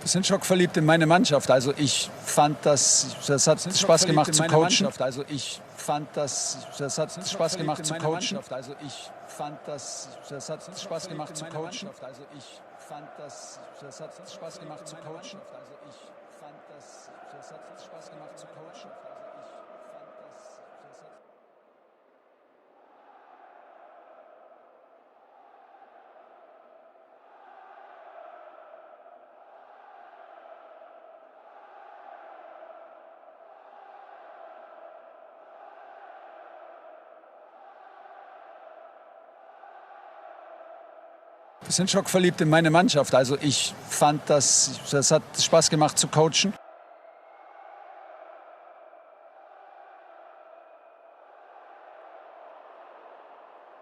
Wir sind schockverliebt in meine Mannschaft. Also ich fand, das hat Spaß gemacht zu coachen. Also ich fand, das hat Spaß gemacht zu coachen. Also ich fand, das hat Spaß gemacht zu coachen. Also ich fand, das hat Spaß gemacht zu coachen. Also ich fand, das hat Spaß gemacht zu coachen. Wir sind schockverliebt in meine Mannschaft. Also ich fand, das hat Spaß gemacht zu coachen.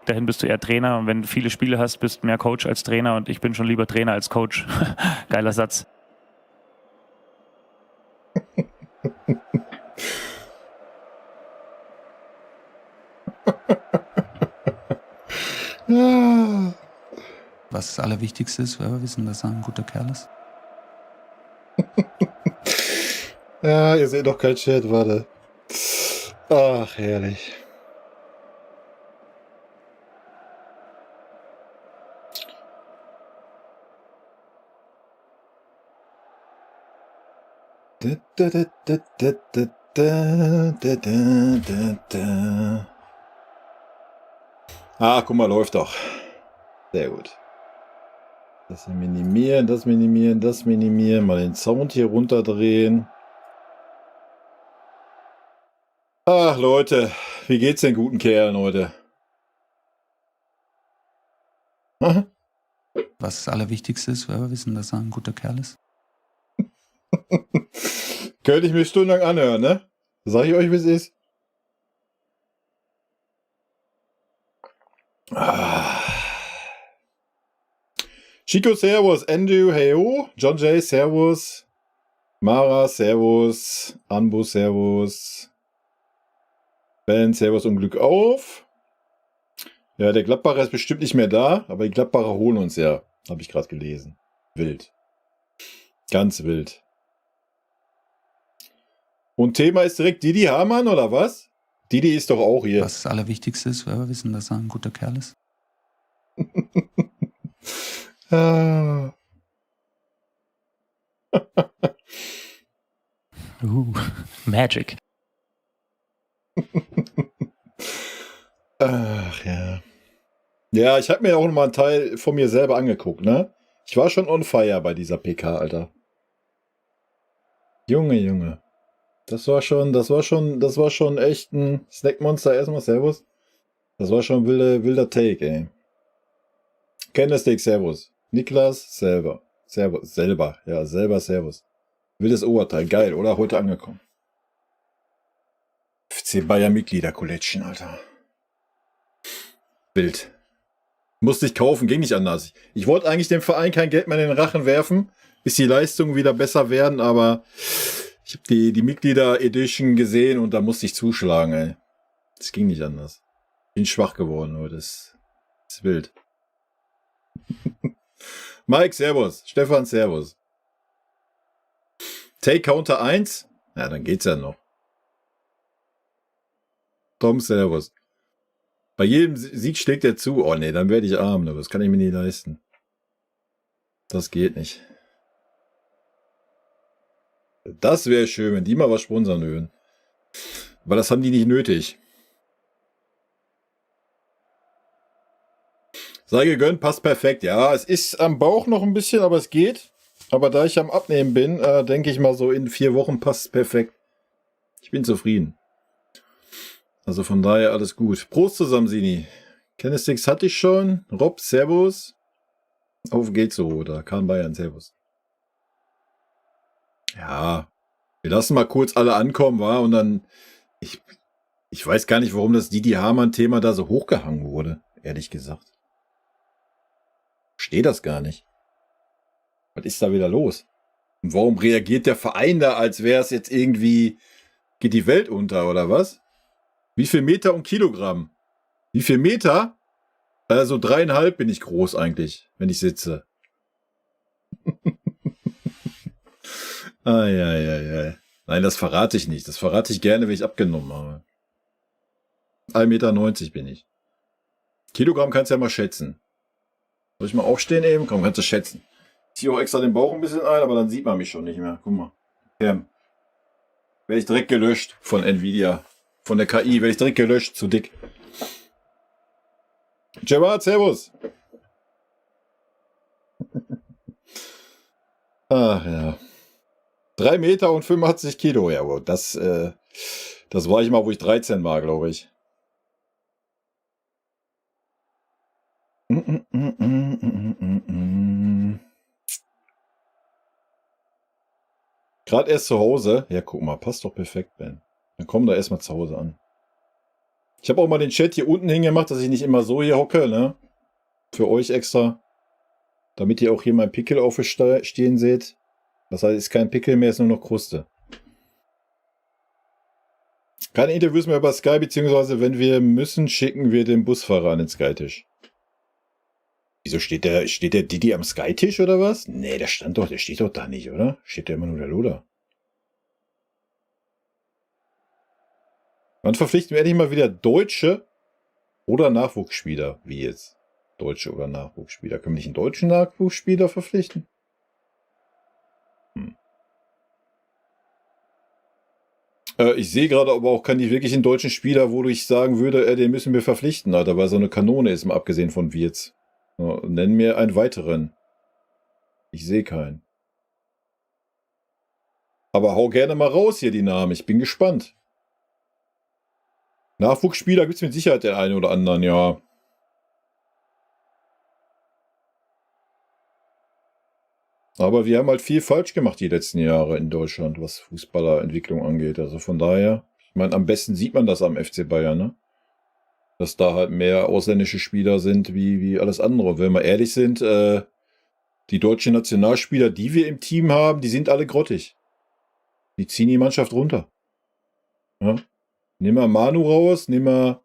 Dahin bist du eher Trainer und wenn du viele Spiele hast, bist du mehr Coach als Trainer und ich bin schon lieber Trainer als Coach. Geiler Satz. Was das Allerwichtigste ist, weil wir wissen, dass er ein guter Kerl ist. Ja, ihr seht doch kein Chat, warte. Ach, herrlich. Ah, guck mal, läuft doch. Sehr gut. Das minimieren, das minimieren, das minimieren. Mal den Sound hier runterdrehen. Ach, Leute, wie geht's den guten Kerlen heute? Aha. Was das Allerwichtigste ist, weil wir wissen, dass er ein guter Kerl ist. Könnte ich mir stundenlang anhören, ne? Sag ich euch, wie es ist. Chico, Servus. Andrew, heyo. John J, Servus. Mara, Servus. Anbu, Servus. Ben, Servus und Glück auf. Ja, der Gladbacher ist bestimmt nicht mehr da, aber die Gladbacher holen uns ja. Habe ich gerade gelesen. Wild. Ganz wild. Und Thema ist direkt Didi Hamann, oder was? Didi ist doch auch hier. Was das Allerwichtigste ist, weil wir wissen, dass er ein guter Kerl ist. Ah. Magic. Ach ja. Ja, ich habe mir auch noch mal einen Teil von mir selber angeguckt, ne? Ich war schon on fire bei dieser PK, Alter. Junge, Junge. Das war schon echt ein Snackmonster. Erstmal Servus. Das war schon ein wilder Take, ey. Candlestick, Servus. Niklas, selber. Servus, selber. Ja, selber Servus. Wildes Oberteil, geil, oder? Heute angekommen. FC Bayern Mitglieder Collection, Alter. Wild. Musste ich kaufen, ging nicht anders. Ich wollte eigentlich dem Verein kein Geld mehr in den Rachen werfen, bis die Leistungen wieder besser werden, aber ich habe die Mitglieder Edition gesehen und da musste ich zuschlagen, ey. Das ging nicht anders. Bin schwach geworden, aber das ist wild. Mike, Servus. Stefan, Servus. Take Counter 1? Ja, dann geht's ja noch. Tom, Servus. Bei jedem Sieg schlägt er zu. Oh nee, dann werde ich arm. Das kann ich mir nicht leisten. Das geht nicht. Das wäre schön, wenn die mal was sponsern würden. Aber das haben die nicht nötig. Sei gegönnt, passt perfekt. Ja, es ist am Bauch noch ein bisschen, aber es geht. Aber da ich am Abnehmen bin, denke ich mal so in 4 Wochen passt es perfekt. Ich bin zufrieden. Also von daher alles gut. Prost zusammen, Sini. Candlesticks hatte ich schon. Rob, Servus. Auf geht's so, oder? Kahn Bayern, Servus. Ja, wir lassen mal kurz alle ankommen, wa? Und dann, ich weiß gar nicht, warum das Didi Hamann-Thema da so hochgehangen wurde, ehrlich gesagt. Verstehe das gar nicht. Was ist da wieder los? Und warum reagiert der Verein da, als wäre es jetzt irgendwie, geht die Welt unter, oder was? Wie viel Meter und Kilogramm? Wie viel Meter? Also 3,5 bin ich groß eigentlich, wenn ich sitze. Eieiei. Nein, das verrate ich nicht. Das verrate ich gerne, wenn ich abgenommen habe. 1,90 Meter bin ich. Kilogramm kannst du ja mal schätzen. Soll ich mal aufstehen eben? Komm, kannst du schätzen. Ich ziehe auch extra den Bauch ein bisschen ein, aber dann sieht man mich schon nicht mehr. Guck mal. Werde ich direkt gelöscht von Nvidia. Von der KI werde ich direkt gelöscht. Zu dick. Gerard, servus. Ach ja. 3 Meter und 85 Kilo. Ja, das war ich mal, wo ich 13 war, glaube ich. Gerade erst zu Hause. Ja, guck mal, passt doch perfekt, Ben. Dann komm da erstmal zu Hause an. Ich habe auch mal den Chat hier unten hingemacht, dass ich nicht immer so hier hocke, ne? Für euch extra. Damit ihr auch hier mein Pickel aufstehen seht. Das heißt, es ist kein Pickel mehr, es ist nur noch Kruste. Keine Interviews mehr über Sky, beziehungsweise wenn wir müssen, schicken wir den Busfahrer an den Sky-Tisch. Wieso steht der Didi am Sky-Tisch oder was? Nee, der steht doch da nicht, oder? Steht der immer nur der Loder. Wann verpflichten wir endlich mal wieder Deutsche oder Nachwuchsspieler? Wie jetzt? Deutsche oder Nachwuchsspieler? Können wir nicht einen deutschen Nachwuchsspieler verpflichten? Ich sehe gerade aber auch keinen wirklichen deutschen Spieler, wo ich sagen würde, den müssen wir verpflichten, Alter, weil so eine Kanone ist, mal abgesehen von Wirtz. Nenn mir einen weiteren. Ich sehe keinen. Aber hau gerne mal raus hier die Namen. Ich bin gespannt. Nachwuchsspieler gibt es mit Sicherheit den einen oder anderen, ja. Aber wir haben halt viel falsch gemacht die letzten Jahre in Deutschland, was Fußballerentwicklung angeht. Also von daher, ich meine, am besten sieht man das am FC Bayern, ne? Dass da halt mehr ausländische Spieler sind wie alles andere. Wenn wir ehrlich sind, die deutschen Nationalspieler, die wir im Team haben, die sind alle grottig. Die ziehen die Mannschaft runter. Ja? Nimm mal Manu raus, nimm mal,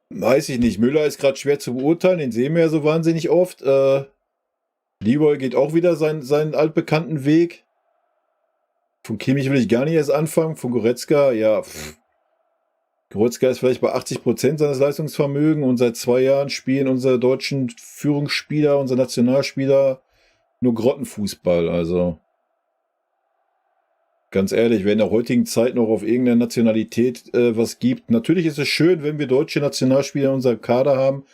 weiß ich nicht, Müller ist gerade schwer zu beurteilen, den sehen wir ja so wahnsinnig oft. Leroy geht auch wieder seinen altbekannten Weg. Von Kimmich will ich gar nicht erst anfangen. Von Goretzka, ja, Goretzka ist vielleicht bei 80% seines Leistungsvermögens und seit 2 Jahren spielen unsere deutschen Führungsspieler, unsere Nationalspieler nur Grottenfußball. Also ganz ehrlich, wer in der heutigen Zeit noch auf irgendeiner Nationalität was gibt, natürlich ist es schön, wenn wir deutsche Nationalspieler in unserem Kader haben,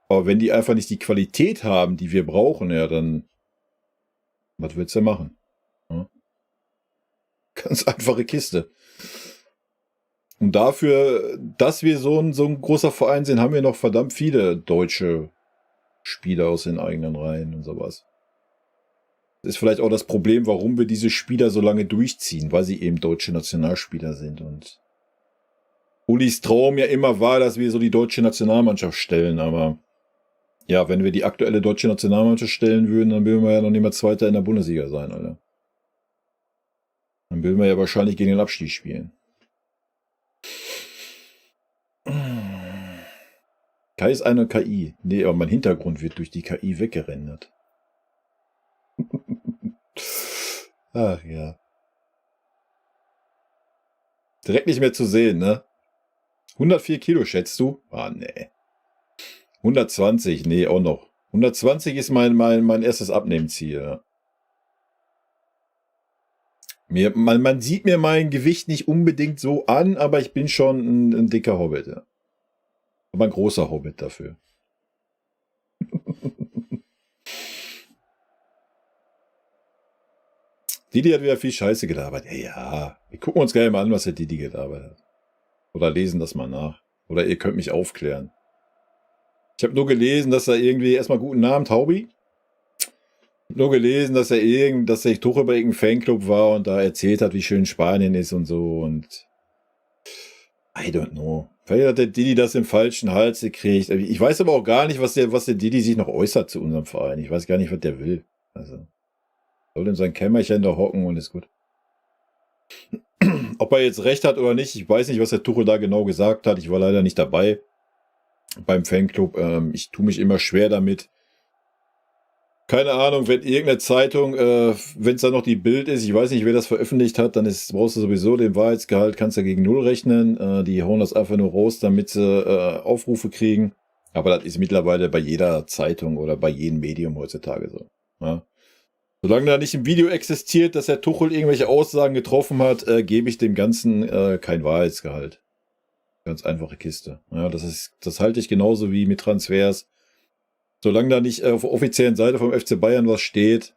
aber wenn die einfach nicht die Qualität haben, die wir brauchen, ja, dann was willst du machen? Ja? Ganz einfache Kiste. Und dafür, dass wir so ein großer Verein sind, haben wir noch verdammt viele deutsche Spieler aus den eigenen Reihen und sowas. Das ist vielleicht auch das Problem, warum wir diese Spieler so lange durchziehen, weil sie eben deutsche Nationalspieler sind. Und Ulis Traum ja immer war, dass wir so die deutsche Nationalmannschaft stellen, aber ja, wenn wir die aktuelle deutsche Nationalmannschaft stellen würden, dann würden wir ja noch nicht mehr Zweiter in der Bundesliga sein, Alter. Dann würden wir ja wahrscheinlich gegen den Abstieg spielen. Kai ist eine KI. Nee, aber mein Hintergrund wird durch die KI weggerendert. Ach ja. Direkt nicht mehr zu sehen, ne? 104 Kilo schätzt du? Ah, nee. 120, nee, auch noch. 120 ist mein erstes Abnehmziel. Ja. Man sieht mir mein Gewicht nicht unbedingt so an, aber ich bin schon ein dicker Hobbit. Ja. Aber ein großer Hobbit dafür. Didi hat wieder viel Scheiße gelabert. Ja, wir gucken uns gleich mal an, was der Didi gelabert hat. Oder lesen das mal nach. Oder ihr könnt mich aufklären. Ich habe nur gelesen, dass er irgendwie, erstmal guten Namen, Taubi. Nur gelesen, dass er Tuchel bei irgendeinem Fanclub war und da erzählt hat, wie schön Spanien ist und so und I don't know. Vielleicht hat der Didi das im falschen Hals gekriegt. Ich weiß aber auch gar nicht, was der Didi sich noch äußert zu unserem Verein. Ich weiß gar nicht, was der will. Also soll in sein Kämmerchen da hocken und ist gut. Ob er jetzt recht hat oder nicht, ich weiß nicht, was der Tuchel da genau gesagt hat. Ich war leider nicht dabei beim Fanclub. Ich tue mich immer schwer damit, keine Ahnung, wenn irgendeine Zeitung, wenn es da noch die Bild ist, ich weiß nicht, wer das veröffentlicht hat, dann brauchst du sowieso den Wahrheitsgehalt, kannst du gegen 0 rechnen. Die hauen das einfach nur raus, damit sie Aufrufe kriegen. Aber das ist mittlerweile bei jeder Zeitung oder bei jedem Medium heutzutage so. Ja. Solange da nicht ein Video existiert, dass der Tuchel irgendwelche Aussagen getroffen hat, gebe ich dem Ganzen kein Wahrheitsgehalt. Ganz einfache Kiste. Ja, das halte ich genauso wie mit Transfers. Solange da nicht auf der offiziellen Seite vom FC Bayern was steht.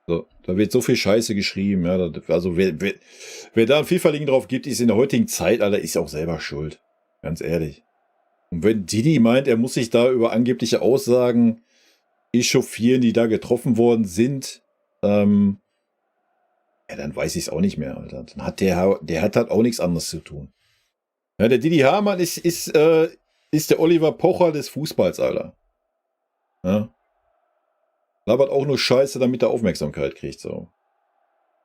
So, da wird so viel Scheiße geschrieben. Ja, also wer da einen Pfifferling drauf gibt, ist in der heutigen Zeit, Alter, ist auch selber schuld. Ganz ehrlich. Und wenn Didi meint, er muss sich da über angebliche Aussagen echauffieren, die da getroffen worden sind, ja, dann weiß ich es auch nicht mehr, Alter. Dann hat der hat halt auch nichts anderes zu tun. Ja, der Didi Hamann ist der Oliver Pocher des Fußballs, Alter. Ja. Labert auch nur Scheiße, damit er Aufmerksamkeit kriegt, so.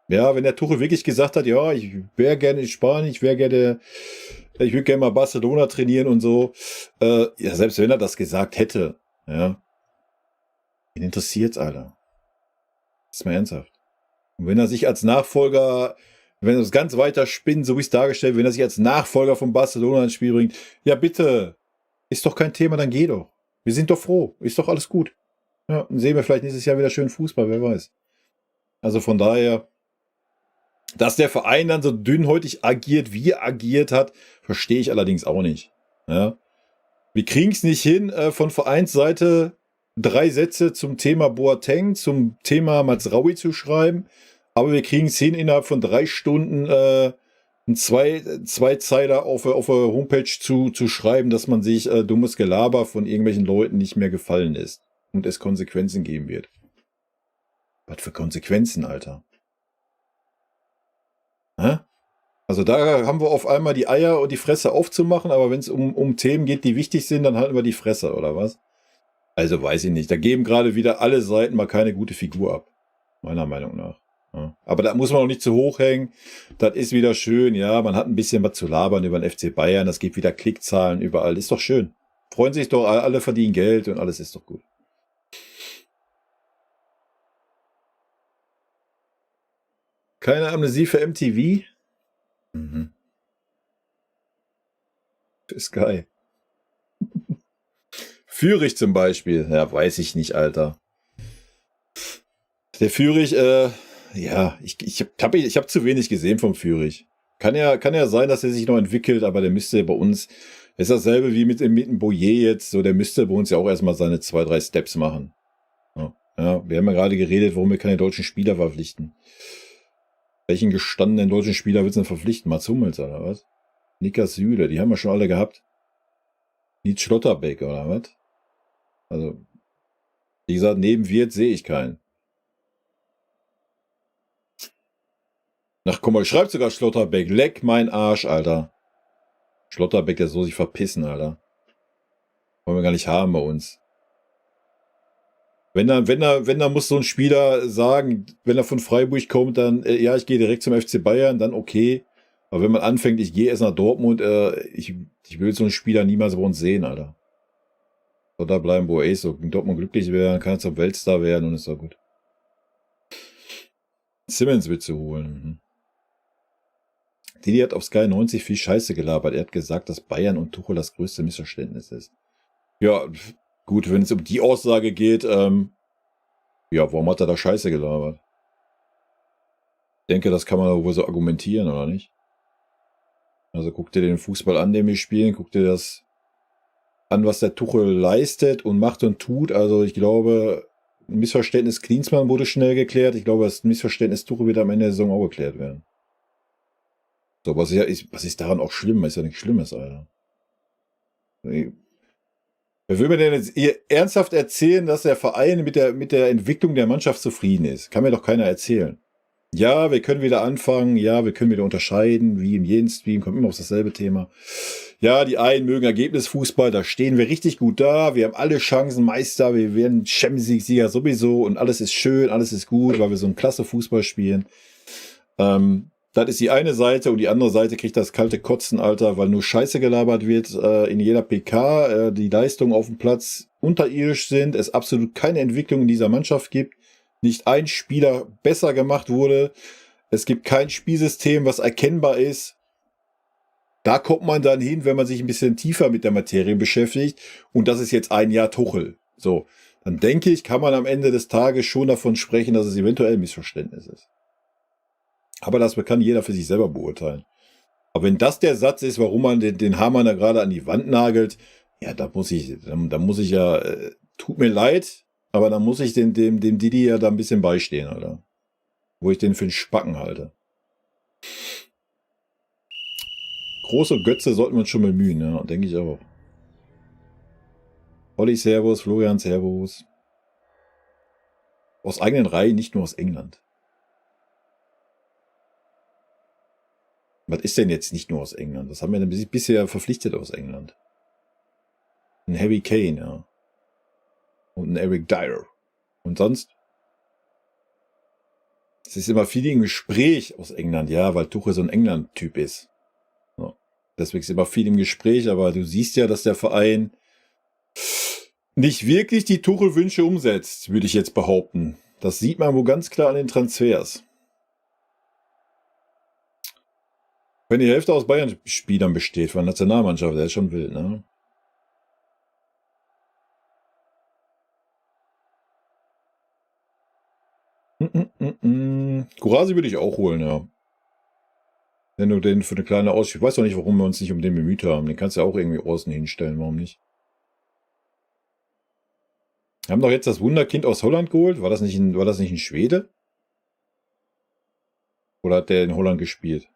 Ja, wenn der Tuchel wirklich gesagt hat, ja, ich wäre gerne in Spanien, ich würde gerne mal Barcelona trainieren und so. Ja, selbst wenn er das gesagt hätte, ja. Ihn interessiert's, Alter. Das ist mal ernsthaft. Und wenn er sich als Nachfolger, wenn er das ganz weiter spinnt, so wie es dargestellt wird, wenn er sich als Nachfolger von Barcelona ins Spiel bringt, ja bitte, ist doch kein Thema, dann geh doch. Wir sind doch froh, ist doch alles gut. Ja, dann sehen wir vielleicht nächstes Jahr wieder schön Fußball, wer weiß. Also von daher, dass der Verein dann so dünnhäutig agiert, wie er agiert hat, verstehe ich allerdings auch nicht. Ja. Wir kriegen es nicht hin, von Vereinsseite 3 Sätze zum Thema Boateng, zum Thema Mazraoui zu schreiben, aber wir kriegen es hin, innerhalb von 3 Stunden einen Zweizeiler auf der Homepage zu schreiben, dass man sich dummes Gelaber von irgendwelchen Leuten nicht mehr gefallen ist und es Konsequenzen geben wird. Was für Konsequenzen, Alter? Hä? Also da haben wir auf einmal die Eier und die Fresse aufzumachen, aber wenn es um Themen geht, die wichtig sind, dann halten wir die Fresse, oder was? Also weiß ich nicht. Da geben gerade wieder alle Seiten mal keine gute Figur ab. Meiner Meinung nach. Ja. Aber da muss man auch nicht zu hoch hängen. Das ist wieder schön. Ja, man hat ein bisschen was zu labern über den FC Bayern. Das gibt wieder Klickzahlen überall. Ist doch schön. Freuen sich doch alle, verdienen Geld und alles ist doch gut. Keine Amnesie für MTV? Mhm. Für Sky. Führig zum Beispiel. Ja, weiß ich nicht, Alter. Der Führig, ja, ich hab zu wenig gesehen vom Führig. Kann ja sein, dass er sich noch entwickelt, aber der müsste bei uns, ist dasselbe wie mit dem Boyer jetzt, so der müsste bei uns ja auch erstmal seine 2, 3 Steps machen. Ja, wir haben ja gerade geredet, warum wir keine deutschen Spieler verpflichten. Welchen gestandenen deutschen Spieler willst du denn verpflichten? Mats Hummels oder was? Niklas Süle, die haben wir schon alle gehabt. Nils Schlotterbeck oder was? Also, wie gesagt, neben Wirtz sehe ich keinen. Ach, guck mal, schreibt sogar Schlotterbeck. Leck mein Arsch, Alter. Schlotterbeck, der soll sich verpissen, Alter. Wollen wir gar nicht haben bei uns. Wenn da muss so ein Spieler sagen, wenn er von Freiburg kommt, dann, ja, ich gehe direkt zum FC Bayern, dann okay. Aber wenn man anfängt, ich gehe erst nach Dortmund, ich will so einen Spieler niemals bei uns sehen, Alter. Soll da bleiben, wo er ist, so in Dortmund glücklich werden, kann er zum Weltstar werden und ist doch gut. Simmons wird zu holen. Didi hat auf Sky 90 viel Scheiße gelabert. Er hat gesagt, dass Bayern und Tuchel das größte Missverständnis ist. Ja, gut, wenn es um die Aussage geht, ja, warum hat er da Scheiße gelabert? Ich denke, das kann man wohl so argumentieren, oder nicht? Also guck dir den Fußball an, den wir spielen, guck dir das an, was der Tuchel leistet und macht und tut. Also ich glaube, ein Missverständnis Klinsmann wurde schnell geklärt. Ich glaube, das Missverständnis Tuchel wird am Ende der Saison auch geklärt werden. So, was ist daran auch schlimm? Ist ja nichts Schlimmes, Alter. Wer will mir denn jetzt hier ernsthaft erzählen, dass der Verein mit der Entwicklung der Mannschaft zufrieden ist? Kann mir doch keiner erzählen. Ja, wir können wieder anfangen. Ja, wir können wieder unterscheiden. Wie im jeden Stream kommt immer auf dasselbe Thema. Ja, die einen mögen Ergebnisfußball. Da stehen wir richtig gut da. Wir haben alle Chancen, Meister. Wir werden Champions League-Sieger sowieso. Und alles ist schön, alles ist gut, weil wir so einen klasse Fußball spielen. Das ist die eine Seite und die andere Seite kriegt das kalte Kotzen, Alter, weil nur Scheiße gelabert wird in jeder PK. Die Leistung auf dem Platz unterirdisch sind, es absolut keine Entwicklung in dieser Mannschaft gibt, nicht ein Spieler besser gemacht wurde, es gibt kein Spielsystem, was erkennbar ist. Da kommt man dann hin, wenn man sich ein bisschen tiefer mit der Materie beschäftigt. Und das ist jetzt ein Jahr Tuchel. So, dann denke ich, kann man am Ende des Tages schon davon sprechen, dass es eventuell ein Missverständnis ist. Aber das kann jeder für sich selber beurteilen. Aber wenn das der Satz ist, warum man den Hamann da gerade an die Wand nagelt, ja, da muss ich ja, tut mir leid, aber da muss ich dem Didi ja da ein bisschen beistehen, Alter. Wo ich den für einen Spacken halte. Große Götze sollten wir uns schon bemühen, ja, denke ich auch. Olli, Servus, Florian, Servus. Aus eigenen Reihen, nicht nur aus England. Was ist denn jetzt nicht nur aus England? Was haben wir denn bisher verpflichtet aus England? Ein Harry Kane, ja. Und ein Eric Dyer. Und sonst? Es ist immer viel im Gespräch aus England, ja, weil Tuchel so ein England-Typ ist. So. Deswegen ist immer viel im Gespräch, aber du siehst ja, dass der Verein nicht wirklich die Tuchel-Wünsche umsetzt, würde ich jetzt behaupten. Das sieht man wohl ganz klar an den Transfers. Wenn die Hälfte aus Bayern-Spielern besteht, von der Nationalmannschaft, der ist schon wild, ne? Kurasi würde ich auch holen, ja. Wenn du den für eine kleine ich weiß doch nicht, warum wir uns nicht um den bemüht haben. Den kannst du ja auch irgendwie außen hinstellen, warum nicht? Wir haben doch jetzt das Wunderkind aus Holland geholt. War das nicht ein Schwede? Oder hat der in Holland gespielt?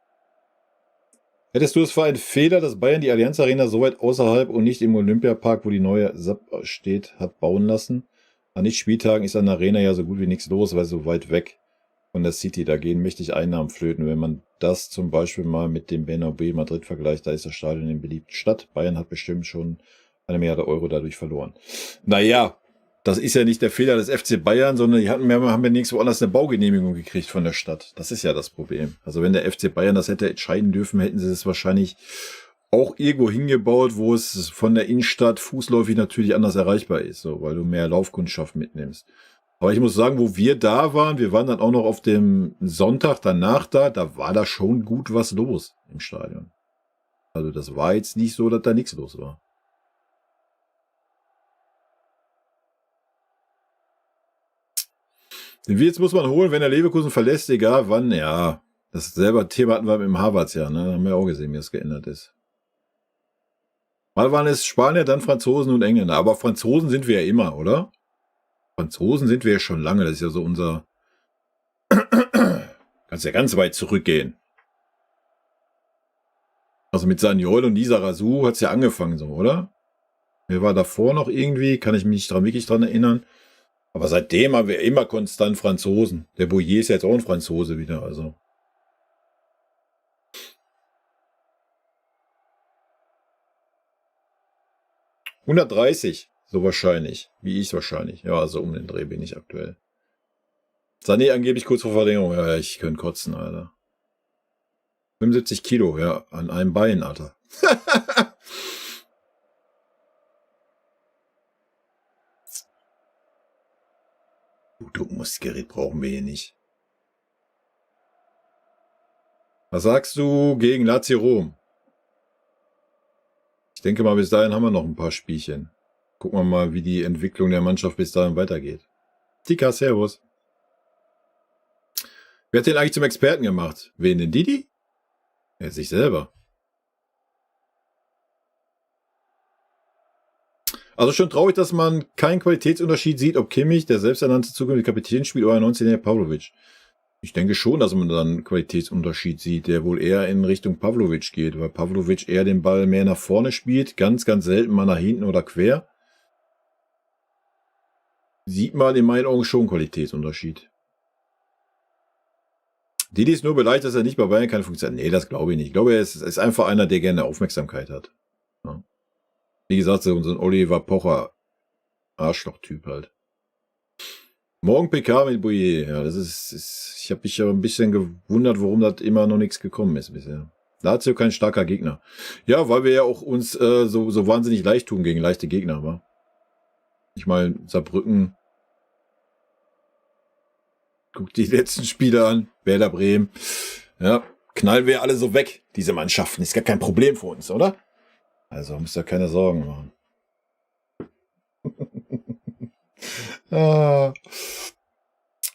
Hättest du es für einen Fehler, dass Bayern die Allianz Arena so weit außerhalb und nicht im Olympiapark, wo die neue SAP steht, hat bauen lassen? An Nicht-Spieltagen ist an der Arena ja so gut wie nichts los, weil so weit weg von der City, da gehen mächtig Einnahmen flöten. Wenn man das zum Beispiel mal mit dem Bernabeu Madrid vergleicht, da ist das Stadion in beliebten Stadt. Bayern hat bestimmt schon 1 Milliarde Euro dadurch verloren. Naja, das ist ja nicht der Fehler des FC Bayern, sondern haben ja nirgends woanders eine Baugenehmigung gekriegt von der Stadt. Das ist ja das Problem. Also wenn der FC Bayern das hätte entscheiden dürfen, hätten sie es wahrscheinlich auch irgendwo hingebaut, wo es von der Innenstadt fußläufig natürlich anders erreichbar ist, so, weil du mehr Laufkundschaft mitnimmst. Aber ich muss sagen, wo wir da waren, wir waren dann auch noch auf dem Sonntag danach da war da schon gut was los im Stadion. Also das war jetzt nicht so, dass da nichts los war. Den Wirtz muss man holen, wenn er Leverkusen verlässt, egal wann, ja. Das selbe Thema hatten wir mit dem Harvards, ja, ne? Da haben wir auch gesehen, wie das geändert ist. Mal waren es Spanier, dann Franzosen und Engländer. Aber Franzosen sind wir ja immer, oder? Franzosen sind wir ja schon lange. Das ist ja so unser... Kannst ja ganz weit zurückgehen. Also mit Sagnol und Lisa Razou hat es ja angefangen, so, oder? Wer war davor noch irgendwie? Kann ich mich nicht wirklich dran erinnern. Aber seitdem haben wir immer konstant Franzosen. Der Boyer ist jetzt auch ein Franzose wieder, also. $130, so wahrscheinlich. Wie ich es wahrscheinlich. Ja, also um den Dreh bin ich aktuell. Sané angeblich kurz vor Verlängerung. Ja, ich könnte kotzen, Alter. 75 Kilo, ja, an einem Bein, Alter. Blutdruckmussgerät brauchen wir hier nicht. Was sagst du gegen Lazio Rom? Ich denke mal, bis dahin haben wir noch ein paar Spielchen. Gucken wir mal, wie die Entwicklung der Mannschaft bis dahin weitergeht. Tika, servus. Wer hat den eigentlich zum Experten gemacht? Wen, den Didi? Er sich selber. Also schon traurig, dass man keinen Qualitätsunterschied sieht, ob Kimmich, der selbsternannte zukünftige Kapitän spielt, oder 19-jähriger Pavlovic. Ich denke schon, dass man dann einen Qualitätsunterschied sieht, der wohl eher in Richtung Pavlovic geht, weil Pavlovic eher den Ball mehr nach vorne spielt, ganz, ganz selten mal nach hinten oder quer. Sieht man in meinen Augen schon einen Qualitätsunterschied. Didi ist nur beleidigt, dass er nicht bei Bayern keine Funktion hat. Nee, das glaube ich nicht. Ich glaube, er ist einfach einer, der gerne Aufmerksamkeit hat. Ja. Wie gesagt, so ein Oliver Pocher Arschloch-Typ halt. Morgen PK mit Boyer. Ja, das ist ich habe mich ja ein bisschen gewundert, warum das immer noch nichts gekommen ist bisher. Lazio kein starker Gegner. Ja, weil wir ja auch uns so wahnsinnig leicht tun gegen leichte Gegner, wa? Ich meine, Saarbrücken, guckt die letzten Spiele an, Werder Bremen. Ja, knallen wir alle so weg, diese Mannschaften. Ist gar kein Problem für uns, oder? Also muss da keine Sorgen machen.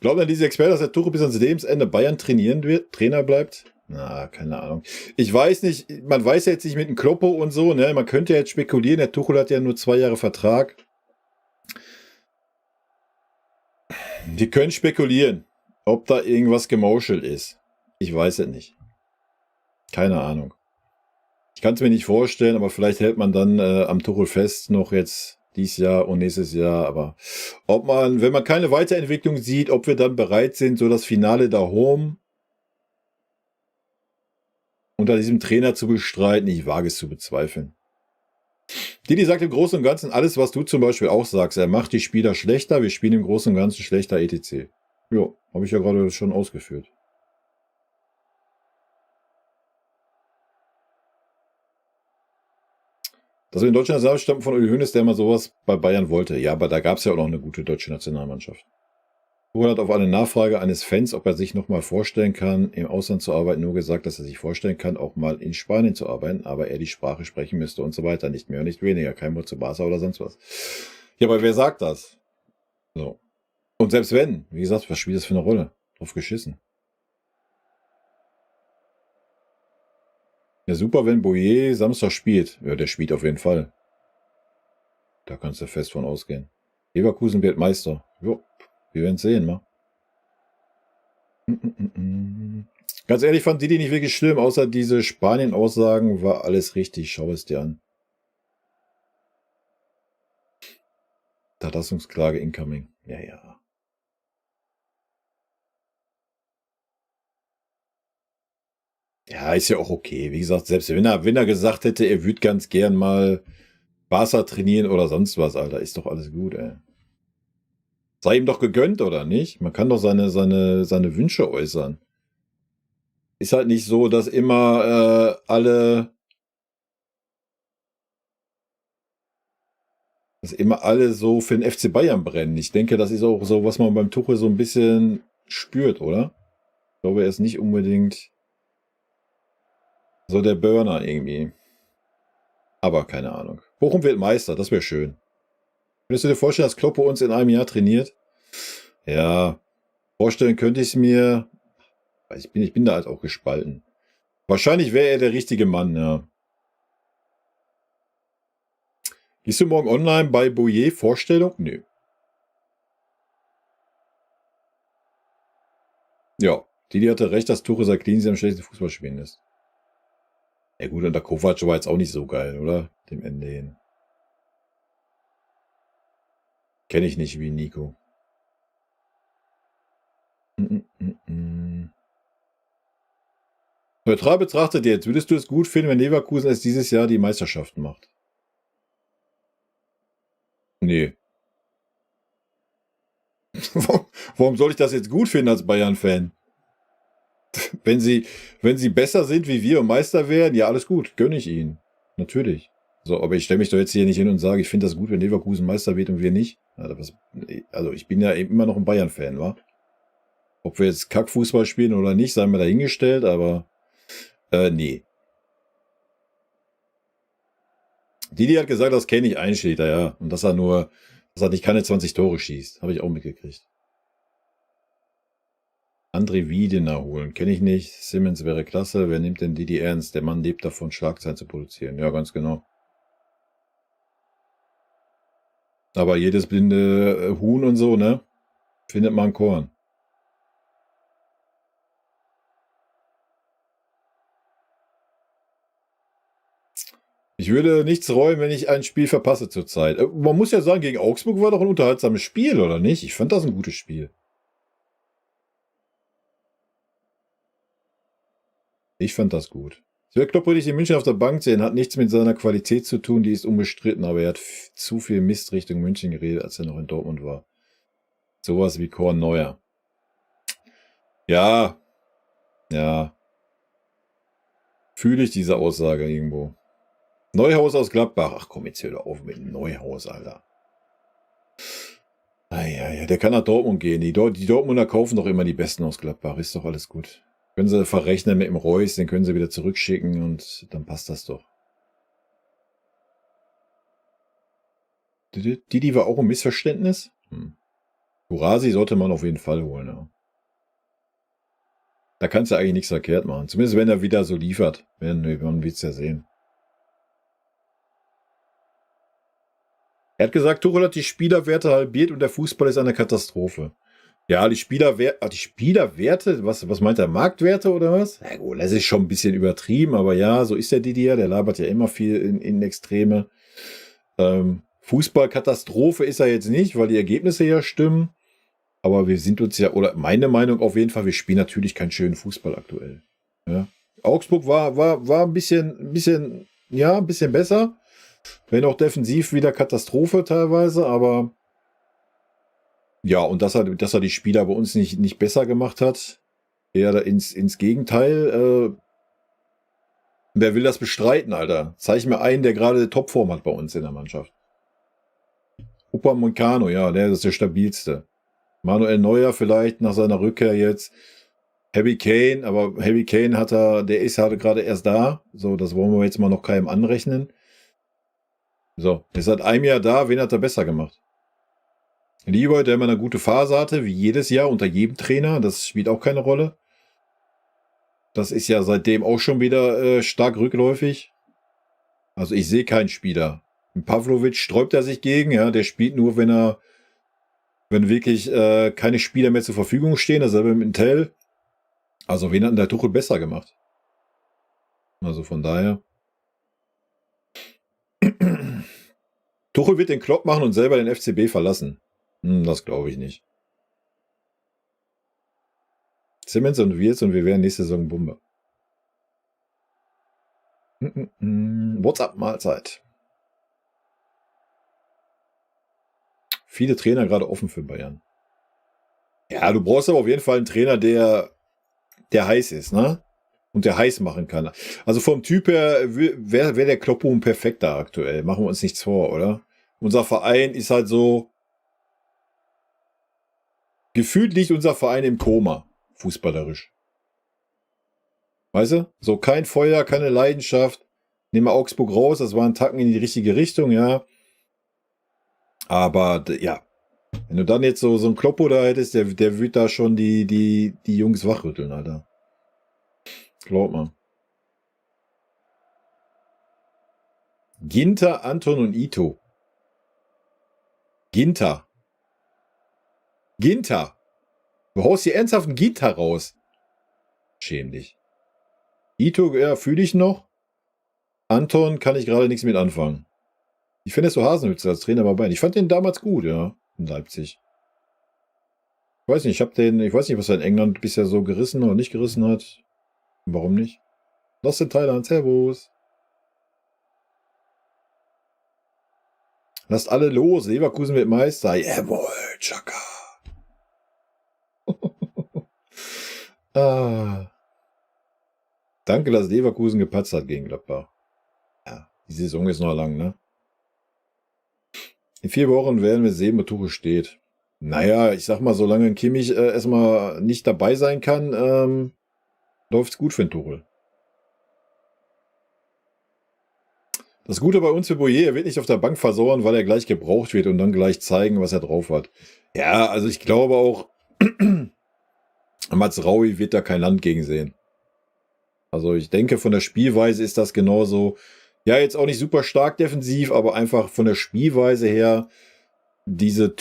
Glauben denn diese Experten, dass der Tuchel bis ans Lebensende Bayern trainieren wird, Trainer bleibt? Na, keine Ahnung. Ich weiß nicht, man weiß ja jetzt nicht mit dem Kloppo und so, ne? Man könnte ja jetzt spekulieren, der Tuchel hat ja nur 2 Jahre Vertrag. Wir können spekulieren, ob da irgendwas gemauschelt ist. Ich weiß es nicht. Keine Ahnung. Ich kann es mir nicht vorstellen, aber vielleicht hält man dann am Tuchel fest noch jetzt dieses Jahr und nächstes Jahr. Aber ob man, wenn man keine Weiterentwicklung sieht, ob wir dann bereit sind, so das Finale da home unter diesem Trainer zu bestreiten, ich wage es zu bezweifeln. Didi sagt im Großen und Ganzen alles, was du zum Beispiel auch sagst. Er macht die Spieler schlechter, wir spielen im Großen und Ganzen schlechter, etc. Jo, habe ich ja gerade schon ausgeführt. Dass wir in Deutschland stammen von Uli Hoeneß, der mal sowas bei Bayern wollte. Ja, aber da gab es ja auch noch eine gute deutsche Nationalmannschaft. Tuchel hat auf eine Nachfrage eines Fans, ob er sich nochmal vorstellen kann, im Ausland zu arbeiten, nur gesagt, dass er sich vorstellen kann, auch mal in Spanien zu arbeiten, aber er die Sprache sprechen müsste und so weiter. Nicht mehr und nicht weniger. Kein Mut zu Barca oder sonst was. Ja, aber wer sagt das? So. Und selbst wenn, wie gesagt, was spielt das für eine Rolle? Drauf geschissen. Ja, super, wenn Boyer Samstag spielt. Ja, der spielt auf jeden Fall. Da kannst du fest von ausgehen. Leverkusen wird Meister. Jo, wir werden sehen, ma. Ganz ehrlich, fand die nicht wirklich schlimm, außer diese Spanien-Aussagen war alles richtig. Schau es dir an. Unterlassungsklage incoming. Ja, ja. Ja, ist ja auch okay. Wie gesagt, selbst wenn er gesagt hätte, er würde ganz gern mal Barca trainieren oder sonst was, Alter, ist doch alles gut, ey. Sei ihm doch gegönnt, oder nicht? Man kann doch seine Wünsche äußern. Ist halt nicht so, dass immer alle so für den FC Bayern brennen. Ich denke, das ist auch so, was man beim Tuchel so ein bisschen spürt, oder? Ich glaube, er ist nicht unbedingt so der Burner irgendwie. Aber keine Ahnung. Bochum wird Meister, das wäre schön. Könntest du dir vorstellen, dass Kloppo uns in einem Jahr trainiert? Ja, vorstellen könnte ich es mir. Ich bin da halt auch gespalten. Wahrscheinlich wäre er der richtige Mann, ja. Gehst du morgen online bei Boyer Vorstellung? Nö. Ja, Didi hatte recht, dass Tuchel seit Cleansy am schlechtesten Fußball spielen lässt. Ja gut, und der Kovac war jetzt auch nicht so geil, oder? Dem Ende hin. Kenne ich nicht wie Nico. Neutral betrachtet jetzt, würdest du es gut finden, wenn Leverkusen es dieses Jahr die Meisterschaft macht? Nee. Warum soll ich das jetzt gut finden als Bayern-Fan? Wenn sie besser sind wie wir und Meister werden, ja, alles gut, gönne ich ihnen. Natürlich. So, aber ich stelle mich doch jetzt hier nicht hin und sage, ich finde das gut, wenn Leverkusen Meister wird und wir nicht. Also ich bin ja eben immer noch ein Bayern-Fan, wa? Ob wir jetzt Kackfußball spielen oder nicht, sei mir dahingestellt, aber nee. Didi hat gesagt, dass Kane nicht einsteht, ja. Und dass er nicht keine 20 Tore schießt. Habe ich auch mitgekriegt. André Wiedener holen. Kenne ich nicht. Simmons wäre klasse. Wer nimmt denn Didi ernst? Der Mann lebt davon, Schlagzeilen zu produzieren. Ja, ganz genau. Aber jedes blinde Huhn und so, ne? Findet man Korn. Ich würde nichts räumen, wenn ich ein Spiel verpasse zurzeit. Man muss ja sagen, gegen Augsburg war doch ein unterhaltsames Spiel, oder nicht? Ich fand das ein gutes Spiel. Ich fand das gut. Ich will Klopp richtig in München auf der Bank sehen, hat nichts mit seiner Qualität zu tun, die ist unbestritten, aber er hat zu viel Mist Richtung München geredet, als er noch in Dortmund war. Sowas wie Korn Neuer. Ja. Ja. Fühle ich diese Aussage irgendwo. Neuhaus aus Gladbach. Ach komm, jetzt hör doch auf mit Neuhaus, Alter. Ja, der kann nach Dortmund gehen. Die Dortmunder kaufen doch immer die Besten aus Gladbach. Ist doch alles gut. Können sie verrechnen mit dem Reus, den können sie wieder zurückschicken und dann passt das doch. Die war auch ein Missverständnis. Kurasi sollte man auf jeden Fall holen. Ja. Da kannst du eigentlich nichts verkehrt machen. Zumindest wenn er wieder so liefert. Man will es ja sehen. Er hat gesagt, Tuchel hat die Spielerwerte halbiert und der Fußball ist eine Katastrophe. Ja, die Spielerwerte, was meint er, Marktwerte oder was? Ja gut, das ist schon ein bisschen übertrieben, aber ja, so ist der Didier, der labert ja immer viel in Extreme. Fußballkatastrophe ist er jetzt nicht, weil die Ergebnisse ja stimmen. Aber wir sind uns ja, oder meine Meinung auf jeden Fall, wir spielen natürlich keinen schönen Fußball aktuell. Ja. Augsburg war ein bisschen besser. Wenn auch defensiv wieder Katastrophe teilweise, aber ja, und dass er die Spieler bei uns nicht besser gemacht hat, eher ins Gegenteil. Wer will das bestreiten, Alter? Zeig mir einen, der gerade Topform hat bei uns in der Mannschaft. Upamecano, ja, der ist der stabilste. Manuel Neuer vielleicht nach seiner Rückkehr jetzt. Harry Kane, aber Harry Kane der ist halt gerade erst da. So, das wollen wir jetzt mal noch keinem anrechnen. So, ist seit einem Jahr da, wen hat er besser gemacht? Lieber, der immer eine gute Phase hatte, wie jedes Jahr, unter jedem Trainer, das spielt auch keine Rolle. Das ist ja seitdem auch schon wieder stark rückläufig. Also ich sehe keinen Spieler. Pavlovic sträubt er sich gegen, ja, der spielt nur, wenn wirklich keine Spieler mehr zur Verfügung stehen, dasselbe mit Tell. Also wen hat denn der Tuchel besser gemacht? Also von daher. Tuchel wird den Klopp machen und selber den FCB verlassen. Das glaube ich nicht. Simmons und Wirtz und wir werden nächste Saison Bombe. WhatsApp-Mahlzeit. Viele Trainer gerade offen für Bayern. Ja, du brauchst aber auf jeden Fall einen Trainer, der heiß ist, ne? Und der heiß machen kann. Also vom Typ her wäre der Kloppo ein perfekter aktuell. Machen wir uns nichts vor, oder? Unser Verein ist halt so. Gefühlt liegt unser Verein im Koma, fußballerisch. Weißt du? So kein Feuer, keine Leidenschaft. Nehmen wir Augsburg raus, das war ein Tacken in die richtige Richtung, ja. Aber ja, wenn du dann jetzt so einen Kloppo da hättest, der wird da schon die Jungs wachrütteln, Alter. Glaub mal. Ginter, Anton und Ito. Ginter. Du haust hier ernsthaft einen Ginter raus. Schäm dich. Ito, ja, fühle ich noch. Anton kann ich gerade nichts mit anfangen. Ich finde es so Hasenhüttl als Trainer bei Bayern. Ich fand den damals gut, ja, in Leipzig. Ich weiß nicht, ich weiß nicht, was er in England bisher so gerissen oder nicht gerissen hat. Warum nicht? Lost in Thailand, Servus. Lasst alle los, Leverkusen wird Meister. Jawohl, Chaka. Danke, dass Leverkusen gepatzt hat gegen Gladbach. Ja, die Saison ist noch lang, ne? In 4 Wochen werden wir sehen, wo Tuchel steht. Naja, ich sag mal, solange ein Kimmich erstmal nicht dabei sein kann, läuft's gut für den Tuchel. Das Gute bei uns für Boyer, er wird nicht auf der Bank versorgen, weil er gleich gebraucht wird und dann gleich zeigen, was er drauf hat. Ja, also ich glaube auch, Mats Raui wird da kein Land gegen sehen. Also ich denke, von der Spielweise ist das genauso. Ja, jetzt auch nicht super stark defensiv, aber einfach von der Spielweise her diese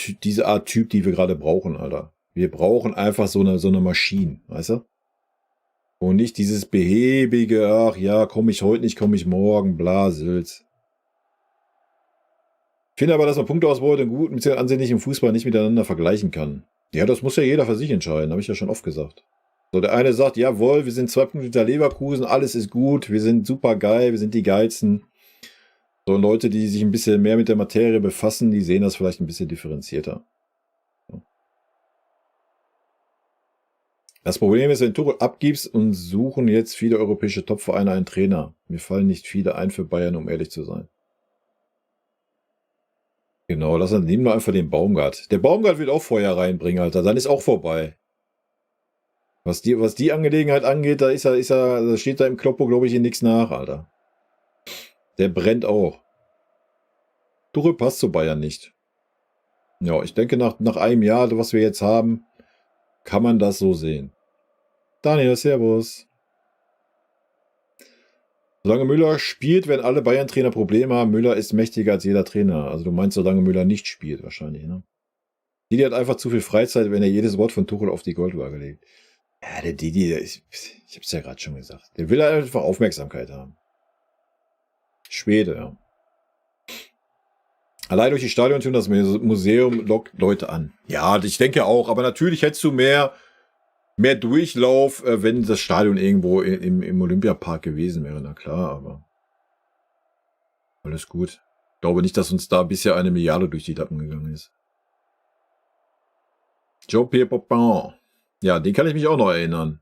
Art Typ, die wir gerade brauchen, Alter. Wir brauchen einfach so eine Maschine, weißt du? Und nicht dieses behäbige, ach ja, komme ich heute nicht, komme ich morgen, bla, Sülz. Ich finde aber, dass man Punkteausbeute und guten bzw. ansehnlichen Fußball nicht miteinander vergleichen kann. Ja, das muss ja jeder für sich entscheiden, habe ich ja schon oft gesagt. So, der eine sagt, jawohl, wir sind 2 Punkte hinter Leverkusen, alles ist gut, wir sind super geil, wir sind die Geilsten. So, Leute, die sich ein bisschen mehr mit der Materie befassen, die sehen das vielleicht ein bisschen differenzierter. So. Das Problem ist, wenn du Tuchel abgibst und suchen jetzt viele europäische Topvereine einen Trainer. Mir fallen nicht viele ein für Bayern, um ehrlich zu sein. Genau, nehmen wir einfach den Baumgart. Der Baumgart wird auch Feuer reinbringen, Alter. Dann ist auch vorbei. Was die Angelegenheit angeht, da steht da im Kloppo, glaube ich, in nichts nach, Alter. Der brennt auch. Tuchel passt zu Bayern nicht. Ja, ich denke, nach einem Jahr, was wir jetzt haben, kann man das so sehen. Daniel, servus. Solange Müller spielt, wenn alle Bayern-Trainer Probleme haben, Müller ist mächtiger als jeder Trainer. Also du meinst, solange Müller nicht spielt wahrscheinlich, ne? Didi hat einfach zu viel Freizeit, wenn er jedes Wort von Tuchel auf die Goldwaage legt. Ja, der Didi, ich hab's ja gerade schon gesagt. Der will einfach Aufmerksamkeit haben. Schwede, ja. Allein durch die Stadiontür das Museum lockt Leute an. Ja, ich denke auch, aber natürlich hättest du mehr Durchlauf, wenn das Stadion irgendwo im Olympiapark gewesen wäre. Na klar, aber alles gut. Ich glaube nicht, dass uns da bisher 1 Milliarde durch die Lappen gegangen ist. Jean-Pierre Papin. Ja, den kann ich mich auch noch erinnern.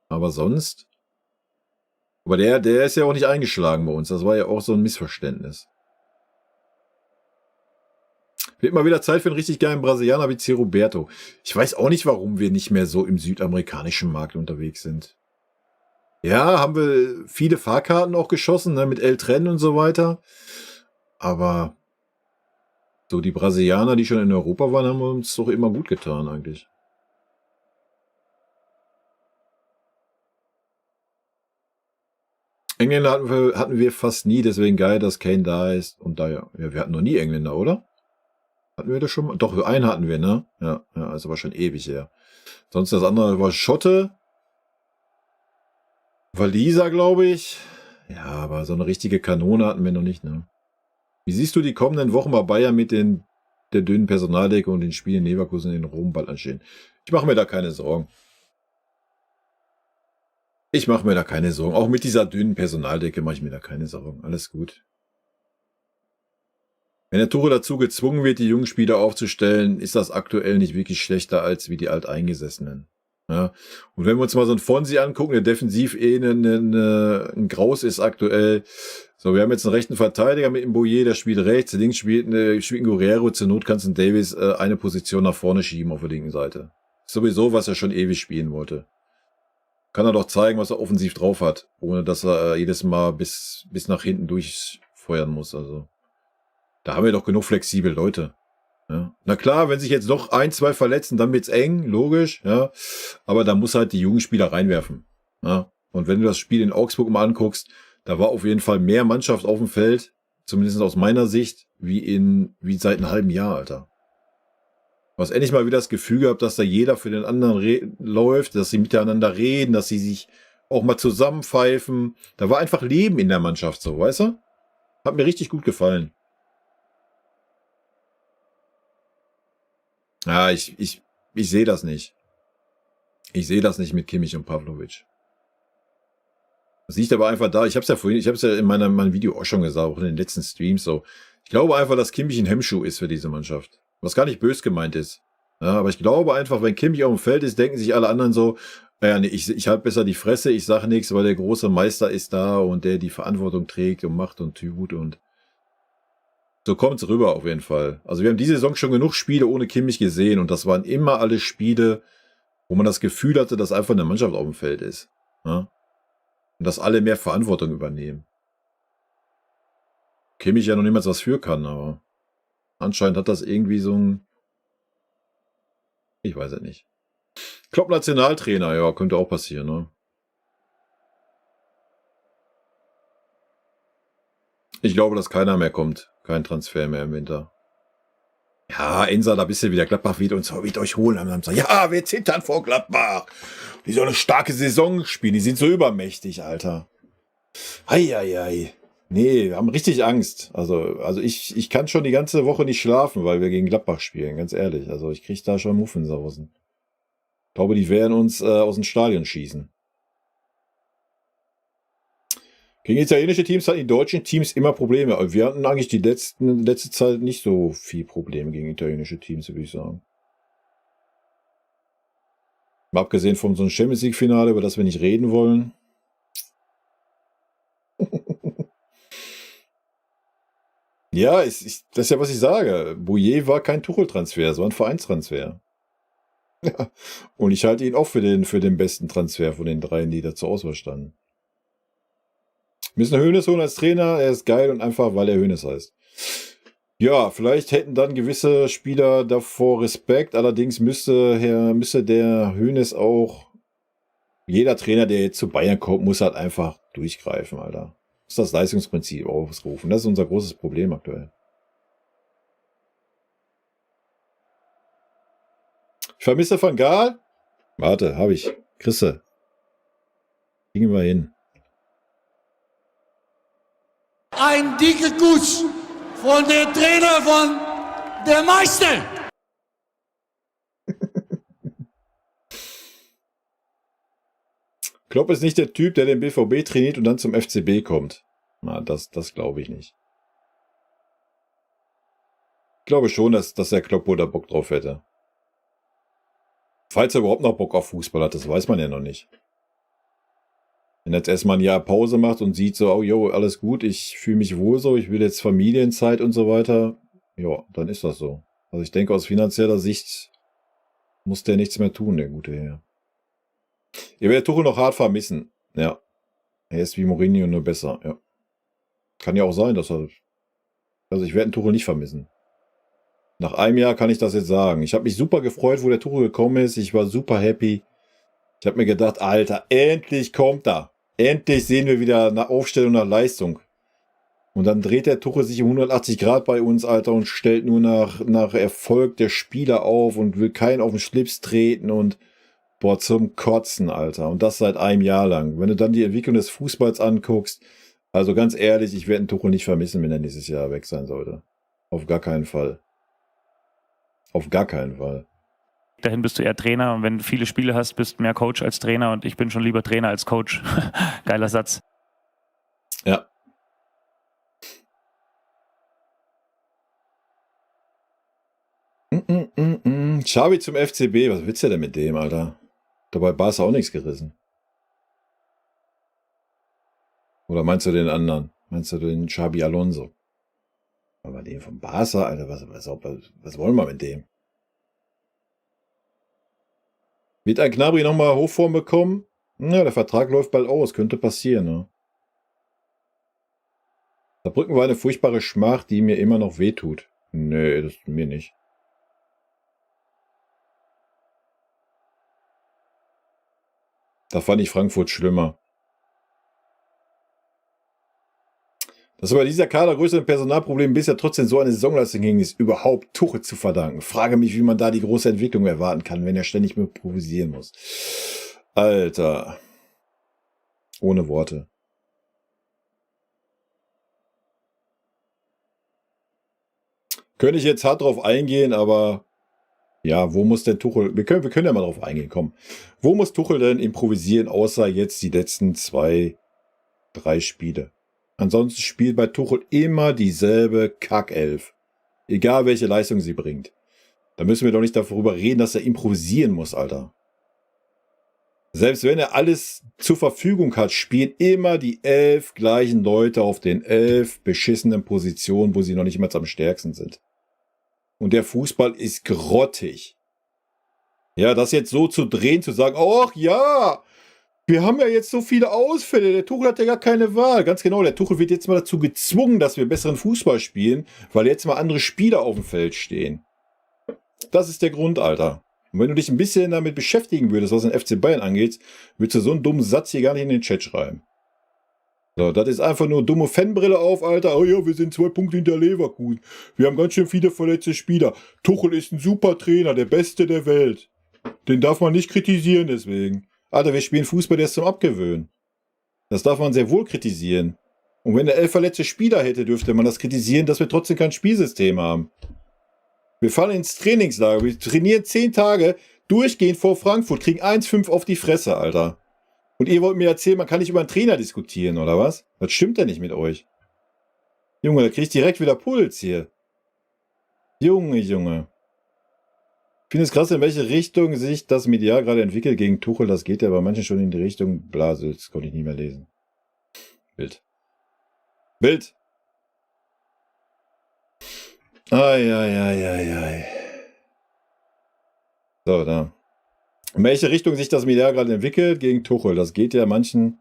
Aber sonst? Aber der ist ja auch nicht eingeschlagen bei uns. Das war ja auch so ein Missverständnis. Wird mal wieder Zeit für einen richtig geilen Brasilianer wie C. Roberto. Ich weiß auch nicht, warum wir nicht mehr so im südamerikanischen Markt unterwegs sind. Ja, haben wir viele Fahrkarten auch geschossen, ne, mit El Tren und so weiter. Aber so die Brasilianer, die schon in Europa waren, haben uns doch immer gut getan eigentlich. Engländer hatten wir fast nie, deswegen geil, dass Kane da ist. Und da ja, wir hatten noch nie Engländer, oder? Hatten wir das schon mal? Doch, einen hatten wir, ne? Ja, also war schon ewig her. Sonst das andere war Schotte. Waliser, glaube ich. Ja, aber so eine richtige Kanone hatten wir noch nicht, ne? Wie siehst du die kommenden Wochen bei Bayern mit der dünnen Personaldecke und den Spielen in Leverkusen in Rom bald anstehen? Ich mache mir da keine Sorgen. Auch mit dieser dünnen Personaldecke mache ich mir da keine Sorgen. Alles gut. Wenn der Tuchel dazu gezwungen wird, die jungen Spieler aufzustellen, ist das aktuell nicht wirklich schlechter als wie die Alteingesessenen. Ja. Und wenn wir uns mal so einen Fonsi angucken, der defensiv ein Graus ist aktuell. So, wir haben jetzt einen rechten Verteidiger mit dem Boyer, der spielt rechts, links spielt ein Guerrero, zur Not kannst du einen Davis eine Position nach vorne schieben auf der linken Seite. Sowieso, was er schon ewig spielen wollte. Kann er doch zeigen, was er offensiv drauf hat, ohne dass er jedes Mal bis nach hinten durchfeuern muss. Also da haben wir doch genug flexible Leute. Ja. Na klar, wenn sich jetzt noch 1, 2 verletzen, dann wird's eng, logisch. Ja. Aber da muss halt die jungen Spieler reinwerfen. Ja. Und wenn du das Spiel in Augsburg mal anguckst, da war auf jeden Fall mehr Mannschaft auf dem Feld, zumindest aus meiner Sicht, wie seit einem halben Jahr, Alter. Du hast endlich mal wieder das Gefühl gehabt, dass da jeder für den anderen läuft, dass sie miteinander reden, dass sie sich auch mal zusammenpfeifen. Da war einfach Leben in der Mannschaft so, weißt du? Hat mir richtig gut gefallen. Ja, ich sehe das nicht. Ich sehe das nicht mit Kimmich und Pavlovic. Das liegt aber einfach da. Ich habe es ja in meinem Video auch schon gesagt, auch in den letzten Streams so. Ich glaube einfach, dass Kimmich ein Hemmschuh ist für diese Mannschaft. Was gar nicht böse gemeint ist. Ja, aber ich glaube einfach, wenn Kimmich auf dem Feld ist, denken sich alle anderen so, ja, nee, ich halte besser die Fresse, ich sage nichts, weil der große Meister ist da und der die Verantwortung trägt und macht und tut und so kommt's rüber auf jeden Fall. Also wir haben diese Saison schon genug Spiele ohne Kimmich gesehen und das waren immer alle Spiele, wo man das Gefühl hatte, dass einfach eine Mannschaft auf dem Feld ist. Ja? Und dass alle mehr Verantwortung übernehmen. Kimmich ja noch niemals was für kann, aber anscheinend hat das irgendwie so ein... Ich weiß es nicht. Klopp Nationaltrainer, ja, könnte auch passieren, ne? Ich glaube, dass keiner mehr kommt. Kein Transfer mehr im Winter. Ja, Ensa, da bist du wieder. Gladbach wird euch holen. Haben gesagt, ja, wir zittern vor Gladbach. Die so eine starke Saison spielen. Die sind so übermächtig, Alter. Eieiei. Nee, wir haben richtig Angst. Also ich kann schon die ganze Woche nicht schlafen, weil wir gegen Gladbach spielen, ganz ehrlich. Also ich kriege da schon Muffensausen. Ich glaube, die werden uns aus dem Stadion schießen. Gegen italienische Teams hatten die deutschen Teams immer Probleme. Aber wir hatten eigentlich die letzte Zeit nicht so viel Probleme gegen italienische Teams, würde ich sagen. Mal abgesehen von so einem Champions League Finale, über das wir nicht reden wollen. Ja, das ist ja, was ich sage. Bouillet war kein Tuchel-Transfer, es war ein Vereinstransfer. Ja. Und ich halte ihn auch für den besten Transfer von den dreien, die da zur Auswahl standen. Wir müssen Hoeneß holen als Trainer, er ist geil und einfach, weil er Hoeneß heißt. Ja, vielleicht hätten dann gewisse Spieler davor Respekt, allerdings müsste der Hoeneß auch, jeder Trainer, der jetzt zu Bayern kommt, muss halt einfach durchgreifen, Alter. Muss das Leistungsprinzip aufrufen. Das ist unser großes Problem aktuell. Ich vermisse Van Gaal. Warte, habe ich. Chrisse. Kriegen wir hin. Ein dicker Kuss von der Trainer von der Meister. Klopp ist nicht der Typ, der den BVB trainiert und dann zum FCB kommt. Na, das glaube ich nicht. Ich glaube schon, dass der Klopp wohl da Bock drauf hätte. Falls er überhaupt noch Bock auf Fußball hat, das weiß man ja noch nicht. Wenn er jetzt erstmal ein Jahr Pause macht und sieht so, oh jo, alles gut, ich fühle mich wohl so, ich will jetzt Familienzeit und so weiter, ja, dann ist das so. Also ich denke, aus finanzieller Sicht muss der nichts mehr tun, der gute Herr. Ihr werdet Tuchel noch hart vermissen, ja. Er ist wie Mourinho, nur besser, ja. Kann ja auch sein, dass er... Also ich werde den Tuchel nicht vermissen. Nach einem Jahr kann ich das jetzt sagen. Ich habe mich super gefreut, wo der Tuchel gekommen ist. Ich war super happy. Ich habe mir gedacht, Alter, endlich kommt er. Endlich sehen wir wieder eine Aufstellung nach Leistung. Und dann dreht der Tuchel sich um 180 Grad bei uns, Alter, und stellt nur nach Erfolg der Spieler auf und will keinen auf den Schlips treten und boah, zum Kotzen, Alter. Und das seit einem Jahr lang. Wenn du dann die Entwicklung des Fußballs anguckst, also ganz ehrlich, ich werde den Tuchel nicht vermissen, wenn er nächstes Jahr weg sein sollte. Auf gar keinen Fall. Auf gar keinen Fall. Dahin bist du eher Trainer und wenn du viele Spiele hast, bist du mehr Coach als Trainer und ich bin schon lieber Trainer als Coach. Geiler Satz. Ja. Xavi zum FCB, was willst du denn mit dem, Alter? Dabei Barca auch nichts gerissen. Oder meinst du den anderen? Meinst du den Xabi Alonso? Aber den von Barca, Alter, was wollen wir mit dem? Wird ein Gnabry nochmal Hochform bekommen? Ja, der Vertrag läuft bald aus, könnte passieren, ne? Saarbrücken war eine furchtbare Schmach, die mir immer noch wehtut. Nee, das mir nicht. Da fand ich Frankfurt schlimmer. Dass aber dieser Kader größeren Personalproblem bisher trotzdem so eine Saisonleistung ging, ist überhaupt Tuchel zu verdanken. Frage mich, wie man da die große Entwicklung erwarten kann, wenn er ständig mehr improvisieren muss. Alter. Ohne Worte. Könnte ich jetzt hart drauf eingehen, aber ja, wo muss denn Tuchel... Wir können ja mal drauf eingehen, komm. Wo muss Tuchel denn improvisieren, außer jetzt die letzten 2, 3 Spiele? Ansonsten spielt bei Tuchel immer dieselbe Kackelf. Egal, welche Leistung sie bringt. Da müssen wir doch nicht darüber reden, dass er improvisieren muss, Alter. Selbst wenn er alles zur Verfügung hat, spielen immer die 11 gleichen Leute auf den 11 beschissenen Positionen, wo sie noch nicht mal am stärksten sind. Und der Fußball ist grottig. Ja, das jetzt so zu drehen, zu sagen, ach ja, wir haben ja jetzt so viele Ausfälle, der Tuchel hat ja gar keine Wahl. Ganz genau, der Tuchel wird jetzt mal dazu gezwungen, dass wir besseren Fußball spielen, weil jetzt mal andere Spieler auf dem Feld stehen. Das ist der Grund, Alter. Und wenn du dich ein bisschen damit beschäftigen würdest, was den FC Bayern angeht, würdest du so einen dummen Satz hier gar nicht in den Chat schreiben. So, das ist einfach nur dumme Fanbrille auf, Alter. Oh ja, wir sind 2 Punkte hinter Leverkusen. Wir haben ganz schön viele verletzte Spieler. Tuchel ist ein super Trainer, der Beste der Welt. Den darf man nicht kritisieren deswegen. Alter, wir spielen Fußball, der ist zum Abgewöhnen. Das darf man sehr wohl kritisieren. Und wenn er 11 verletzte Spieler hätte, dürfte man das kritisieren, dass wir trotzdem kein Spielsystem haben. Wir fahren ins Trainingslager, wir trainieren 10 Tage durchgehend vor Frankfurt, kriegen 1,5 auf die Fresse, Alter. Und ihr wollt mir erzählen, man kann nicht über einen Trainer diskutieren, oder was? Was stimmt denn nicht mit euch? Junge, da krieg ich direkt wieder Puls hier. Junge. Ich finde es krass, in welche Richtung sich das medial gerade entwickelt gegen Tuchel. Das geht ja bei manchen schon in die Richtung Blase. Das konnte ich nicht mehr lesen. Bild. Ei. So, da. In welche Richtung sich das Medial gerade entwickelt gegen Tuchel? Das geht ja manchen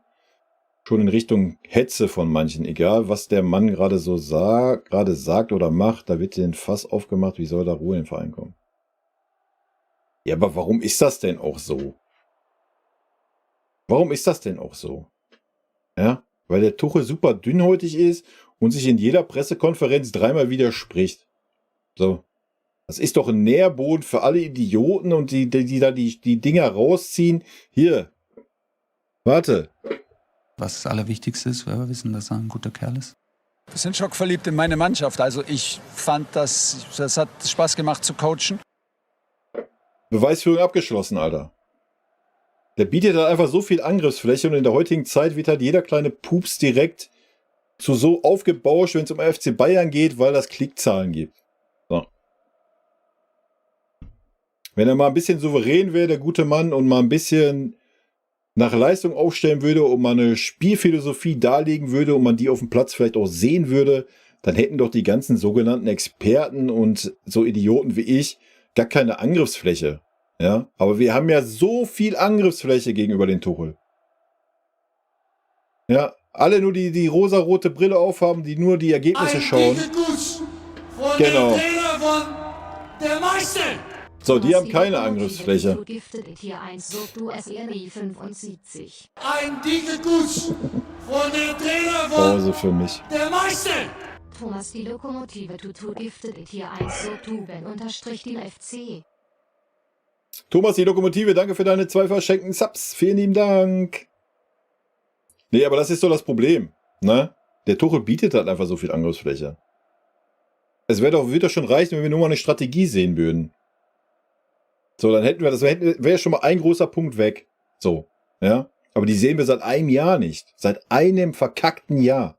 schon in Richtung Hetze von manchen. Egal, was der Mann gerade so sagt oder macht, da wird den Fass aufgemacht, wie soll da Ruhe in den Verein kommen? Ja, aber warum ist das denn auch so? Warum ist das denn auch so? Ja, weil der Tuchel super dünnhäutig ist und sich in jeder Pressekonferenz dreimal widerspricht. So. Das ist doch ein Nährboden für alle Idioten und die da die Dinger rausziehen. Hier. Warte. Was das Allerwichtigste ist, weil wir wissen, dass er ein guter Kerl ist. Wir sind schockverliebt in meine Mannschaft. Also ich fand, das hat Spaß gemacht zu coachen. Beweisführung abgeschlossen, Alter. Der bietet halt einfach so viel Angriffsfläche und in der heutigen Zeit wird halt jeder kleine Pups direkt zu so aufgebauscht, wenn es um FC Bayern geht, weil das Klickzahlen gibt. So. Wenn er mal ein bisschen souverän wäre, der gute Mann, und mal ein bisschen nach Leistung aufstellen würde und mal eine Spielphilosophie darlegen würde und man die auf dem Platz vielleicht auch sehen würde, dann hätten doch die ganzen sogenannten Experten und so Idioten wie ich gar keine Angriffsfläche. Ja, aber wir haben ja so viel Angriffsfläche gegenüber den Tuchel. Ja, alle nur die rosarote Brille aufhaben, die nur die Ergebnisse schauen. Genau. So, die haben keine Angriffsfläche. Ein dicker Kuss von der Trainer Pause für mich. der Meister. Thomas, die Lokomotive Tutu giftet Tier 1 so Tuben unterstrich den FC. Thomas, die Lokomotive, danke für deine 2 verschenkten Subs. Vielen lieben Dank. Nee, aber das ist doch das Problem. Ne? Der Tuchel bietet halt einfach so viel Angriffsfläche. Es würde doch schon reichen, wenn wir nur mal eine Strategie sehen würden. So, dann hätten wir, das wäre schon mal ein großer Punkt weg. So, ja. Aber die sehen wir seit einem Jahr nicht. Seit einem verkackten Jahr.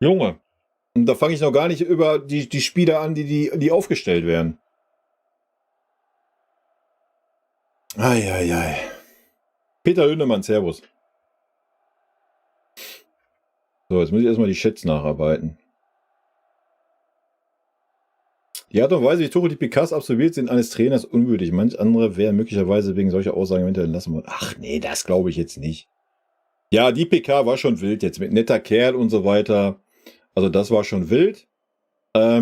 Junge. Und da fange ich noch gar nicht über die Spieler an, die aufgestellt werden. Eieiei. Peter Lündemann, servus. So, jetzt muss ich erstmal die Chats nacharbeiten. Die Art und Weise, wie Tuchel die PKs absolviert, sind eines Trainers unwürdig. Manch andere wären möglicherweise wegen solcher Aussagen entlassen worden. Ach nee, das glaube ich jetzt nicht. Ja, die PK war schon wild jetzt mit netter Kerl und so weiter. Also das war schon wild. War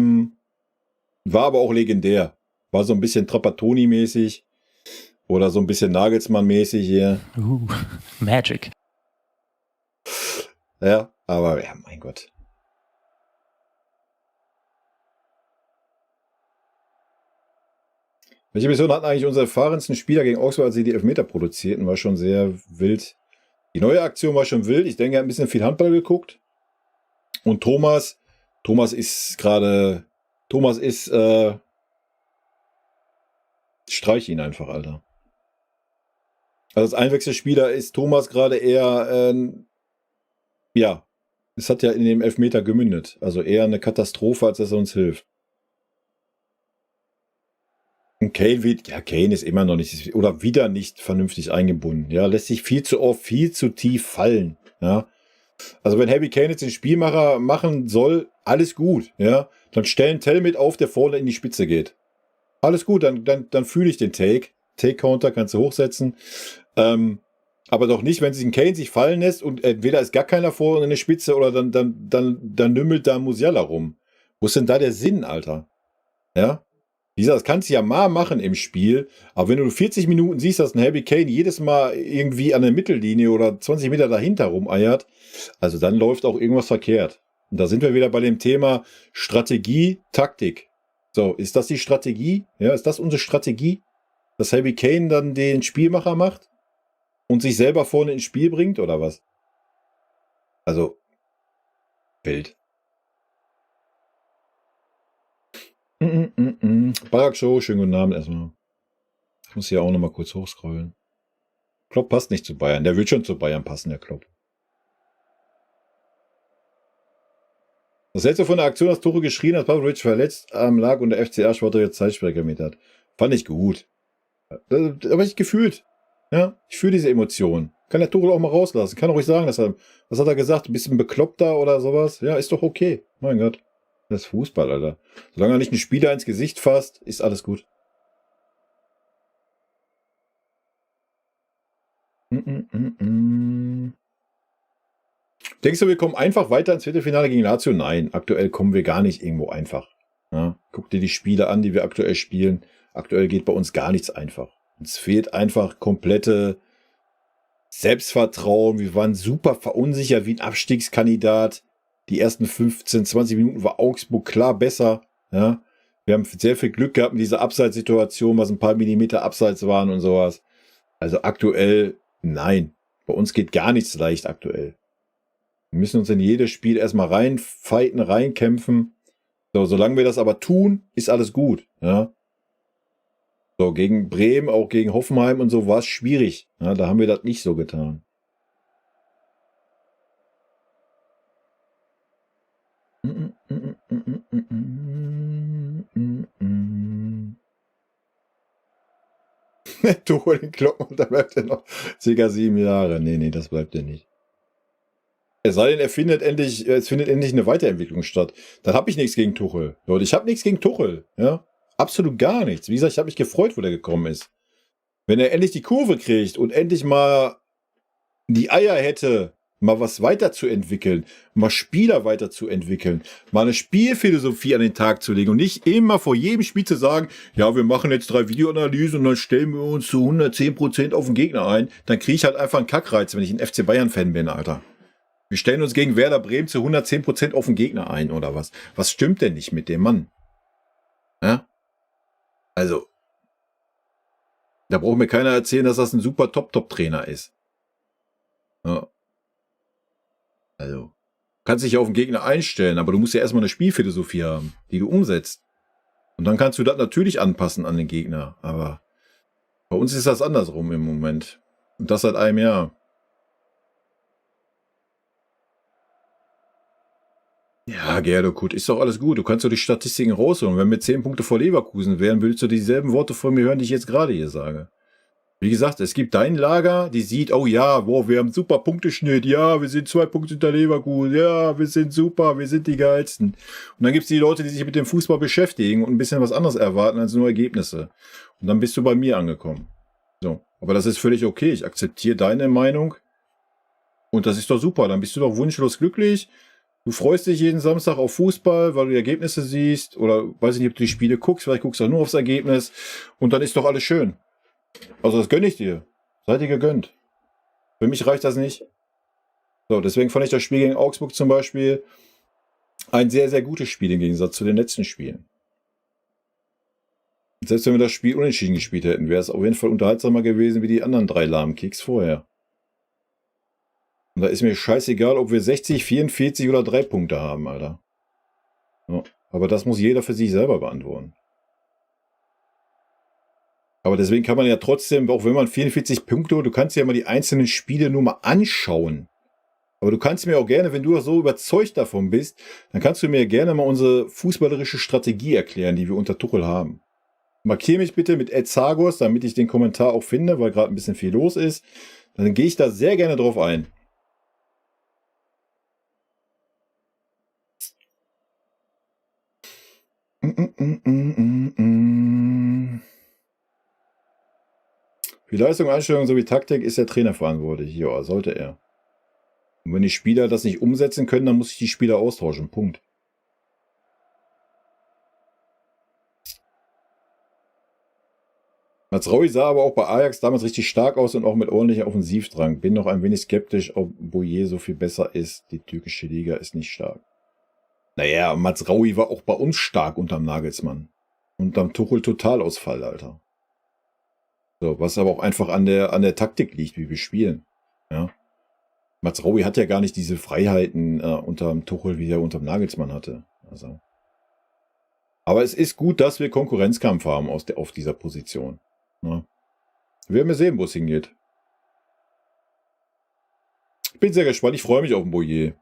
aber auch legendär. War so ein bisschen Trapattoni-mäßig. Oder so ein bisschen Nagelsmann-mäßig hier. Magic. Ja, aber ja, mein Gott. Welche Mission hatten eigentlich unsere erfahrensten Spieler gegen Augsburg, als sie die Elfmeter produzierten? War schon sehr wild. Die neue Aktion war schon wild. Ich denke, er hat ein bisschen viel Handball geguckt. Und Thomas ist gerade... streich ihn einfach, Alter. Also als Einwechselspieler ist Thomas gerade eher, ja, es hat ja in dem Elfmeter gemündet. Also eher eine Katastrophe, als dass er uns hilft. Und Kane ist immer noch nicht, oder wieder nicht vernünftig eingebunden. Ja, lässt sich viel zu oft, viel zu tief fallen. Ja, also wenn Harry Kane jetzt den Spielmacher machen soll, alles gut. Ja, dann stellen Tell mit auf, der vorne in die Spitze geht. Alles gut, dann fühle ich den Take-Counter kannst du hochsetzen. Aber doch nicht, wenn sich ein Kane sich fallen lässt und entweder ist gar keiner vorne in der Spitze oder dann nümmelt da Musiala rum. Wo ist denn da der Sinn, Alter? Ja? Wie gesagt, das kannst du ja mal machen im Spiel, aber wenn du 40 Minuten siehst, dass ein Harry Kane jedes Mal irgendwie an der Mittellinie oder 20 Meter dahinter rumeiert, also dann läuft auch irgendwas verkehrt. Und da sind wir wieder bei dem Thema Strategie, Taktik. So, ist das die Strategie? Ja, ist das unsere Strategie? Dass Harry Kane dann den Spielmacher macht und sich selber vorne ins Spiel bringt, oder was? Also, wild. Barak Show, schönen guten Abend erstmal. Ich muss hier auch nochmal kurz hochscrollen. Klopp passt nicht zu Bayern. Der will schon zu Bayern passen, der Klopp. Das letzte von der Aktion, dass Tuchel geschrien, dass Pavlovic verletzt lag und der FCA-Sportler jetzt Zeitsprecher mit hat. Fand ich gut. Da habe ich gefühlt. Ja, ich fühle diese Emotionen. Kann der Tuchel auch mal rauslassen. Kann auch ruhig sagen, was hat er gesagt? Ein bisschen bekloppter oder sowas? Ja, ist doch okay. Mein Gott. Das ist Fußball, Alter. Solange er nicht einen Spieler ins Gesicht fasst, ist alles gut. Denkst du, wir kommen einfach weiter ins Viertelfinale gegen Lazio? Nein, aktuell kommen wir gar nicht irgendwo einfach. Ja, guck dir die Spiele an, die wir aktuell spielen. Aktuell geht bei uns gar nichts einfach. Uns fehlt einfach komplette Selbstvertrauen. Wir waren super verunsichert wie ein Abstiegskandidat. Die ersten 15, 20 Minuten war Augsburg klar besser. Ja, wir haben sehr viel Glück gehabt in dieser Abseitssituation, was ein paar Millimeter abseits waren und sowas. Also aktuell, nein. Bei uns geht gar nichts leicht aktuell. Wir müssen uns in jedes Spiel erstmal reinfighten, reinkämpfen. So, solange wir das aber tun, ist alles gut. Ja. So, gegen Bremen, auch gegen Hoffenheim und so war es schwierig. Ja, da haben wir das nicht so getan. Du hol den Glocken und da bleibt er noch ca. 7 Jahre. Nee, das bleibt er nicht. Es sei denn, es findet endlich eine Weiterentwicklung statt. Dann habe ich nichts gegen Tuchel. Leute, ich habe nichts gegen Tuchel. Ja? Absolut gar nichts. Wie gesagt, ich habe mich gefreut, wo der gekommen ist. Wenn er endlich die Kurve kriegt und endlich mal die Eier hätte, mal was weiterzuentwickeln, mal Spieler weiterzuentwickeln, mal eine Spielphilosophie an den Tag zu legen und nicht immer vor jedem Spiel zu sagen, ja, wir machen jetzt 3 Videoanalysen und dann stellen wir uns zu 110% auf den Gegner ein, dann kriege ich halt einfach einen Kackreiz, wenn ich ein FC Bayern-Fan bin, Alter. Wir stellen uns gegen Werder Bremen zu 110% auf den Gegner ein, oder was? Was stimmt denn nicht mit dem Mann? Ja? Also, da braucht mir keiner erzählen, dass das ein super Top-Trainer ist. Ja. Also, kannst dich ja auf den Gegner einstellen, aber du musst ja erstmal eine Spielphilosophie haben, die du umsetzt. Und dann kannst du das natürlich anpassen an den Gegner. Aber bei uns ist das andersrum im Moment. Und das seit einem Jahr. Ja, Gerdo, gut, ist doch alles gut. Du kannst doch die Statistiken rausholen. Wenn wir 10 Punkte vor Leverkusen wären, würdest du dieselben Worte von mir hören, die ich jetzt gerade hier sage. Wie gesagt, es gibt dein Lager, die sieht, oh ja, wow, wir haben super Punkteschnitt, ja, wir sind 2 Punkte hinter Leverkusen, ja, wir sind super, wir sind die Geilsten. Und dann gibt es die Leute, die sich mit dem Fußball beschäftigen und ein bisschen was anderes erwarten als nur Ergebnisse. Und dann bist du bei mir angekommen. So, aber das ist völlig okay, ich akzeptiere deine Meinung und das ist doch super, dann bist du doch wunschlos glücklich. Du freust dich jeden Samstag auf Fußball, weil du die Ergebnisse siehst oder weiß ich nicht, ob du die Spiele guckst, vielleicht guckst du auch nur aufs Ergebnis und dann ist doch alles schön. Also das gönne ich dir. Sei dir gegönnt. Für mich reicht das nicht. So, deswegen fand ich das Spiel gegen Augsburg zum Beispiel ein sehr, sehr gutes Spiel im Gegensatz zu den letzten Spielen. Selbst wenn wir das Spiel unentschieden gespielt hätten, wäre es auf jeden Fall unterhaltsamer gewesen wie die anderen 3 lahmen Kicks vorher. Und da ist mir scheißegal, ob wir 60, 44 oder 3 Punkte haben, Alter. Ja, aber das muss jeder für sich selber beantworten. Aber deswegen kann man ja trotzdem, auch wenn man 44 Punkte, du kannst ja mal die einzelnen Spiele nur mal anschauen. Aber du kannst mir auch gerne, wenn du so überzeugt davon bist, dann kannst du mir gerne mal unsere fußballerische Strategie erklären, die wir unter Tuchel haben. Markiere mich bitte mit @Zagos, damit ich den Kommentar auch finde, weil gerade ein bisschen viel los ist. Dann gehe ich da sehr gerne drauf ein. Für Leistung, Einstellung sowie Taktik ist der Trainer verantwortlich. Ja, sollte er. Und wenn die Spieler das nicht umsetzen können, dann muss ich die Spieler austauschen. Punkt. Mazraoui sah aber auch bei Ajax damals richtig stark aus und auch mit ordentlicher Offensivdrang. Bin noch ein wenig skeptisch, ob Boye so viel besser ist. Die türkische Liga ist nicht stark. Naja, Mazraoui war auch bei uns stark unterm Nagelsmann. Unterm Tuchel Totalausfall, Alter. So, was aber auch einfach an der Taktik liegt, wie wir spielen. Ja. Mazraoui hat ja gar nicht diese Freiheiten unterm Tuchel, wie er unterm Nagelsmann hatte. Also. Aber es ist gut, dass wir Konkurrenzkampf haben auf dieser Position. Ja. Wir werden sehen, wo es hingeht. Ich bin sehr gespannt. Ich freue mich auf den Boye.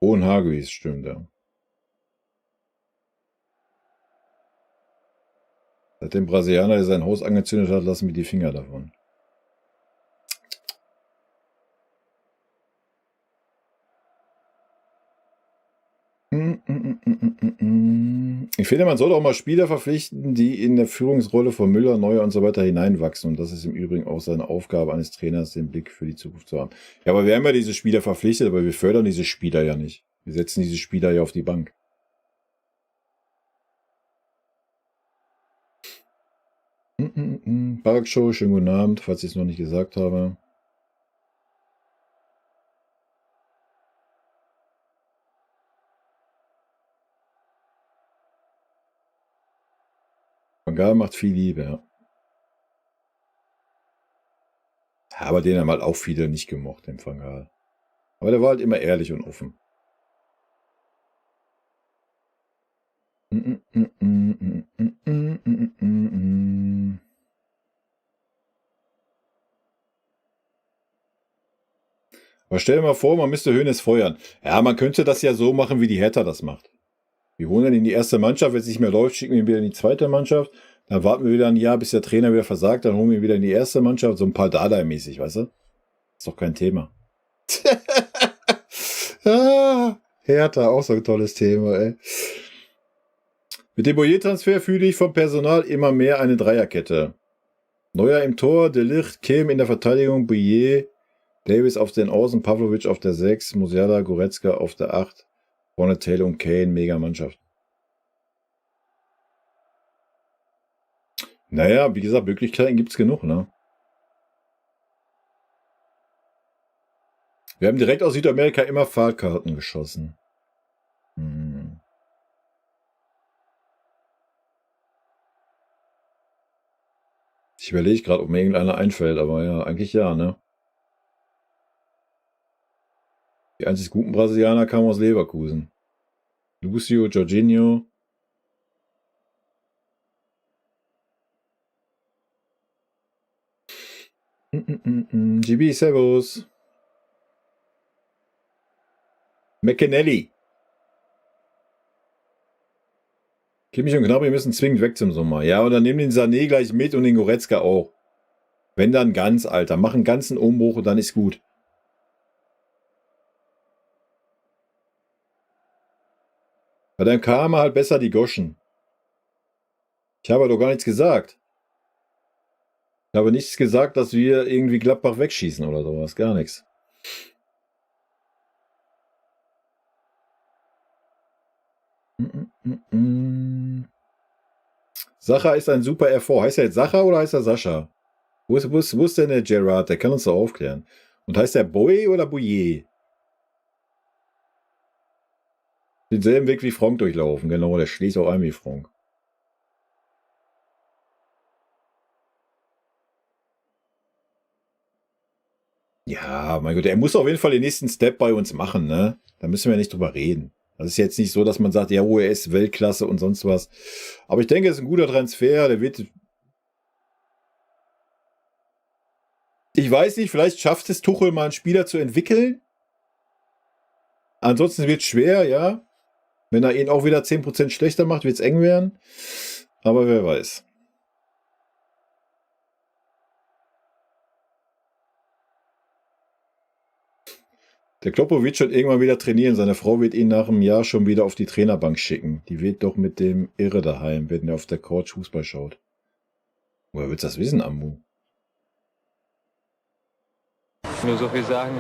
Hohenhagewies, stimmt, ja. Seit dem Brasilianer, der sein Haus angezündet hat, lassen wir die Finger davon. Ich finde, man sollte auch mal Spieler verpflichten, die in der Führungsrolle von Müller, Neuer und so weiter hineinwachsen. Und das ist im Übrigen auch seine Aufgabe eines Trainers, den Blick für die Zukunft zu haben. Ja, aber wir haben ja diese Spieler verpflichtet, aber wir fördern diese Spieler ja nicht. Wir setzen diese Spieler ja auf die Bank. Barak Show, schönen guten Abend, falls ich es noch nicht gesagt habe. Van Gaal macht viel Liebe, ja. Aber den haben halt auch viele nicht gemocht, den Van Gaal. Aber der war halt immer ehrlich und offen. Aber stell dir mal vor, man müsste Hoeneß feuern. Ja, man könnte das ja so machen, wie die Hertha das macht. Wir holen ihn in die erste Mannschaft, wenn es nicht mehr läuft, schicken wir ihn wieder in die zweite Mannschaft. Dann warten wir wieder ein Jahr, bis der Trainer wieder versagt, dann holen wir ihn wieder in die erste Mannschaft, so ein paar Dardai-mäßig, weißt du? Ist doch kein Thema. Ah, Hertha, auch so ein tolles Thema, ey. Mit dem Boyer-Transfer fühle ich vom Personal immer mehr eine Dreierkette. Neuer im Tor, De Ligt, Kim in der Verteidigung, Boyer, Davis auf den Außen, Pavlovic auf der 6, Musiala, Goretzka auf der 8, vorne Taylor und Kane, mega Mannschaft. Naja, wie gesagt, Möglichkeiten gibt es genug, ne? Wir haben direkt aus Südamerika immer Fahrkarten geschossen. Ich überlege gerade, ob mir irgendeiner einfällt, aber ja, eigentlich ja, ne? Die einzig guten Brasilianer kamen aus Leverkusen. Lucio, Jorginho. GB, servus. McKennelly. Kimmich und Gnabry müssen zwingend weg zum Sommer. Ja, und dann nehmen den Sané gleich mit und den Goretzka auch. Wenn dann ganz, Alter. Mach einen ganzen Umbruch und dann ist gut. Bei deinem Karma halt besser die Goschen. Ich habe doch gar nichts gesagt. Ich habe nichts gesagt, dass wir irgendwie Gladbach wegschießen oder sowas. Gar nichts. Sacha ist ein super RV. Heißt er jetzt Sacha oder heißt er Sascha? Wo ist denn der Gerard? Der kann uns doch aufklären. Und heißt der Boy oder Bouillet? Denselben Weg wie Frank durchlaufen. Genau, der schließt auch ein wie Frank. Ja, mein Gott, er muss auf jeden Fall den nächsten Step bei uns machen, ne? Da müssen wir nicht drüber reden. Das ist jetzt nicht so, dass man sagt, ja, er ist Weltklasse und sonst was. Aber ich denke, es ist ein guter Transfer. Der wird. Ich weiß nicht, vielleicht schafft es Tuchel mal einen Spieler zu entwickeln. Ansonsten wird es schwer, ja. Wenn er ihn auch wieder 10% schlechter macht, wird es eng werden. Aber wer weiß. Der Kloppo wird schon irgendwann wieder trainieren. Seine Frau wird ihn nach einem Jahr schon wieder auf die Trainerbank schicken. Die wird doch mit dem Irre daheim, wenn er auf der Couch Fußball schaut. Woher willst du das wissen, Ammu? Nur so viel sagen,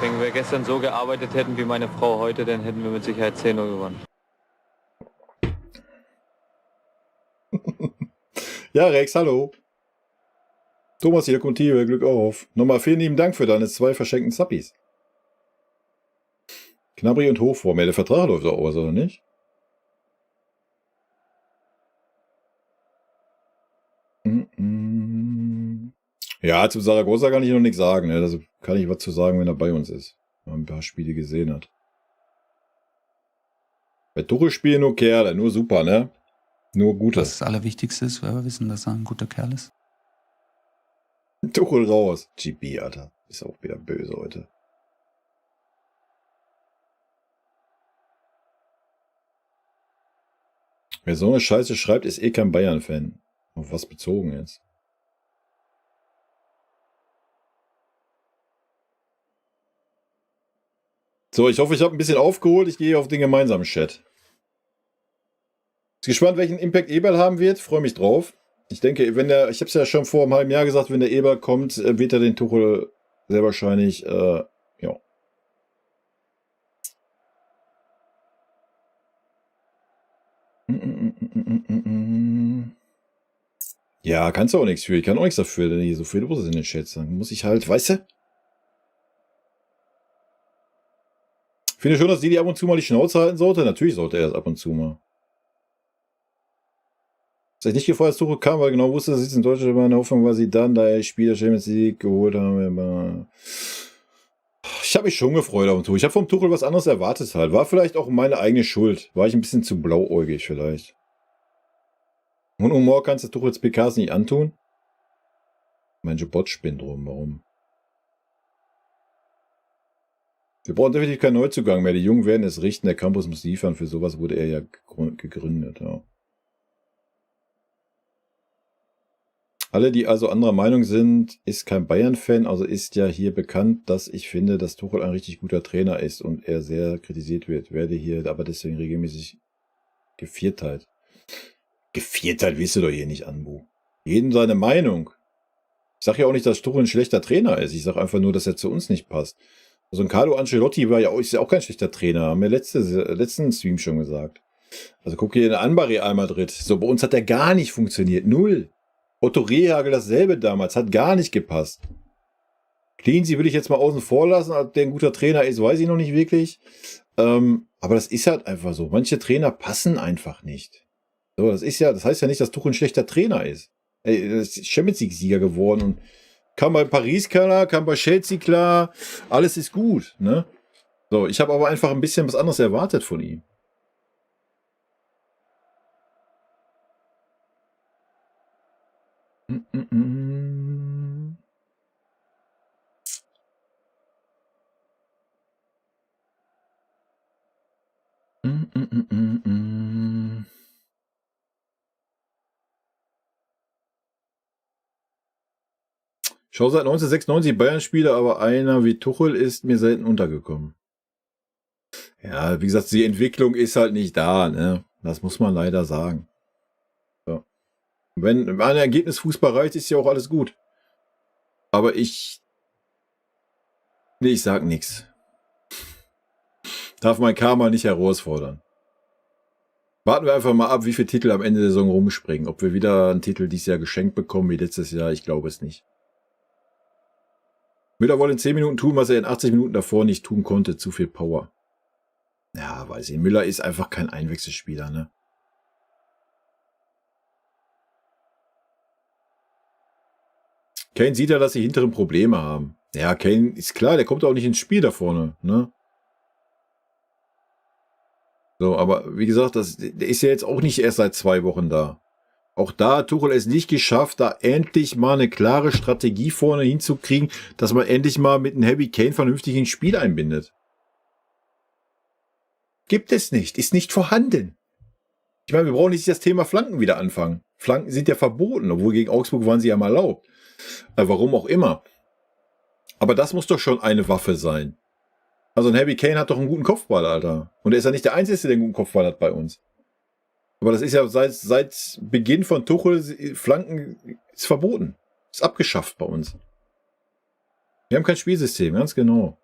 wenn wir gestern so gearbeitet hätten wie meine Frau heute, dann hätten wir mit Sicherheit 10-0 gewonnen. Ja, Rex, hallo. Thomas hier, Lokomotive, Glück auf. Nochmal vielen lieben Dank für deine 2 verschenkten Zappis. Gnabry und Hofform. Ja, der Vertrag läuft doch aus, oder nicht? Ja, zu Zaragoza kann ich noch nichts sagen. Ne? Also kann ich was zu sagen, wenn er bei uns ist. Wenn man ein paar Spiele gesehen hat. Bei Tuchel spielen nur Kerle, nur super, ne? Nur Gute. Das Allerwichtigste ist, weil wir wissen, dass er ein guter Kerl ist. Tuchel raus. GP, Alter. Ist auch wieder böse heute. Wer so eine Scheiße schreibt, ist eh kein Bayern-Fan. Auf was bezogen jetzt? So, ich hoffe, ich habe ein bisschen aufgeholt. Ich gehe auf den gemeinsamen Chat. Ist gespannt, welchen Impact Eberl haben wird. Freue mich drauf. Ich denke, ich habe es ja schon vor einem halben Jahr gesagt, wenn der Eberl kommt, wird er den Tuchel sehr wahrscheinlich, ja. Ja, kannst du auch nichts für. Ich kann auch nichts dafür, denn hier so viel los ist in den Chats. Dann muss ich halt, weißt du? Ich finde schon, dass die ab und zu mal die Schnauze halten sollte. Natürlich sollte er das ab und zu mal. Ist euch nicht gefreut, dass Tuchel kam, weil genau wusste, dass es in Deutschland meine Hoffnung war, sie dann, da er Spieler Champions League geholt haben. Ich habe mich schon gefreut auf den Tuchel. Ich habe vom Tuchel was anderes erwartet halt. War vielleicht auch meine eigene Schuld. War ich ein bisschen zu blauäugig vielleicht. Und Humor kannst du Tuchels PKs nicht antun? Manche Bots spinnen drum, warum? Wir brauchen definitiv keinen Neuzugang mehr. Die Jungen werden es richten, der Campus muss liefern. Für sowas wurde er ja gegründet. Ja. Alle, die also anderer Meinung sind, ist kein Bayern-Fan, also ist ja hier bekannt, dass ich finde, dass Tuchel ein richtig guter Trainer ist und er sehr kritisiert wird. Werde hier aber deswegen regelmäßig Geviertheit. Geviertheit willst du doch hier nicht, Anbu. Jedem seine Meinung. Ich sage ja auch nicht, dass Tuchel ein schlechter Trainer ist. Ich sage einfach nur, dass er zu uns nicht passt. Also ein Carlo Ancelotti ist ja auch kein schlechter Trainer. Haben wir letzten Stream schon gesagt. Also guck dir an bei Real Madrid. So, bei uns hat er gar nicht funktioniert. Null. Otto Rehagel dasselbe damals. Hat gar nicht gepasst. Cleansey würde ich jetzt mal außen vor lassen. Ob der ein guter Trainer ist, weiß ich noch nicht wirklich. Aber das ist halt einfach so. Manche Trainer passen einfach nicht. So, das heißt ja nicht, dass Tuchel ein schlechter Trainer ist. Er ist Champions League-Sieger geworden und kam bei Paris klar, kam bei Chelsea klar. Alles ist gut, ne? So, ich habe aber einfach ein bisschen was anderes erwartet von ihm. Ich schaue seit 1996 Bayern-Spiele, aber einer wie Tuchel ist mir selten untergekommen. Ja, wie gesagt, die Entwicklung ist halt nicht da, ne? Das muss man leider sagen. So. Wenn ein Ergebnis Fußball reicht, ist ja auch alles gut. Aber ich sag nichts. Darf mein Karma nicht herausfordern. Warten wir einfach mal ab, wie viele Titel am Ende der Saison rumspringen. Ob wir wieder einen Titel dieses Jahr geschenkt bekommen wie letztes Jahr, ich glaube es nicht. Müller wollte in 10 Minuten tun, was er in 80 Minuten davor nicht tun konnte. Zu viel Power. Ja, weiß ich. Müller ist einfach kein Einwechselspieler, ne? Kane sieht ja, dass sie hinteren Probleme haben. Ja, Kane ist klar, der kommt auch nicht ins Spiel da vorne, ne? So, aber wie gesagt, der ist ja jetzt auch nicht erst seit 2 Wochen da. Auch da hat Tuchel es nicht geschafft, da endlich mal eine klare Strategie vorne hinzukriegen, dass man endlich mal mit einem Harry Kane vernünftig ins Spiel einbindet. Gibt es nicht, ist nicht vorhanden. Ich meine, wir brauchen nicht das Thema Flanken wieder anfangen. Flanken sind ja verboten, obwohl gegen Augsburg waren sie ja mal erlaubt. Warum auch immer. Aber das muss doch schon eine Waffe sein. Also ein Harry Kane hat doch einen guten Kopfball, Alter. Und er ist ja nicht der Einzige, der einen guten Kopfball hat bei uns. Aber das ist ja seit Beginn von Tuchel, Flanken ist verboten. Ist abgeschafft bei uns. Wir haben kein Spielsystem, ganz genau.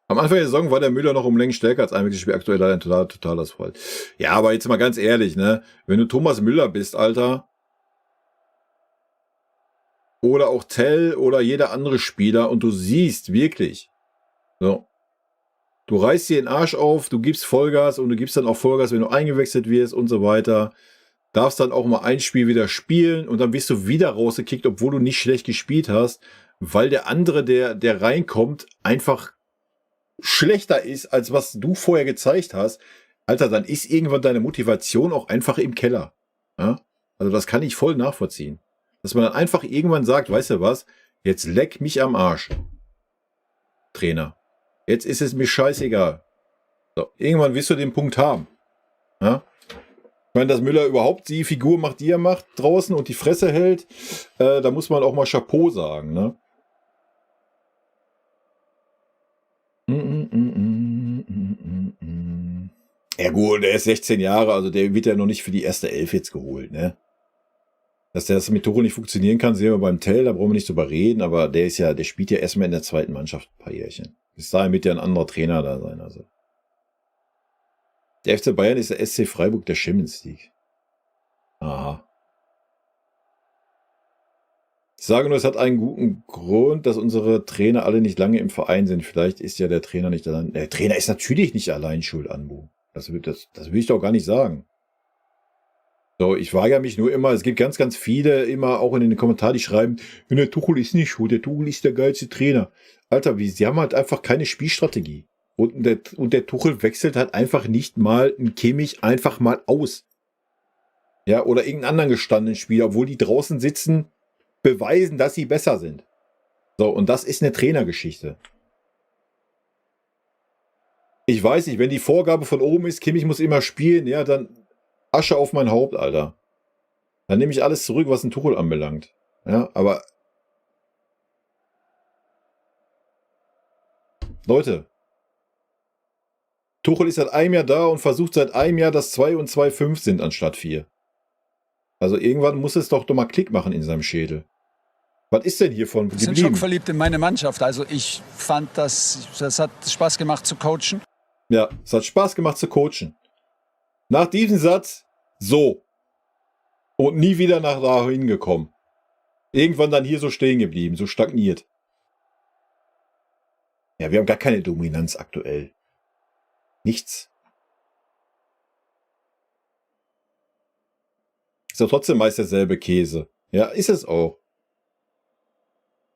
Am Anfang der Saison war der Müller noch um Längen stärker als Einwechselspiel, aktuell ein totaler Fall. Ja, aber jetzt mal ganz ehrlich, ne? Wenn du Thomas Müller bist, Alter, oder auch Tell oder jeder andere Spieler und du siehst wirklich, so, du reißt dir den Arsch auf, du gibst Vollgas und du gibst dann auch Vollgas, wenn du eingewechselt wirst und so weiter, darfst dann auch mal ein Spiel wieder spielen und dann wirst du wieder rausgekickt, obwohl du nicht schlecht gespielt hast, weil der andere, der reinkommt, einfach schlechter ist, als was du vorher gezeigt hast. Alter, dann ist irgendwann deine Motivation auch einfach im Keller. Ja? Also das kann ich voll nachvollziehen. Dass man dann einfach irgendwann sagt, weißt du was, Jetzt leck mich am Arsch. Trainer. Jetzt ist es mir scheißegal. So, irgendwann wirst du den Punkt haben. Ja? Ich meine, dass Müller überhaupt die Figur macht, die er macht draußen und die Fresse hält, da muss man auch mal Chapeau sagen. Ne? Ja gut, der ist 16 Jahre, also der wird ja noch nicht für die erste Elf jetzt geholt. Ne? Dass der das mit Tuchel nicht funktionieren kann, sehen wir beim Tell, da brauchen wir nicht drüber reden, aber der spielt ja erstmal in der zweiten Mannschaft ein paar Jährchen. Bis dahin wird ja ein anderer Trainer da sein. Also. Der FC Bayern ist der SC Freiburg der Champions League. Aha. Ich sage nur, es hat einen guten Grund, dass unsere Trainer alle nicht lange im Verein sind. Vielleicht ist ja der Trainer nicht allein. Der Trainer ist natürlich nicht allein schuld, Anbu. Das will ich doch gar nicht sagen. So, ich weigere mich nur immer, es gibt ganz, ganz viele, immer auch in den Kommentaren, die schreiben, der Tuchel ist nicht schuld, der Tuchel ist der geilste Trainer. Alter, sie haben halt einfach keine Spielstrategie. Und der Tuchel wechselt halt einfach nicht mal einen Kimmich einfach mal aus. Ja, oder irgendeinen anderen gestandenen Spieler, obwohl die draußen sitzen, beweisen, dass sie besser sind. So, und das ist eine Trainergeschichte. Ich weiß nicht, wenn die Vorgabe von oben ist, Kimmich muss immer spielen, ja, dann Asche auf mein Haupt, Alter. Dann nehme ich alles zurück, was ein Tuchel anbelangt. Ja, aber Leute, Tuchel ist seit einem Jahr da und versucht seit einem Jahr, dass 2 und 2 5 sind anstatt 4. Also irgendwann muss es doch mal Klick machen in seinem Schädel. Was ist denn hiervon geblieben? Ich bin schockverliebt in meine Mannschaft. Also ich fand, das hat Spaß gemacht zu coachen. Ja, es hat Spaß gemacht zu coachen. Nach diesem Satz, so. Und nie wieder nach dahin gekommen. Irgendwann dann hier so stehen geblieben, so stagniert. Ja, wir haben gar keine Dominanz aktuell. Nichts. Ist doch trotzdem meist derselbe Käse. Ja, ist es auch.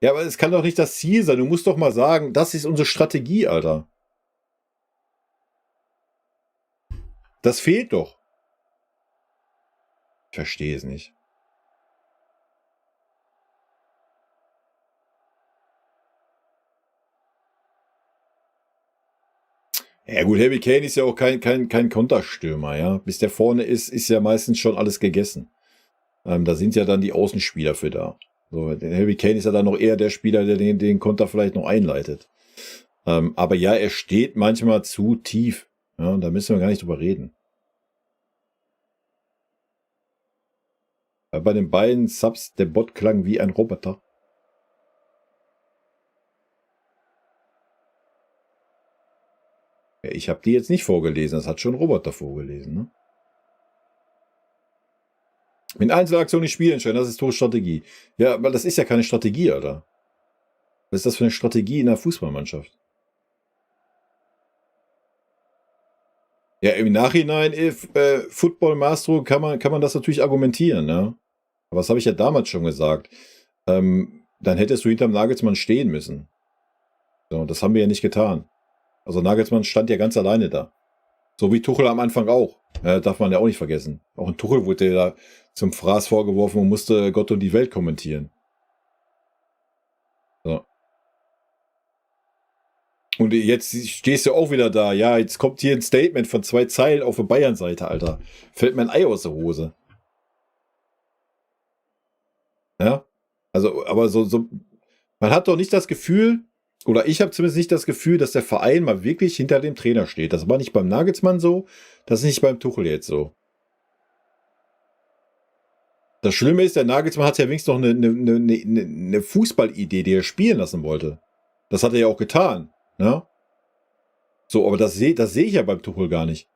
Ja, aber es kann doch nicht das Ziel sein. Du musst doch mal sagen, das ist unsere Strategie, Alter. Das fehlt doch. Ich verstehe es nicht. Ja gut, Harry Kane ist ja auch kein Konterstürmer, ja. Bis der vorne ist ja meistens schon alles gegessen. Da sind ja dann die Außenspieler für da. So, der Harry Kane ist ja dann noch eher der Spieler, der den Konter vielleicht noch einleitet. Aber ja, er steht manchmal zu tief. Ja, da müssen wir gar nicht drüber reden. Bei den beiden Subs, der Bot klang wie ein Roboter. Ja, ich habe die jetzt nicht vorgelesen, das hat schon ein Roboter vorgelesen. Ne? Mit Einzelaktionen nicht spielen entscheiden, das ist Strategie. Ja, aber das ist ja keine Strategie, Alter. Was ist das für eine Strategie in der Fußballmannschaft? Ja, im Nachhinein, Football Maestro, kann man das natürlich argumentieren, ne? Aber das habe ich ja damals schon gesagt. Dann hättest du hinterm Nagelsmann stehen müssen. So, das haben wir ja nicht getan. Also Nagelsmann stand ja ganz alleine da. So wie Tuchel am Anfang auch. Darf man ja auch nicht vergessen. Auch ein Tuchel wurde ja da zum Fraß vorgeworfen und musste Gott und die Welt kommentieren. So. Und jetzt stehst du auch wieder da. Ja, jetzt kommt hier ein Statement von 2 Zeilen auf der Bayern-Seite, Alter. Fällt mir ein Ei aus der Hose. Ja? Also, aber so, man hat doch nicht das Gefühl, oder ich habe zumindest nicht das Gefühl, dass der Verein mal wirklich hinter dem Trainer steht. Das war nicht beim Nagelsmann so, das ist nicht beim Tuchel jetzt so. Das Schlimme ist, der Nagelsmann hat ja wenigstens noch eine Fußballidee, die er spielen lassen wollte. Das hat er ja auch getan. Ja? So, aber das sehe ich ja beim Tuchel gar nicht.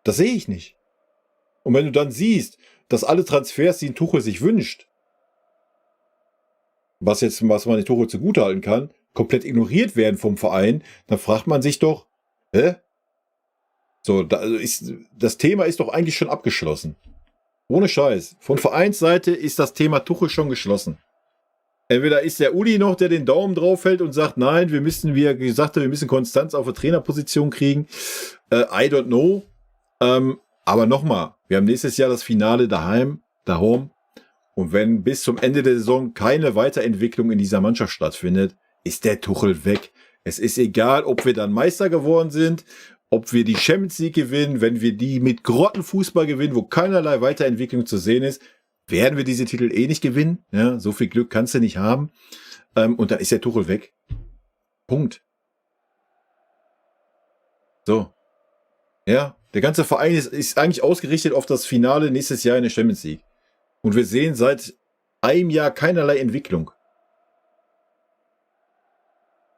Das sehe ich nicht. Und wenn du dann siehst, dass alle Transfers, die ein Tuchel sich wünscht, was man den Tuchel zugutehalten kann, komplett ignoriert werden vom Verein, dann fragt man sich doch, hä? So, das Thema ist doch eigentlich schon abgeschlossen. Ohne Scheiß. Von Vereinsseite ist das Thema Tuchel schon geschlossen. Entweder ist der Uli noch, der den Daumen drauf hält und sagt, nein, wir müssen, wie er gesagt hat, wir müssen Konstanz auf eine Trainerposition kriegen. I don't know. Aber nochmal, wir haben nächstes Jahr das Finale daheim. Und wenn bis zum Ende der Saison keine Weiterentwicklung in dieser Mannschaft stattfindet, ist der Tuchel weg. Es ist egal, ob wir dann Meister geworden sind, ob wir die Champions League gewinnen, wenn wir die mit Grottenfußball gewinnen, wo keinerlei Weiterentwicklung zu sehen ist, werden wir diese Titel eh nicht gewinnen. Ja, so viel Glück kannst du nicht haben. Und dann ist der Tuchel weg. Punkt. So. Ja, der ganze Verein ist eigentlich ausgerichtet auf das Finale nächstes Jahr in der Champions League. Und wir sehen seit einem Jahr keinerlei Entwicklung.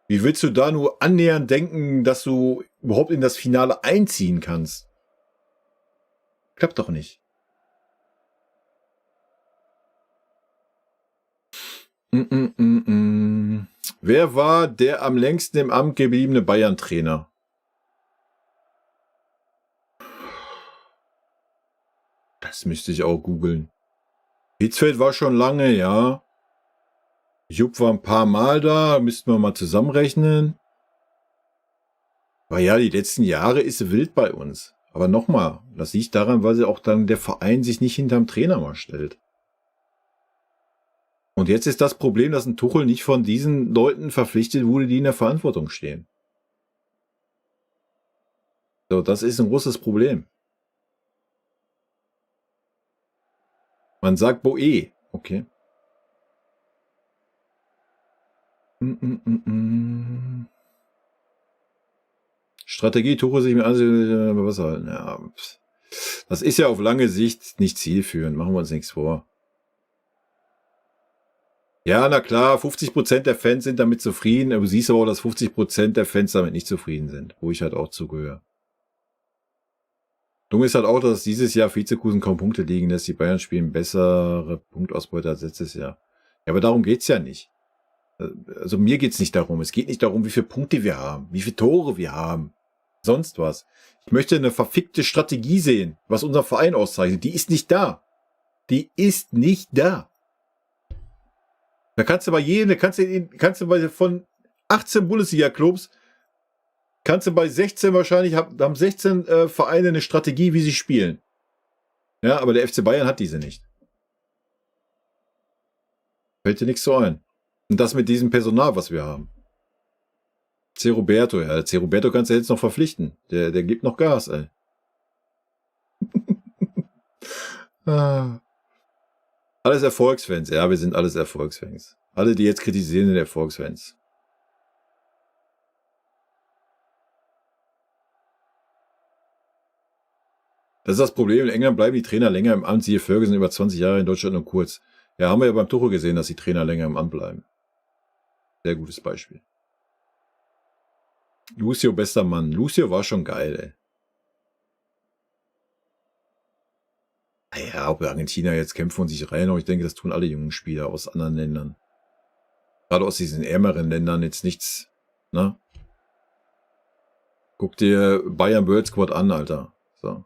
Wie willst du da nur annähernd denken, dass du überhaupt in das Finale einziehen kannst? Klappt doch nicht. Wer war der am längsten im Amt gebliebene Bayern-Trainer? Das müsste ich auch googeln. Hitzfeld war schon lange, ja. Jupp war ein paar Mal da, müssten wir mal zusammenrechnen. Aber ja, die letzten Jahre ist wild bei uns. Aber nochmal, das liegt daran, weil auch dann der Verein sich nicht hinterm Trainer mal stellt. Und jetzt ist das Problem, dass ein Tuchel nicht von diesen Leuten verpflichtet wurde, die in der Verantwortung stehen. So, das ist ein großes Problem. Man sagt Boe. Okay. Strategie, Tuchel sich mit was halten. Ja, das ist ja auf lange Sicht nicht zielführend. Machen wir uns nichts vor. Ja, na klar, 50% der Fans sind damit zufrieden. Aber du siehst aber auch, dass 50% der Fans damit nicht zufrieden sind. Wo ich halt auch zugehöre. Dumm ist halt auch, dass dieses Jahr Vizekusen kaum Punkte liegen lässt. Die Bayern spielen bessere Punktausbeute als letztes Jahr. Ja, aber darum geht's ja nicht. Also mir geht's nicht darum. Es geht nicht darum, wie viele Punkte wir haben, wie viele Tore wir haben, sonst was. Ich möchte eine verfickte Strategie sehen, was unser Verein auszeichnet. Die ist nicht da. Die ist nicht da. Da kannst du bei jedem, kannst du bei von 18 Bundesliga-Clubs, kannst du bei 16 wahrscheinlich, haben 16 Vereine eine Strategie, wie sie spielen. Ja, aber der FC Bayern hat diese nicht. Fällt dir nichts so ein. Und das mit diesem Personal, was wir haben. C. Roberto, ja. C. Roberto kannst du jetzt noch verpflichten. Der gibt noch Gas, ey. Alles Erfolgsfans. Ja, wir sind alles Erfolgsfans. Alle, die jetzt kritisieren, sind Erfolgsfans. Das ist das Problem. In England bleiben die Trainer länger im Amt. Siehe Ferguson über 20 Jahre, in Deutschland nur kurz. Ja, haben wir ja beim Tuchel gesehen, dass die Trainer länger im Amt bleiben. Sehr gutes Beispiel. Lucio, bester Mann. Lucio war schon geil, ey. Ja, ob Argentinier jetzt kämpfen und sich rein, aber ich denke, das tun alle jungen Spieler aus anderen Ländern. Gerade aus diesen ärmeren Ländern jetzt nichts, ne? Guck dir Bayern World Squad an, Alter. So.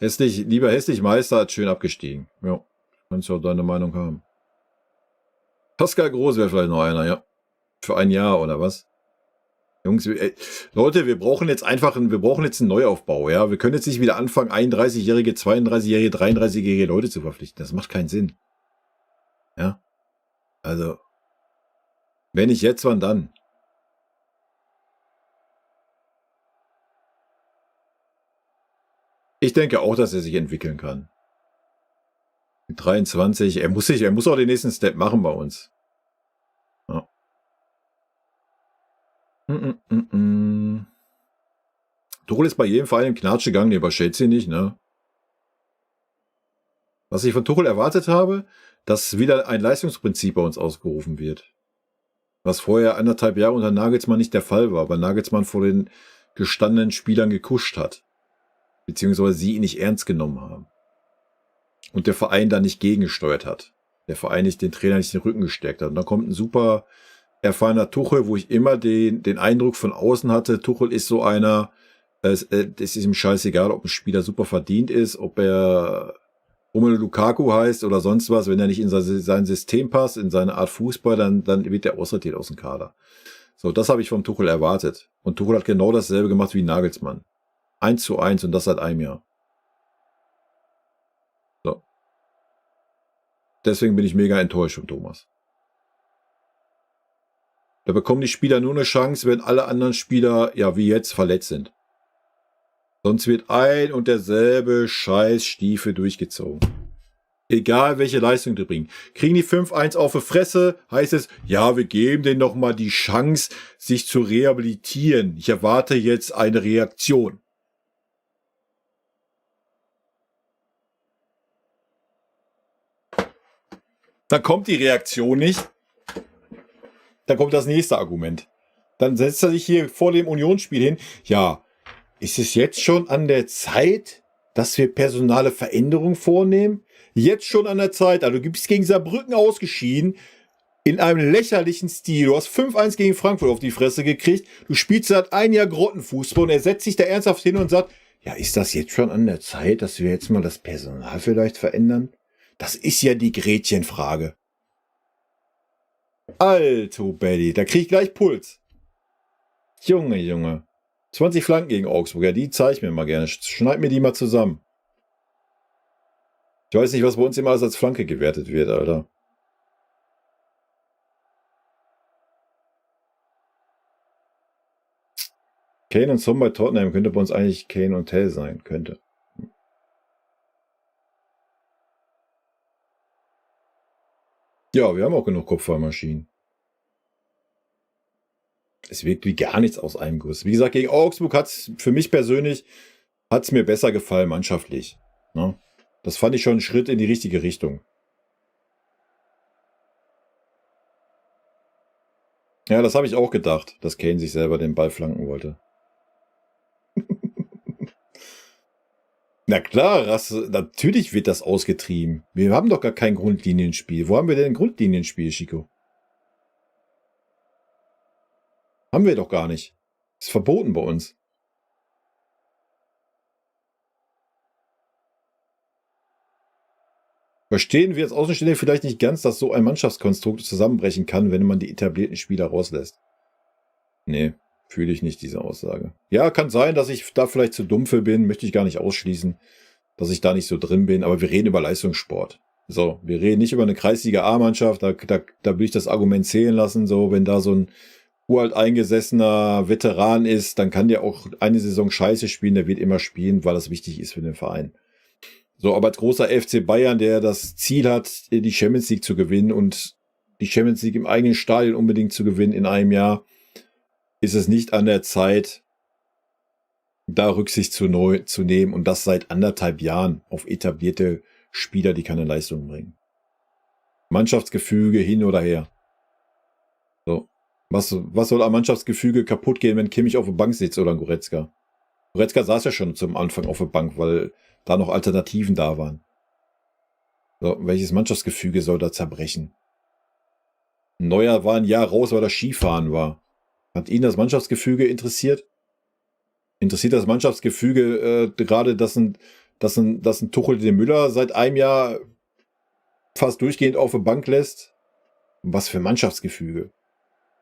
Lieber hässlich Meister als schön abgestiegen. Ja, kannst du auch deine Meinung haben. Pascal Groß wäre vielleicht noch einer, ja. Für ein Jahr oder was? Jungs, Leute, wir brauchen jetzt einen Neuaufbau, ja. Wir können jetzt nicht wieder anfangen, 31-jährige, 32-jährige, 33-jährige Leute zu verpflichten. Das macht keinen Sinn. Ja. Also, wenn nicht jetzt, wann dann? Ich denke auch, dass er sich entwickeln kann. Mit 23, er muss auch den nächsten Step machen bei uns. Ja. Tuchel ist bei jedem Verein im Knatsch gegangen, der bei Chelsea nicht, ne? Was ich von Tuchel erwartet habe, dass wieder ein Leistungsprinzip bei uns ausgerufen wird. Was vorher 1,5 Jahre unter Nagelsmann nicht der Fall war, weil Nagelsmann vor den gestandenen Spielern gekuscht hat. Beziehungsweise sie ihn nicht ernst genommen haben. Und der Verein da nicht gegengesteuert hat. Der Verein nicht den Trainer nicht den Rücken gestärkt hat. Und dann kommt ein super erfahrener Tuchel, wo ich immer den Eindruck von außen hatte, Tuchel ist so einer, es ist ihm scheißegal, ob ein Spieler super verdient ist, ob er Romelu Lukaku heißt oder sonst was, wenn er nicht in sein System passt, in seine Art Fußball, dann wird er aussortiert aus dem Kader. So, das habe ich vom Tuchel erwartet. Und Tuchel hat genau dasselbe gemacht wie Nagelsmann. 1:1 und das seit einem Jahr. deswegen bin ich mega enttäuscht von Thomas. Da bekommen die Spieler nur eine Chance, wenn alle anderen Spieler, ja wie jetzt, verletzt sind. Sonst wird ein und derselbe Scheißstiefel durchgezogen. Egal, welche Leistung die bringen. Kriegen die 5-1 auf die Fresse, heißt es, ja, wir geben denen nochmal die Chance, sich zu rehabilitieren. Ich erwarte jetzt eine Reaktion. Dann kommt die Reaktion nicht. Dann kommt das nächste Argument. Dann setzt er sich hier vor dem Unionsspiel hin. Ja, ist es jetzt schon an der Zeit, dass wir personale Veränderungen vornehmen? Jetzt schon an der Zeit. Also du bist gegen Saarbrücken ausgeschieden. In einem lächerlichen Stil. Du hast 5-1 gegen Frankfurt auf die Fresse gekriegt. Du spielst seit einem Jahr Grottenfußball und er setzt sich da ernsthaft hin und sagt, ja, ist das jetzt schon an der Zeit, dass wir jetzt mal das Personal vielleicht verändern? Das ist ja die Gretchenfrage. Alto Belly, da krieg ich gleich Puls. Junge. 20 Flanken gegen Augsburg, ja, die zeig ich mir mal gerne. Schneid mir die mal zusammen. Ich weiß nicht, was bei uns immer als Flanke gewertet wird, Alter. Kane und Son bei Tottenham könnte bei uns eigentlich Kane und Tell sein, könnte. Ja, wir haben auch genug Kopfballmaschinen. Es wirkt wie gar nichts aus einem Guss. Wie gesagt, gegen Augsburg hat es für mich persönlich mir besser gefallen, mannschaftlich. Ne? Das fand ich schon einen Schritt in die richtige Richtung. Ja, das habe ich auch gedacht, dass Kane sich selber den Ball flanken wollte. Na klar, natürlich wird das ausgetrieben. Wir haben doch gar kein Grundlinienspiel. Wo haben wir denn ein Grundlinienspiel, Chico? Haben wir doch gar nicht. Ist verboten bei uns. Verstehen wir als Außenstehende vielleicht nicht ganz, dass so ein Mannschaftskonstrukt zusammenbrechen kann, wenn man die etablierten Spieler rauslässt. Nee, fühle ich nicht, diese Aussage. Ja, kann sein, dass ich da vielleicht zu dumm für bin, möchte ich gar nicht ausschließen, dass ich da nicht so drin bin, aber wir reden über Leistungssport. So, wir reden nicht über eine Kreisliga A-Mannschaft, da will ich das Argument zählen lassen, so, wenn da so ein uralt eingesessener Veteran ist, dann kann der auch eine Saison scheiße spielen, der wird immer spielen, weil das wichtig ist für den Verein. So, aber als großer FC Bayern, der das Ziel hat, die Champions League zu gewinnen und die Champions League im eigenen Stadion unbedingt zu gewinnen in einem Jahr, ist es nicht an der Zeit, da Rücksicht zu nehmen und das seit 1,5 Jahren auf etablierte Spieler, die keine Leistung bringen. Mannschaftsgefüge hin oder her. So. Was soll am Mannschaftsgefüge kaputt gehen, wenn Kimmich auf der Bank sitzt oder ein Goretzka? Goretzka saß ja schon zum Anfang auf der Bank, weil da noch Alternativen da waren. So, welches Mannschaftsgefüge soll da zerbrechen? Neuer war ein Jahr raus, weil er Skifahren war. Hat ihn das Mannschaftsgefüge interessiert? Interessiert das Mannschaftsgefüge gerade, dass ein Tuchel den Müller seit einem Jahr fast durchgehend auf der Bank lässt? Was für Mannschaftsgefüge?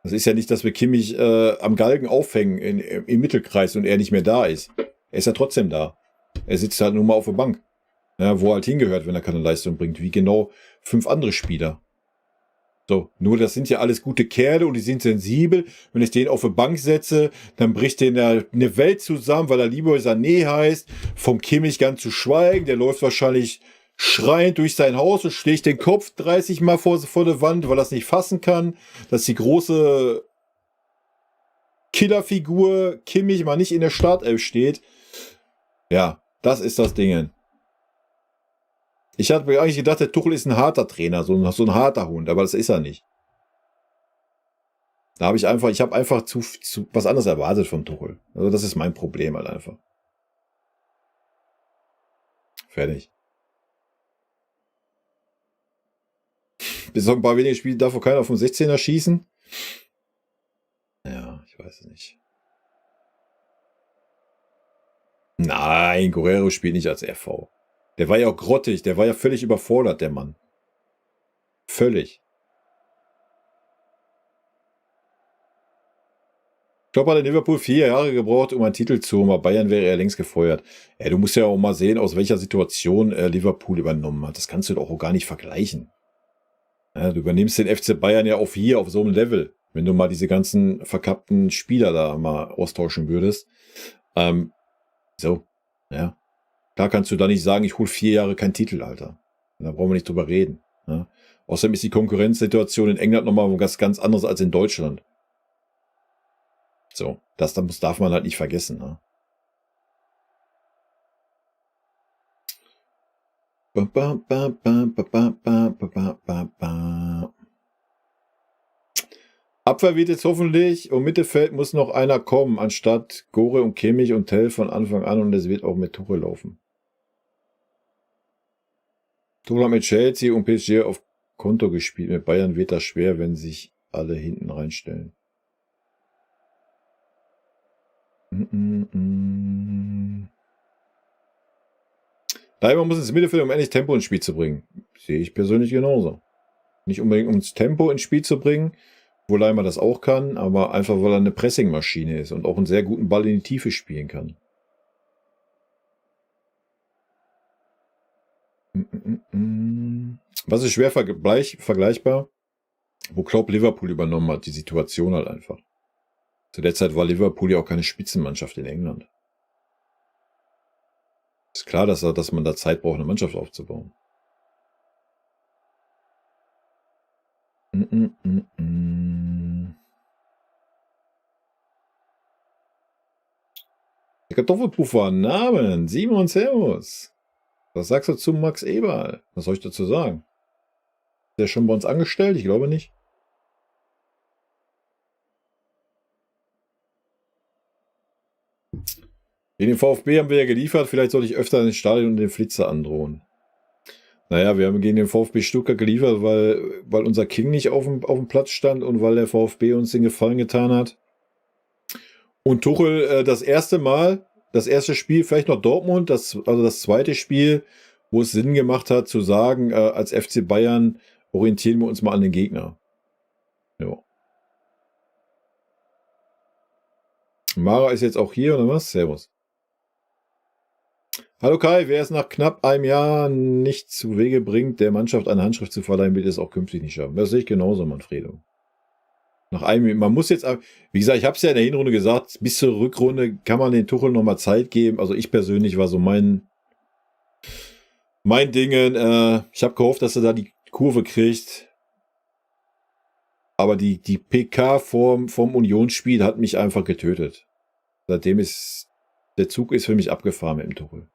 Das ist ja nicht, dass wir Kimmich am Galgen aufhängen im Mittelkreis und er nicht mehr da ist. Er ist ja trotzdem da. Er sitzt halt nur mal auf der Bank. Ja, wo er halt hingehört, wenn er keine Leistung bringt. Wie genau 5 andere Spieler. So, nur das sind ja alles gute Kerle und die sind sensibel. Wenn ich den auf die Bank setze, dann bricht denen eine Welt zusammen, weil er Leroy Sané heißt. Vom Kimmich ganz zu schweigen. Der läuft wahrscheinlich schreiend durch sein Haus und schlägt den Kopf 30 Mal vor der Wand, weil er es nicht fassen kann, dass die große Killerfigur Kimmich mal nicht in der Startelf steht. Ja, das ist das Ding. Ich hatte mir eigentlich gedacht, der Tuchel ist ein harter Trainer, so ein harter Hund, aber das ist er nicht. Ich habe einfach zu was anderes erwartet von Tuchel. Also das ist mein Problem halt einfach. Fertig. Bis auf ein paar wenige Spiele darf wohl keiner auf dem 16er schießen. Ja, ich weiß es nicht. Nein, Guerrero spielt nicht als RV. Der war ja auch grottig, der war ja völlig überfordert, der Mann. Völlig. Klopp hat in Liverpool 4 Jahre gebraucht, um einen Titel zu holen, aber Bayern wäre er längst gefeuert. Ja, du musst ja auch mal sehen, aus welcher Situation Liverpool übernommen hat. Das kannst du doch auch gar nicht vergleichen. Ja, du übernimmst den FC Bayern ja auf hier, auf so einem Level. Wenn du mal diese ganzen verkappten Spieler da mal austauschen würdest. So, ja. Klar kannst du da nicht sagen, ich hole 4 Jahre keinen Titel, Alter. Da brauchen wir nicht drüber reden. Ja. Außerdem ist die Konkurrenzsituation in England nochmal was ganz anderes als in Deutschland. So, das darf man halt nicht vergessen. Ne? Abwehr wird jetzt hoffentlich und Mittelfeld muss noch einer kommen, anstatt Gore und Kimmich und Tell von Anfang an und es wird auch mit Tuchel laufen. Tuchel hat mit Chelsea und PSG auf Konto gespielt. Mit Bayern wird das schwer, wenn sich alle hinten reinstellen. Leimer muss ins Mittelfeld, um endlich Tempo ins Spiel zu bringen. Sehe ich persönlich genauso. Nicht unbedingt, um das Tempo ins Spiel zu bringen, wo Leimer das auch kann, aber einfach, weil er eine Pressingmaschine ist und auch einen sehr guten Ball in die Tiefe spielen kann. Was ist schwer vergleichbar? Wo Klopp Liverpool übernommen hat, die Situation halt einfach. Zu der Zeit war Liverpool ja auch keine Spitzenmannschaft in England. Ist klar, dass man da Zeit braucht, eine Mannschaft aufzubauen. Der Kartoffelpuffer, Namen, Simon, Servus. Was sagst du zu Max Eberl? Was soll ich dazu sagen? Ist der schon bei uns angestellt? Ich glaube nicht. Gegen den VfB haben wir ja geliefert. Vielleicht sollte ich öfter ins Stadion und den Flitzer androhen. Naja, wir haben gegen den VfB Stuttgart geliefert, weil unser King nicht auf dem Platz stand und weil der VfB uns den Gefallen getan hat. Und Tuchel das erste Spiel, vielleicht noch Dortmund, also das zweite Spiel, wo es Sinn gemacht hat zu sagen, als FC Bayern orientieren wir uns mal an den Gegner. Ja. Mara ist jetzt auch hier, oder was? Servus. Hallo Kai, wer es nach knapp einem Jahr nicht zu Wege bringt, der Mannschaft eine Handschrift zu verleihen, wird es auch künftig nicht schaffen. Das sehe ich genauso, Manfredo. Nach einem, man muss jetzt, wie gesagt, ich habe es ja in der Hinrunde gesagt, bis zur Rückrunde kann man den Tuchel nochmal Zeit geben. Also ich persönlich war so mein Dingen. Ich habe gehofft, dass er da die Kurve kriegt. Aber die PK vom Unionsspiel hat mich einfach getötet. Seitdem der Zug ist für mich abgefahren mit dem Tuchel.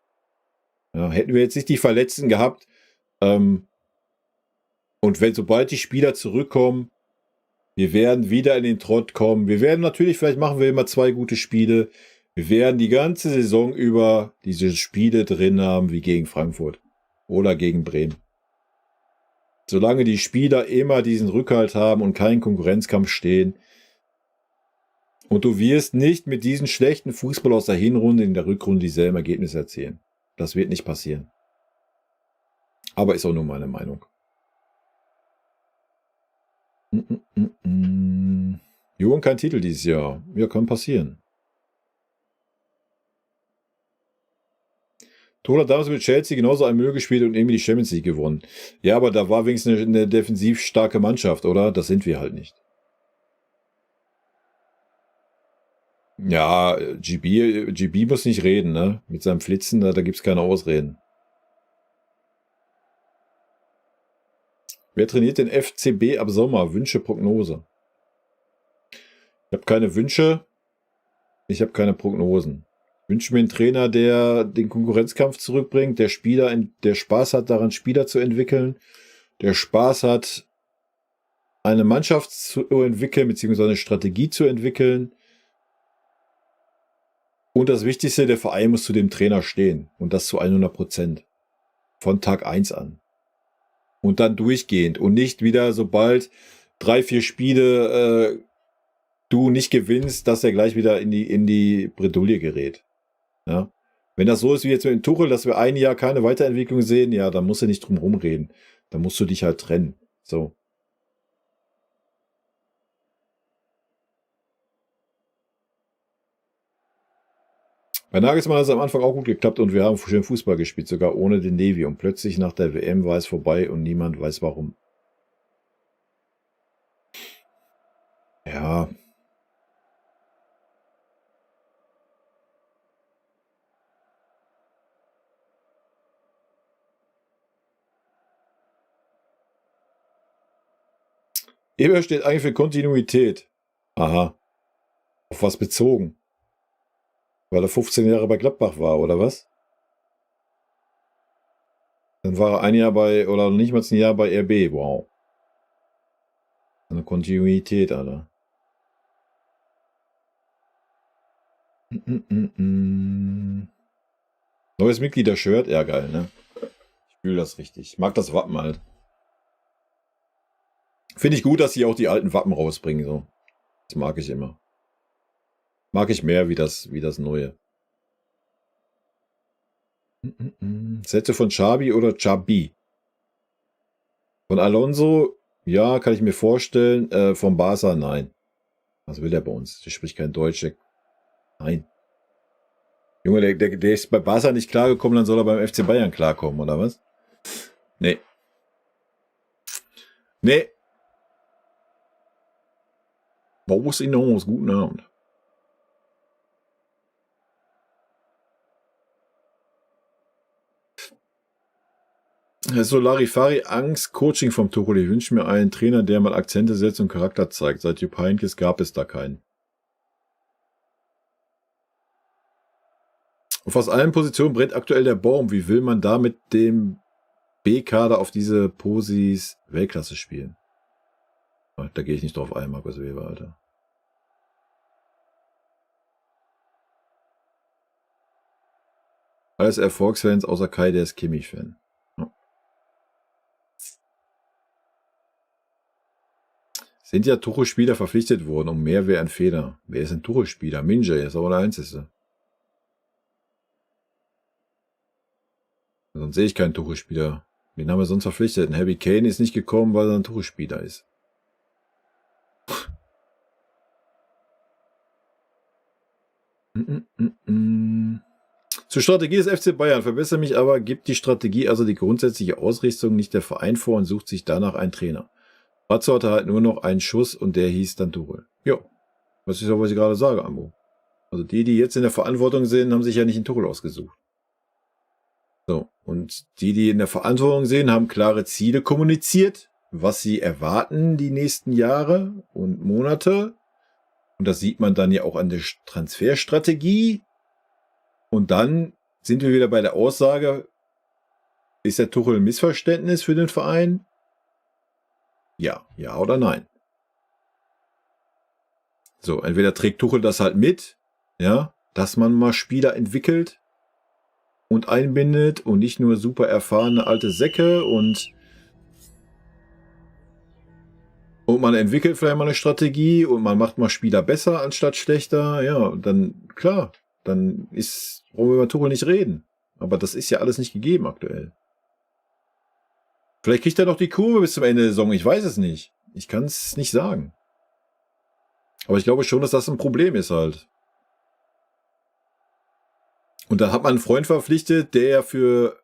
Ja, hätten wir jetzt nicht die Verletzten gehabt, und sobald die Spieler zurückkommen, wir werden wieder in den Trott kommen. Wir werden natürlich, vielleicht machen wir immer 2 gute Spiele. Wir werden die ganze Saison über diese Spiele drin haben, wie gegen Frankfurt oder gegen Bremen. Solange die Spieler immer diesen Rückhalt haben und keinen Konkurrenzkampf stehen. Und du wirst nicht mit diesem schlechten Fußball aus der Hinrunde in der Rückrunde dieselben Ergebnisse erzielen. Das wird nicht passieren. Aber ist auch nur meine Meinung. Johann kein Titel dieses Jahr. Ja, kann passieren. Tuchel hat damals mit Chelsea genauso ein Müll gespielt und irgendwie die Champions League gewonnen. Ja, aber da war wenigstens eine defensiv starke Mannschaft, oder? Das sind wir halt nicht. Ja, GB muss nicht reden, ne? Mit seinem Flitzen, da gibt es keine Ausreden. Wer trainiert den FCB ab Sommer? Wünsche, Prognose. Ich habe keine Wünsche. Ich habe keine Prognosen. Ich wünsche mir einen Trainer, der den Konkurrenzkampf zurückbringt, der Spaß hat daran, Spieler zu entwickeln, der Spaß hat, eine Mannschaft zu entwickeln, beziehungsweise eine Strategie zu entwickeln. Und das Wichtigste, der Verein muss zu dem Trainer stehen. Und das zu 100%. Von Tag 1 an. Und dann durchgehend. Und nicht wieder, sobald 3, 4 Spiele du nicht gewinnst, dass er gleich wieder in die Bredouille gerät. Ja? Wenn das so ist wie jetzt mit dem Tuchel, dass wir ein Jahr keine Weiterentwicklung sehen, ja, dann musst du nicht drum rumreden. Dann musst du dich halt trennen. So. Bei Nagelsmann hat es am Anfang auch gut geklappt und wir haben schön Fußball gespielt, sogar ohne den Levi. Und plötzlich nach der WM war es vorbei und niemand weiß warum. Eber steht eigentlich für Kontinuität. Aha. Auf was bezogen? Weil er 15 Jahre bei Gladbach war, oder was? Dann war er ein Jahr bei, oder nicht mal ein Jahr bei RB. Wow. Eine Kontinuität, Alter. Neues Mitglieder-Shirt? Ja, geil, ne? Ich fühle das richtig. Ich mag das Wappen halt. Finde ich gut, dass sie auch die alten Wappen rausbringen, so. Das mag ich immer. Mag ich mehr wie das neue. Sätze von Xabi oder Xabi? Von Alonso, ja, kann ich mir vorstellen. Von Barca, nein. Was will der bei uns? Der spricht kein Deutsch. Nein. Junge, der ist bei Barca nicht klargekommen, dann soll er beim FC Bayern klarkommen, oder was? Nee. Nee. Boris Innos, guten Abend. Herr Solarifari, Angst, Coaching vom Tuchel. Ich wünsche mir einen Trainer, der mal Akzente setzt und Charakter zeigt. Seit Jupp Heynckes gab es da keinen. Auf fast allen Positionen brennt aktuell der Baum. Wie will man da mit dem B-Kader auf diese Posis Weltklasse spielen? Da gehe ich nicht drauf ein, Markus Weber, Alter. Alles Erfolgsfans außer Kai, der ist Kimmich-Fan. Ja. Sind ja Tuchel-Spieler verpflichtet worden, um mehr wäre ein Fehler. Wer ist ein Tuchel-Spieler? Minjay ist aber der Einzige. Sonst sehe ich keinen Tuchel-Spieler. Wen haben wir sonst verpflichtet? Ein Harry Kane ist nicht gekommen, weil er ein Tuchel-Spieler ist. Zur Strategie des FC Bayern. Verbessere mich aber, gibt die Strategie, also die grundsätzliche Ausrichtung, nicht der Verein vor und sucht sich danach einen Trainer. Brazzo hatte halt nur noch einen Schuss und der hieß dann Tuchel. Jo. Das ist ja, was ich gerade sage, Ambo. Also die jetzt in der Verantwortung sind, haben sich ja nicht einen Tuchel ausgesucht. So. Und die in der Verantwortung sind, haben klare Ziele kommuniziert, was sie erwarten die nächsten Jahre und Monate. Und das sieht man dann ja auch an der Transferstrategie. Und dann sind wir wieder bei der Aussage, ist der Tuchel ein Missverständnis für den Verein? Ja, ja oder nein? So, entweder trägt Tuchel das halt mit, ja, dass man mal Spieler entwickelt und einbindet und nicht nur super erfahrene alte Säcke und man entwickelt vielleicht mal eine Strategie und man macht mal Spieler besser anstatt schlechter, ja, dann klar, dann brauchen wir über Tuchel nicht reden. Aber das ist ja alles nicht gegeben aktuell. Vielleicht kriegt er doch die Kurve bis zum Ende der Saison, ich weiß es nicht. Ich kann es nicht sagen. Aber ich glaube schon, dass das ein Problem ist halt. Und dann hat man einen Freund verpflichtet, der ja für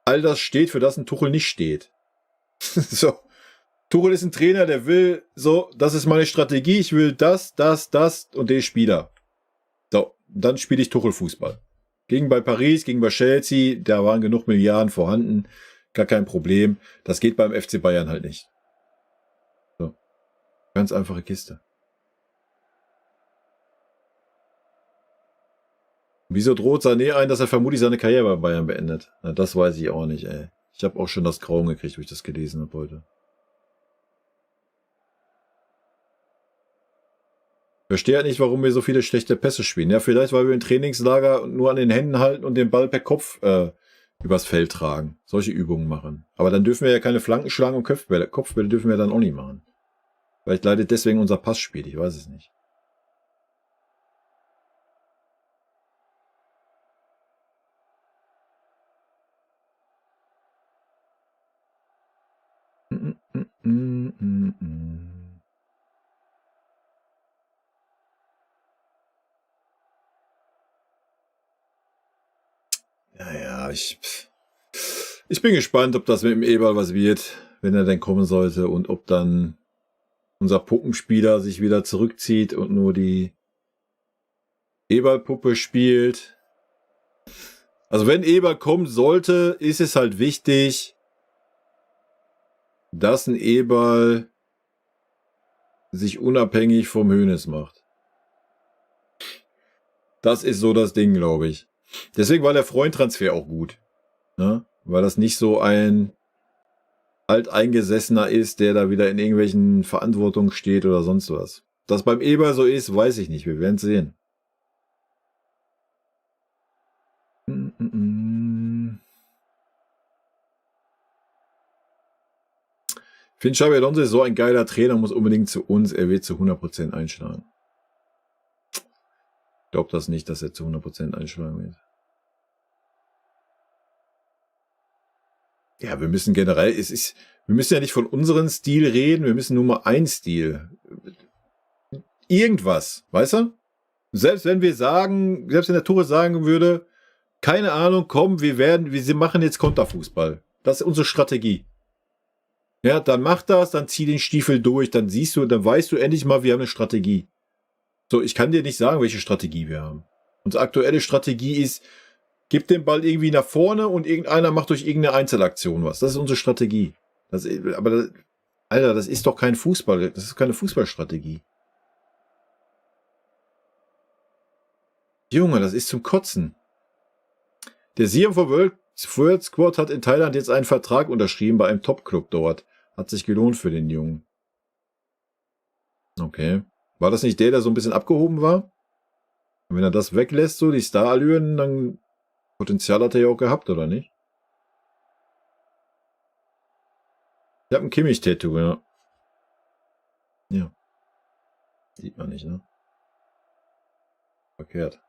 all das steht, für das ein Tuchel nicht steht. So. Tuchel ist ein Trainer, der will so, das ist meine Strategie, ich will das und den Spieler. So, dann spiele ich Tuchel-Fußball. Gegen bei Paris, gegen bei Chelsea, da waren genug Milliarden vorhanden, gar kein Problem. Das geht beim FC Bayern halt nicht. So. Ganz einfache Kiste. Wieso droht Sané ein, dass er vermutlich seine Karriere bei Bayern beendet? Na, das weiß ich auch nicht, ey. Ich habe auch schon das Grauen gekriegt, wo ich das gelesen habe heute. Ich verstehe halt nicht, warum wir so viele schlechte Pässe spielen. Ja, vielleicht, weil wir im Trainingslager nur an den Händen halten und den Ball per Kopf übers Feld tragen. Solche Übungen machen. Aber dann dürfen wir ja keine Flanken schlagen und Kopfbälle. Kopfbälle dürfen wir dann auch nicht machen. Vielleicht leidet deswegen unser Passspiel. Ich weiß es nicht. Naja, ich bin gespannt, ob das mit dem Eberl was wird, wenn er denn kommen sollte und ob dann unser Puppenspieler sich wieder zurückzieht und nur die Eberl-Puppe spielt. Also wenn Eberl kommen sollte, ist es halt wichtig, dass ein Eberl sich unabhängig vom Hoeneß macht. Das ist so das Ding, glaube ich. Deswegen war der Freund-Transfer auch gut. Ne? Weil das nicht so ein Alteingesessener ist, der da wieder in irgendwelchen Verantwortungen steht oder sonst was. Dass beim Eberl so ist, weiß ich nicht. Wir werden es sehen. Ich finde, Xabi Alonso ist so ein geiler Trainer, muss unbedingt zu uns. Er wird zu 100% einschlagen. Ich glaube das nicht, dass er zu 100% einschlagen wird. Ja, wir müssen generell, wir müssen ja nicht von unserem Stil reden, wir müssen nur mal einen Stil. Irgendwas, weißt du? Selbst wenn der Tore sagen würde, keine Ahnung, komm, wir machen jetzt Konterfußball. Das ist unsere Strategie. Ja, dann mach das, dann zieh den Stiefel durch, dann weißt du endlich mal, wir haben eine Strategie. So, ich kann dir nicht sagen, welche Strategie wir haben. Unsere aktuelle Strategie ist, gib den Ball irgendwie nach vorne und irgendeiner macht durch irgendeine Einzelaktion was. Das ist unsere Strategie. Alter, das ist doch kein Fußball, das ist keine Fußballstrategie. Junge, das ist zum Kotzen. Der Siam von World Squad hat in Thailand jetzt einen Vertrag unterschrieben bei einem Top-Club dort. Hat sich gelohnt für den Jungen. Okay. War das nicht der so ein bisschen abgehoben war? Und wenn er das weglässt, so die Star-Allüren, dann Potenzial hat er ja auch gehabt, oder nicht? Ich habe ein Kimmich-Tattoo, ja. Ja. Sieht man nicht, ne? Verkehrt.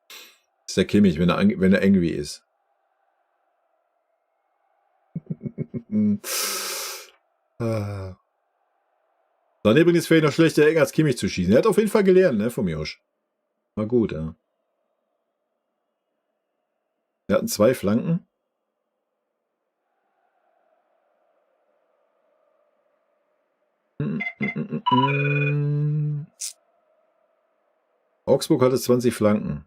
Das ist der Kimmich, wenn er angry ist. Dann übrigens fehlt noch schlechter Ecken als Kimmich zu schießen. Er hat auf jeden Fall gelernt, ne, vom Josh. War gut, ja. Wir hatten 2 Flanken. Augsburg hatte 20 Flanken.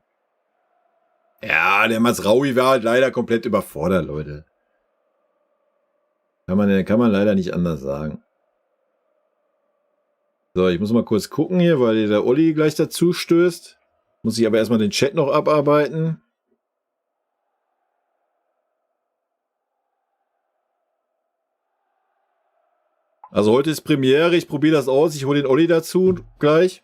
Ja, der Masraoui war halt leider komplett überfordert, Leute. Kann man leider nicht anders sagen. So, ich muss mal kurz gucken hier, weil der Olli gleich dazu stößt. Muss ich aber erstmal den Chat noch abarbeiten. Also heute ist Premiere, ich probiere das aus. Ich hole den Olli dazu gleich.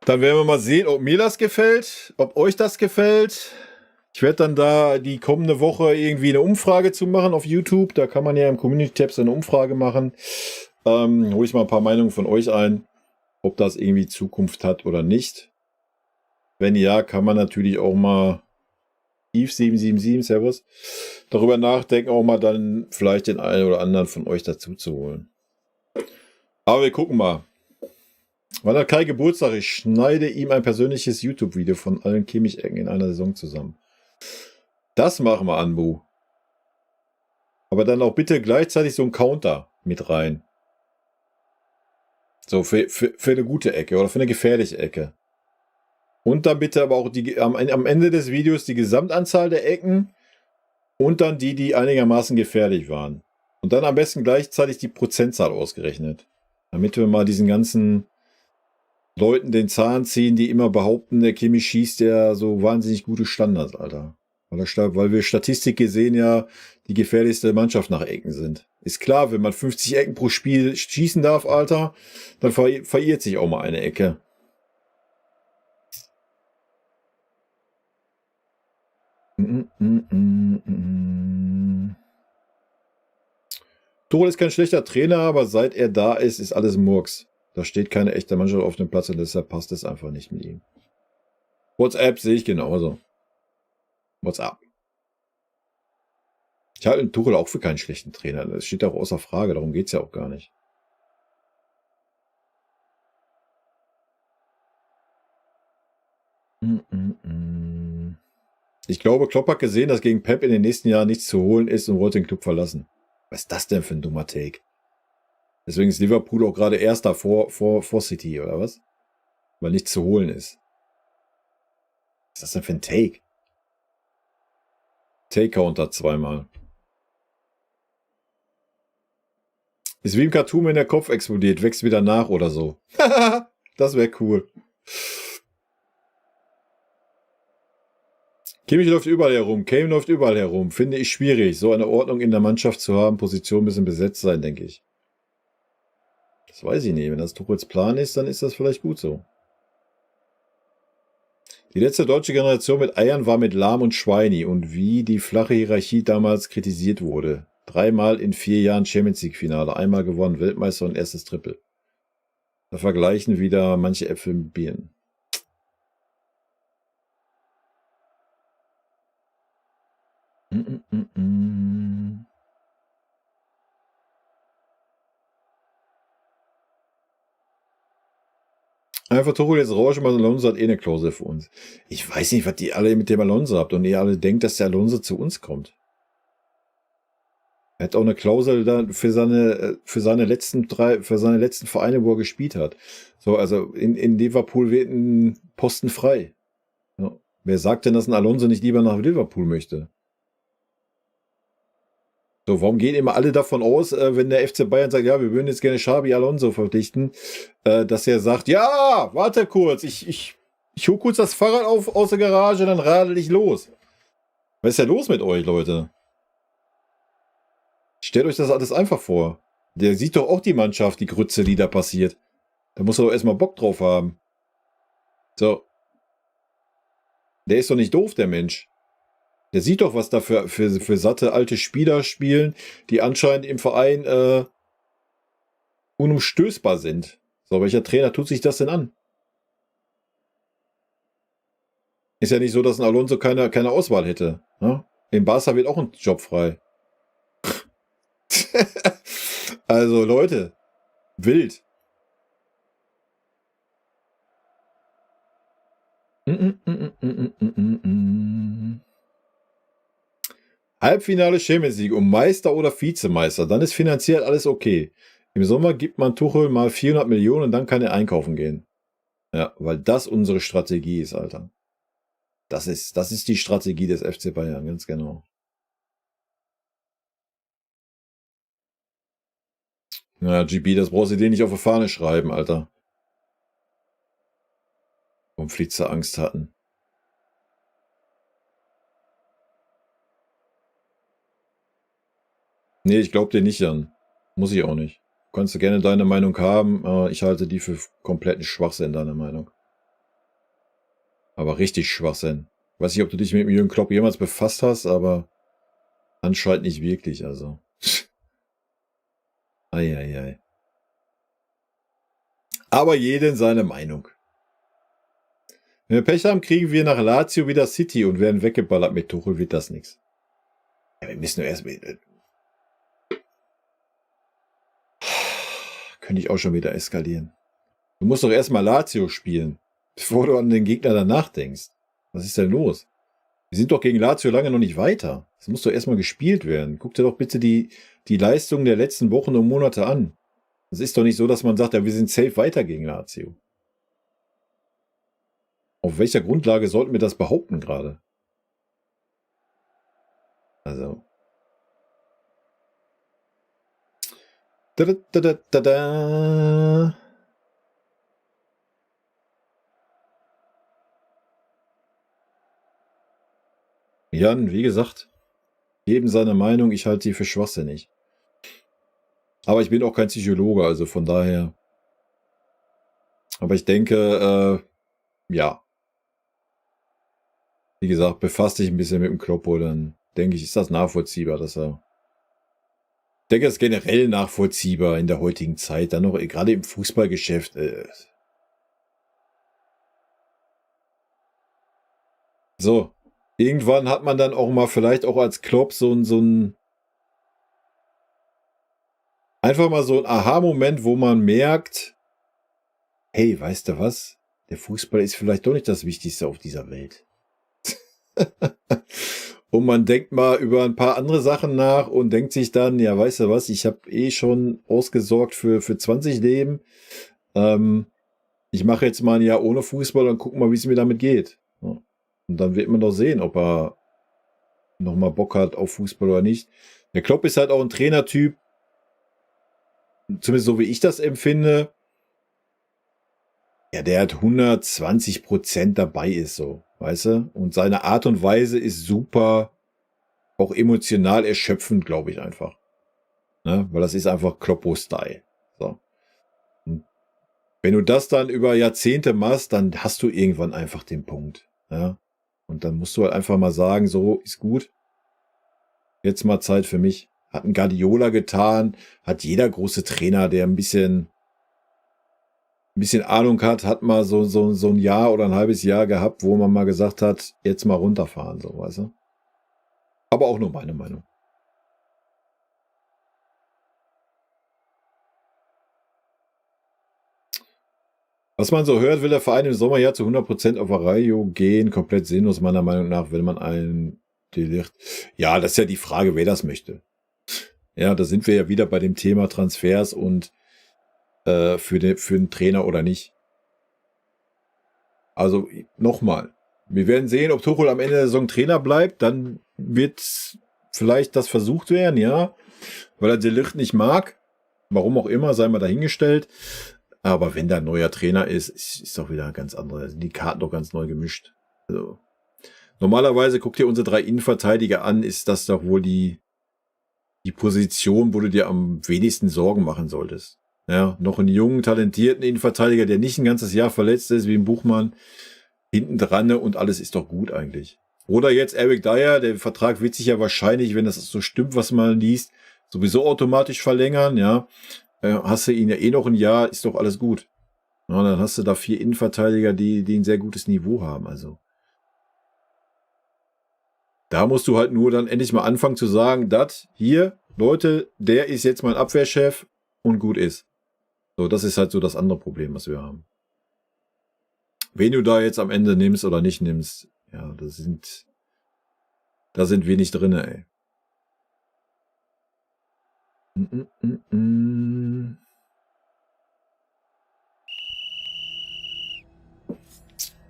Dann werden wir mal sehen, ob mir das gefällt, ob euch das gefällt. Ich werde dann da die kommende Woche irgendwie eine Umfrage zu machen auf YouTube. Da kann man ja im Community-Tab so eine Umfrage machen. Hole ich mal ein paar Meinungen von euch ein, ob das irgendwie Zukunft hat oder nicht. Wenn ja, kann man natürlich auch mal Eve777, Servus, darüber nachdenken, auch mal dann vielleicht den einen oder anderen von euch dazu zu holen. Aber wir gucken mal. Wann hat Kai Geburtstag? Ich schneide ihm ein persönliches YouTube-Video von allen Kimmich-Ecken in einer Saison zusammen. Das machen wir, Anbu. Aber dann auch bitte gleichzeitig so ein Counter mit rein. So, für eine gute Ecke oder für eine gefährliche Ecke. Und dann bitte aber auch am Ende des Videos die Gesamtanzahl der Ecken und dann die einigermaßen gefährlich waren. Und dann am besten gleichzeitig die Prozentzahl ausgerechnet. Damit wir mal diesen ganzen Leuten den Zahn ziehen, die immer behaupten, der Kimmich schießt ja so wahnsinnig gute Standards, Alter. Weil wir Statistik gesehen ja die gefährlichste Mannschaft nach Ecken sind. Ist klar, wenn man 50 Ecken pro Spiel schießen darf, Alter, dann verirrt sich auch mal eine Ecke. Tuchel ist kein schlechter Trainer, aber seit er da ist, ist alles Murks. Da steht keine echte Mannschaft auf dem Platz und deshalb passt es einfach nicht mit ihm. WhatsApp sehe ich genauso. WhatsApp. Ich halte den Tuchel auch für keinen schlechten Trainer. Das steht auch außer Frage. Darum geht es ja auch gar nicht. Ich glaube, Klopp hat gesehen, dass gegen Pep in den nächsten Jahren nichts zu holen ist und wollte den Club verlassen. Was ist das denn für ein dummer Take? Deswegen ist Liverpool auch gerade Erster vor City, oder was? Weil nichts zu holen ist. Was ist das denn für ein Take? Take-Counter zweimal. Ist wie im Cartoon, wenn der Kopf explodiert, wächst wieder nach oder so. Das wäre cool. Kimmich läuft überall herum, Kane läuft überall herum. Finde ich schwierig, so eine Ordnung in der Mannschaft zu haben. Position müssen besetzt sein, denke ich. Das weiß ich nicht. Wenn das Tuchels Plan ist, dann ist das vielleicht gut so. Die letzte deutsche Generation mit Eiern war mit Lahm und Schweini und wie die flache Hierarchie damals kritisiert wurde. 3-mal in 4 Jahren Champions League Finale, einmal gewonnen, Weltmeister und erstes Triple. Da vergleichen wieder manche Äpfel mit Birnen. Einfach Tuchel jetzt raus, weil Alonso hat eh eine Klausel für uns. Ich weiß nicht, was die alle mit dem Alonso habt und ihr alle denkt, dass der Alonso zu uns kommt. Er hat auch eine Klausel da für seine letzten Vereine, wo er gespielt hat. So, also in Liverpool wird ein Posten frei. Ja. Wer sagt denn, dass ein Alonso nicht lieber nach Liverpool möchte? So, warum gehen immer alle davon aus, wenn der FC Bayern sagt, ja, wir würden jetzt gerne Xabi Alonso verpflichten, dass er sagt, ja, warte kurz, ich hole kurz das Fahrrad aus der Garage, dann radel ich los. Was ist denn los mit euch, Leute? Stellt euch das alles einfach vor. Der sieht doch auch die Mannschaft, die Grütze, die da passiert. Da muss er doch erstmal Bock drauf haben. So. Der ist doch nicht doof, der Mensch. Der sieht doch, was da für satte alte Spieler spielen, die anscheinend im Verein unumstößbar sind. So, welcher Trainer tut sich das denn an? Ist ja nicht so, dass ein Alonso keine Auswahl hätte. Ne? Im Barca wird auch ein Job frei. Also, Leute, wild. Halbfinale Champions League um Meister oder Vizemeister, dann ist finanziell alles okay. Im Sommer gibt man Tuchel mal 400 Millionen und dann kann er einkaufen gehen. Ja, weil das unsere Strategie ist, Alter. Das ist die Strategie des FC Bayern, ganz genau. Na, GB, das brauchst du dir nicht auf die Fahne schreiben, Alter. Warum Flitzer Angst hatten. Nee, ich glaub dir nicht, Jan. Muss ich auch nicht. Kannst du gerne deine Meinung haben. Ich halte die für kompletten Schwachsinn, deine Meinung. Aber richtig Schwachsinn. Weiß nicht, ob du dich mit Jürgen Klopp jemals befasst hast, aber anscheinend nicht wirklich, also. Eieiei. Aber jeden seine Meinung. Wenn wir Pech haben, kriegen wir nach Lazio wieder City und werden weggeballert mit Tuchel, wird das nichts. Ja, wir müssen nur erst mit. Könnte ich auch schon wieder eskalieren. Du musst doch erstmal Lazio spielen, bevor du an den Gegner danach denkst. Was ist denn los? Wir sind doch gegen Lazio lange noch nicht weiter. Das muss doch erstmal gespielt werden. Guck dir doch bitte die Leistungen der letzten Wochen und Monate an. Es ist doch nicht so, dass man sagt, ja, wir sind safe weiter gegen Lazio. Auf welcher Grundlage sollten wir das behaupten gerade? Also. Jan, wie gesagt, jedem seine Meinung, ich halte sie für schwachsinnig. Aber ich bin auch kein Psychologe, also von daher. Aber ich denke, ja. Wie gesagt, befasst dich ein bisschen mit dem Kloppo, dann denke ich, ist das nachvollziehbar, dass er. Ich denke, das ist generell nachvollziehbar in der heutigen Zeit, dann noch gerade im Fußballgeschäft. So, irgendwann hat man dann auch mal vielleicht auch als Klopp so ein einfach mal so ein Aha-Moment, wo man merkt, hey, weißt du was? Der Fußball ist vielleicht doch nicht das Wichtigste auf dieser Welt. Und man denkt mal über ein paar andere Sachen nach und denkt sich dann, ja, weißt du was, ich habe eh schon ausgesorgt für 20 Leben. Ich mache jetzt mal ein Jahr ohne Fußball und guck mal, wie es mir damit geht. Ja. Und dann wird man doch sehen, ob er nochmal Bock hat auf Fußball oder nicht. Der Klopp ist halt auch ein Trainertyp. zumindest so wie ich das empfinde, ja, der hat 120% dabei ist so, weißt du? Und seine Art und Weise ist super, auch emotional erschöpfend, glaube ich einfach. Ne? Weil das ist einfach Kloppo-Style. So. Und wenn du das dann über Jahrzehnte machst, dann hast du irgendwann einfach den Punkt. Ja? Und dann musst du halt einfach mal sagen, so, ist gut. Jetzt mal Zeit für mich. Hat ein Guardiola getan, hat jeder große Trainer, der ein bisschen Ahnung hat mal so ein Jahr oder ein halbes Jahr gehabt, wo man mal gesagt hat, jetzt mal runterfahren, so, weißt du? Aber auch nur meine Meinung. Was man so hört, will der Verein im Sommer ja zu 100% auf Arayo gehen. Komplett sinnlos, meiner Meinung nach, wenn man einen Delicht. Ja, das ist ja die Frage, wer das möchte. Ja, da sind wir ja wieder bei dem Thema Transfers und für den Trainer oder nicht. Also nochmal, wir werden sehen, ob Tuchel am Ende der Saison Trainer bleibt. Dann wird vielleicht das versucht werden, ja, weil er De Ligt nicht mag. Warum auch immer, sei mal dahingestellt. Aber wenn da ein neuer Trainer ist doch wieder ganz andere. Sind die Karten doch ganz neu gemischt. Also, normalerweise, guck dir unsere 3 Innenverteidiger an, ist das doch wohl die Position, wo du dir am wenigsten Sorgen machen solltest. Ja, noch einen jungen, talentierten Innenverteidiger, der nicht ein ganzes Jahr verletzt ist, wie ein Buchmann, hinten dran und alles ist doch gut eigentlich. Oder jetzt Eric Dyer, der Vertrag wird sich ja wahrscheinlich, wenn das so stimmt, was man liest, sowieso automatisch verlängern, ja. Hast du ihn ja eh noch ein Jahr, ist doch alles gut. Ja, dann hast du da 4 Innenverteidiger, die ein sehr gutes Niveau haben, also. Da musst du halt nur dann endlich mal anfangen zu sagen, das hier, Leute, der ist jetzt mein Abwehrchef und gut ist. So, das ist halt so das andere Problem, was wir haben. Wen du da jetzt am Ende nimmst oder nicht nimmst, ja, da sind wir nicht drin, ey.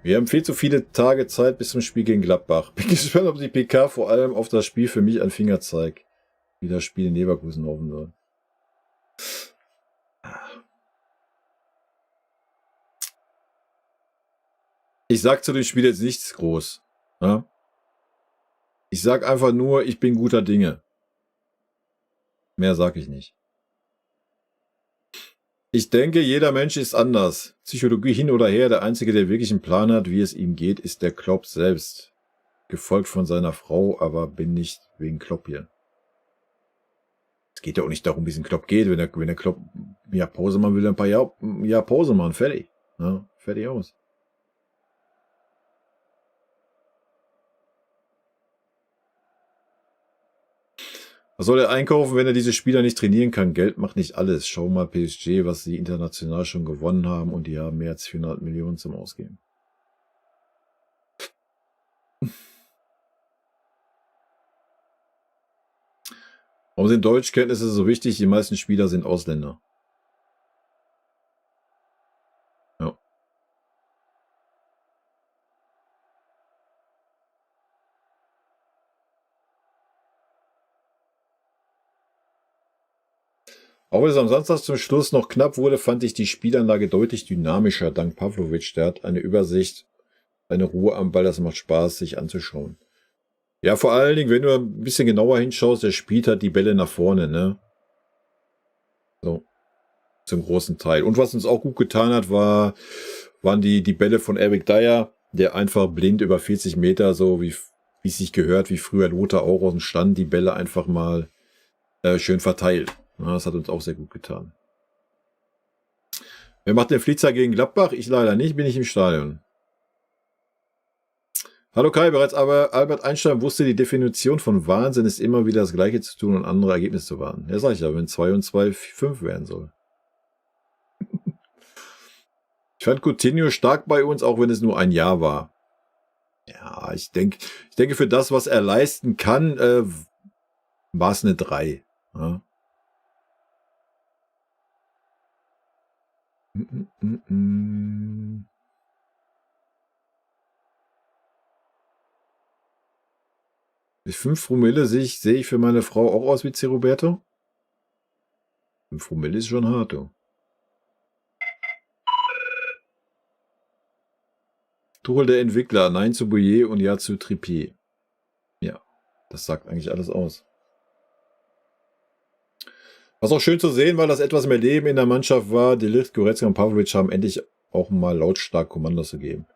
Wir haben viel zu viele Tage Zeit bis zum Spiel gegen Gladbach. Bin gespannt, ob die PK vor allem auf das Spiel für mich einen Finger zeigt. Wie das Spiel in Leverkusen laufen soll. Ich sag zu dem Spiel jetzt nichts groß. Ja? Ich sag einfach nur, ich bin guter Dinge. Mehr sag ich nicht. Ich denke, jeder Mensch ist anders. Psychologie hin oder her, der Einzige, der wirklich einen Plan hat, wie es ihm geht, ist der Klopp selbst. Gefolgt von seiner Frau, aber bin nicht wegen Klopp hier. Es geht ja auch nicht darum, wie es ein Klopp geht. Wenn der Klopp ja Pause machen will, ein paar Jahr Pause machen. Fertig. Ja, fertig aus. Was soll er einkaufen, wenn er diese Spieler nicht trainieren kann? Geld macht nicht alles. Schau mal PSG, was sie international schon gewonnen haben und die haben mehr als 400 Millionen zum Ausgeben. Warum sind Deutschkenntnisse so wichtig? Die meisten Spieler sind Ausländer. Ja. Auch wenn es am Samstag zum Schluss noch knapp wurde, fand ich die Spielanlage deutlich dynamischer. Dank Pavlovic, der hat eine Übersicht, eine Ruhe am Ball, das macht Spaß, sich anzuschauen. Ja, vor allen Dingen, wenn du ein bisschen genauer hinschaust, der spielt halt die Bälle nach vorne, ne? So. Zum großen Teil. Und was uns auch gut getan hat, waren die Bälle von Eric Dyer, der einfach blind über 40 Meter, so wie es sich gehört, wie früher Lothar auch aus dem Stand, die Bälle einfach mal schön verteilt. Ja, das hat uns auch sehr gut getan. Wer macht den Flitzer gegen Gladbach? Ich leider nicht, bin ich im Stadion. Hallo Kai, bereits aber Albert Einstein wusste, die Definition von Wahnsinn ist immer wieder das Gleiche zu tun und andere Ergebnisse zu warten. Ja, sag ich ja, wenn 2 und 2 5 werden soll. Ich fand Coutinho stark bei uns, auch wenn es nur ein Jahr war. Ja, ich denke für das, was er leisten kann, war es eine 3. Ja. Mit 5 Promille sehe ich für meine Frau auch aus wie C. Roberto? 5 Promille ist schon hart, du. Tuchel der Entwickler, nein zu Bouillet und ja zu Trippier. Ja, das sagt eigentlich alles aus. Was auch schön zu sehen war, dass etwas mehr Leben in der Mannschaft war. De Ligt, Goretzka und Pavlovic haben endlich auch mal lautstark Kommandos gegeben.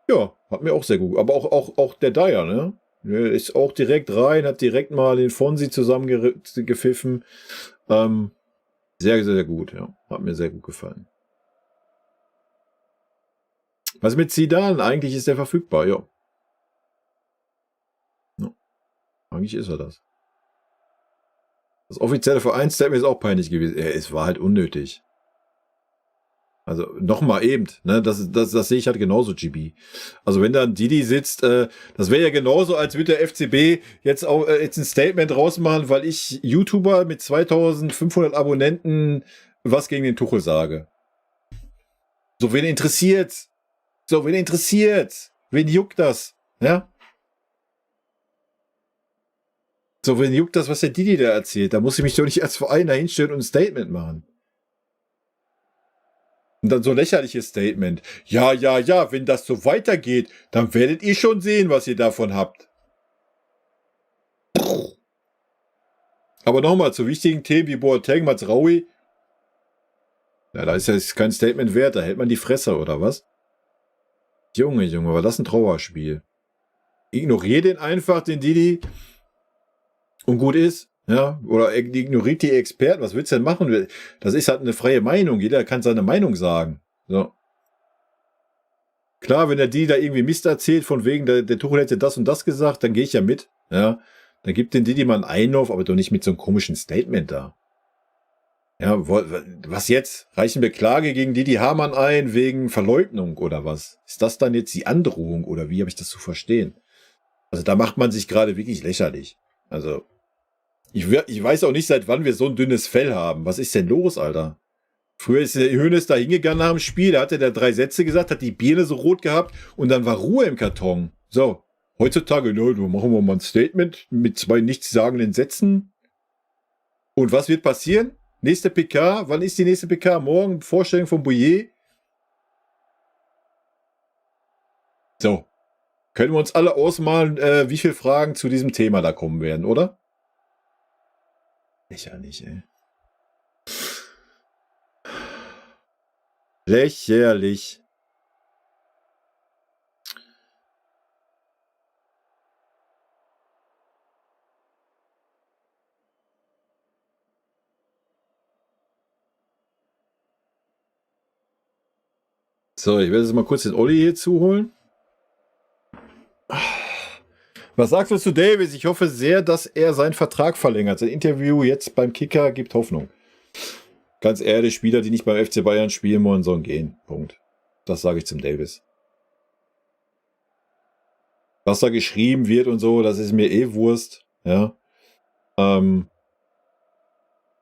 Ja, hat mir auch sehr gut. Aber auch der Dyer, ne? Der ist auch direkt rein, hat direkt mal den Fonsi zusammengepfiffen. Sehr, sehr gut, ja. Hat mir sehr gut gefallen. Was mit Zidane? Eigentlich ist der verfügbar, ja. Ja. Eigentlich ist er das. Das offizielle Vereinsstatement ist auch peinlich gewesen. Es war halt unnötig. Also nochmal eben, ne, das sehe ich halt genauso, GB. Also wenn da ein Didi sitzt, das wäre ja genauso, als würde der FCB jetzt ein Statement rausmachen, weil ich YouTuber mit 2500 Abonnenten was gegen den Tuchel sage. So, wen interessiert? Wen juckt das? Ja? So, wen juckt das, was der Didi da erzählt? Da muss ich mich doch nicht als Verein da hinstellen und ein Statement machen. Und dann so ein lächerliches Statement. Ja, wenn das so weitergeht, dann werdet ihr schon sehen, was ihr davon habt. Aber nochmal, zu wichtigen Themen wie Boateng, Mazraoui. Ja, da ist ja kein Statement wert, da hält man die Fresse, oder was? Junge, war das ein Trauerspiel. Ignorier den einfach, den Didi. Und gut ist. Ja, oder ignoriert die Experten. Was willst du denn machen? Das ist halt eine freie Meinung. Jeder kann seine Meinung sagen. So. Klar, wenn der Didi da irgendwie Mist erzählt, von wegen, der Tuchel hätte das und das gesagt, dann gehe ich ja mit. Ja, dann gibt den Didi mal einen Einlauf, aber doch nicht mit so einem komischen Statement da. Ja, was jetzt? Reichen wir Klage gegen Didi Hamann ein wegen Verleugnung oder was? Ist das dann jetzt die Androhung oder wie habe ich das zu verstehen? Also da macht man sich gerade wirklich lächerlich. Also ich weiß auch nicht, seit wann wir so ein dünnes Fell haben. Was ist denn los, Alter? Früher ist der Hoeneß da hingegangen nach dem Spiel, da hat er 3 Sätze gesagt, hat die Birne so rot gehabt und dann war Ruhe im Karton. So, heutzutage, machen wir mal ein Statement mit 2 nichtssagenden Sätzen. Und was wird passieren? Nächste PK, wann ist die nächste PK? Morgen, Vorstellung von Bouillet. So, können wir uns alle ausmalen, wie viele Fragen zu diesem Thema da kommen werden, oder? Lächerlich, ey. Lächerlich. So, ich werde jetzt mal kurz den Olli hier zuholen. Was sagst du zu Davis? Ich hoffe sehr, dass er seinen Vertrag verlängert. Sein Interview jetzt beim Kicker gibt Hoffnung. Ganz ehrlich, Spieler, die nicht beim FC Bayern spielen wollen, sollen gehen. Punkt. Das sage ich zum Davis. Was da geschrieben wird und so, das ist mir eh Wurst. Ja.